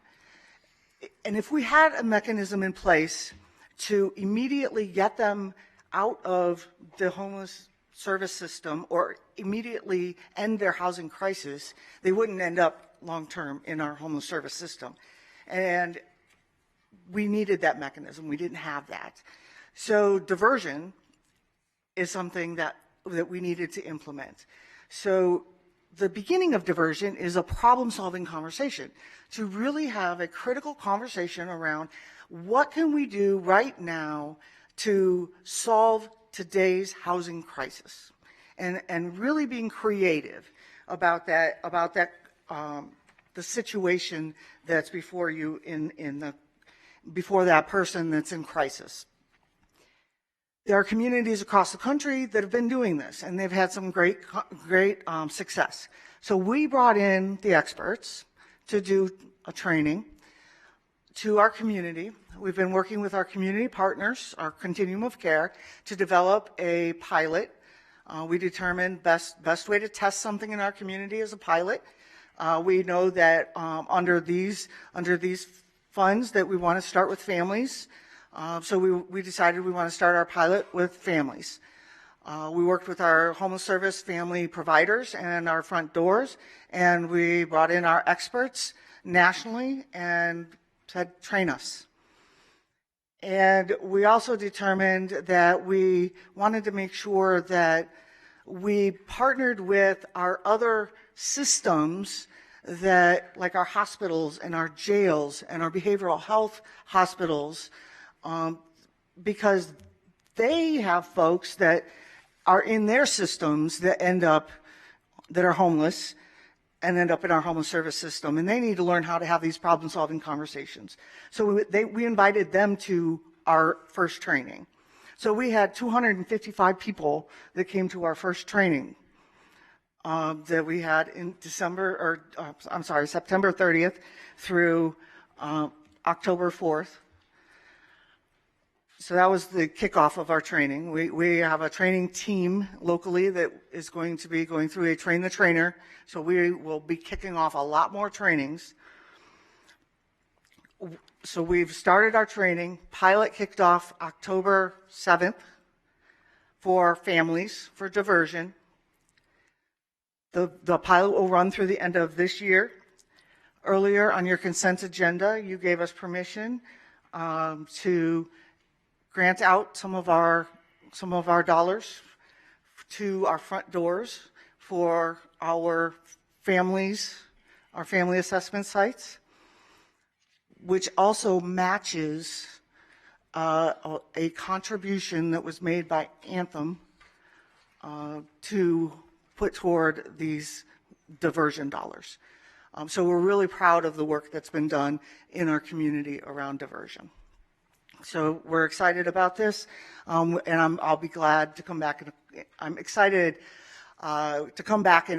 And if we had a mechanism in place to immediately get them out of the homeless service system or immediately end their housing crisis, they wouldn't end up long-term in our homeless service system. And we needed that mechanism. We didn't have that. So diversion is something that we needed to implement. So the beginning of diversion is a problem-solving conversation, to really have a critical conversation around what can we do right now to solve today's housing crisis, and really being creative about that, the situation that's before you before that person that's in crisis. There are communities across the country that have been doing this, and they've had some great success. So we brought in the experts to do a training to our community. We've been working with our community partners, our continuum of care, to develop a pilot. We determined best way to test something in our community is a pilot. We know that under these funds that we want to start with families. So we decided we want to start our pilot with families. We worked with our homeless service family providers and our front doors, and we brought in our experts nationally and said, train us. And we also determined that we wanted to make sure that we partnered with our other systems, that, like our hospitals and our jails and our behavioral health hospitals, because they have folks that are in their systems that are homeless and end up in our homeless service system, and they need to learn how to have these problem-solving conversations. So we invited them to our first training. So we had 255 people that came to our first training that we had in September 30th through October 4th. So that was the kickoff of our training. We have a training team locally that is going to be going through a train the trainer. So we will be kicking off a lot more trainings. So we've started our training. Pilot kicked off October 7th for families, for diversion. The pilot will run through the end of this year. Earlier on your consent agenda, you gave us permission to grant out some of our dollars to our front doors for our families, our family assessment sites, which also matches a contribution that was made by Anthem to put toward these diversion dollars. So we're really proud of the work that's been done in our community around diversion. So we're excited about this, and I'll be glad to come back. I'm excited to come back in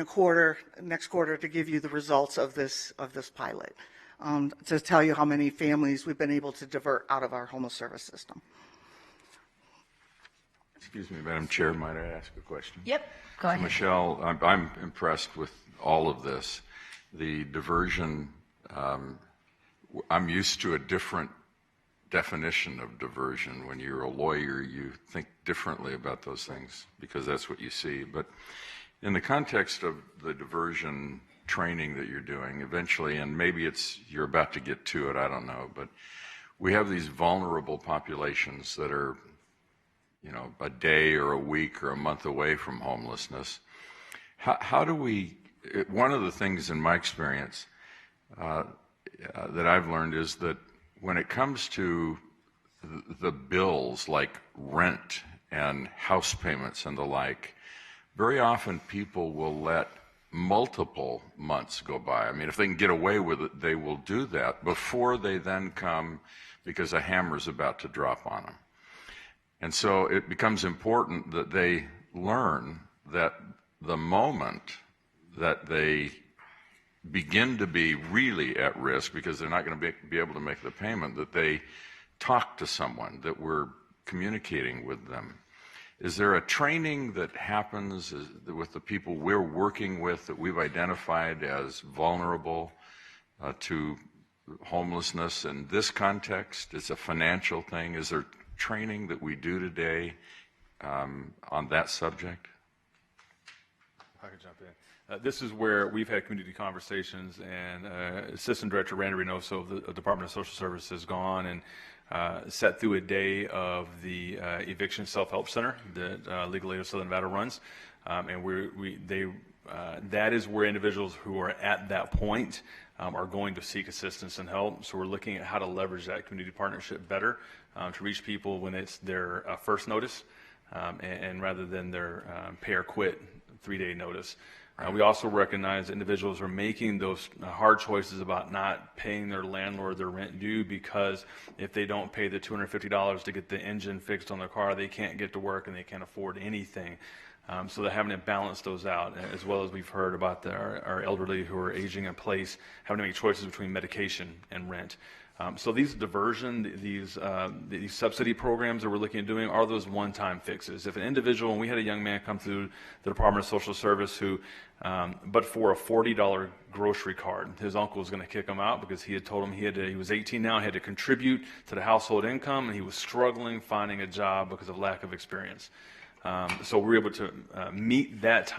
next quarter, to give you the results of this pilot, to tell you how many families we've been able to divert out of our homeless service system. Excuse me, Madam Chair, might I ask a question? Yep, go ahead. Michelle, I'm impressed with all of this. The diversion, I'm used to a different definition of diversion. When you're a lawyer, you think differently about those things because that's what you see. But in the context of the diversion training that you're doing eventually, and maybe you're about to get to it, I don't know, but we have these vulnerable populations that are, a day or a week or a month away from homelessness. How do we, one of the things in my experience that I've learned is that when it comes to the bills like rent and house payments and the like, very often people will let multiple months go by. I mean, if they can get away with it, they will do that before they then come because a hammer's about to drop on them. And so it becomes important that they learn that the moment that they begin to be really at risk because they're not going to be able to make the payment, that they talk to someone, that we're communicating with them. Is there a training that happens with the people we're working with that we've identified as vulnerable to homelessness in this context? It's a financial thing. Is there training that we do today on that subject? If I could jump in. This is where we've had community conversations, and Assistant Director Randy Reynoso of the Department of Social Services has gone and sat through a day of the Eviction Self-Help Center that Legal Aid of Southern Nevada runs. And that is where individuals who are at that point are going to seek assistance and help. So we're looking at how to leverage that community partnership better to reach people when it's their first notice and rather than their pay or quit 3-day notice. We also recognize individuals are making those hard choices about not paying their landlord their rent due because if they don't pay the $250 to get the engine fixed on their car, they can't get to work and they can't afford anything. So they're having to balance those out, as well as we've heard about our elderly who are aging in place, having to make choices between medication and rent. So these diversion, these subsidy programs that we're looking at doing are those one-time fixes. If an individual, and we had a young man come through the Department of Social Service who, but for a $40 grocery card, his uncle was going to kick him out because he had told him he was 18 now, he had to contribute to the household income, and he was struggling finding a job because of lack of experience. So we were able to meet that time.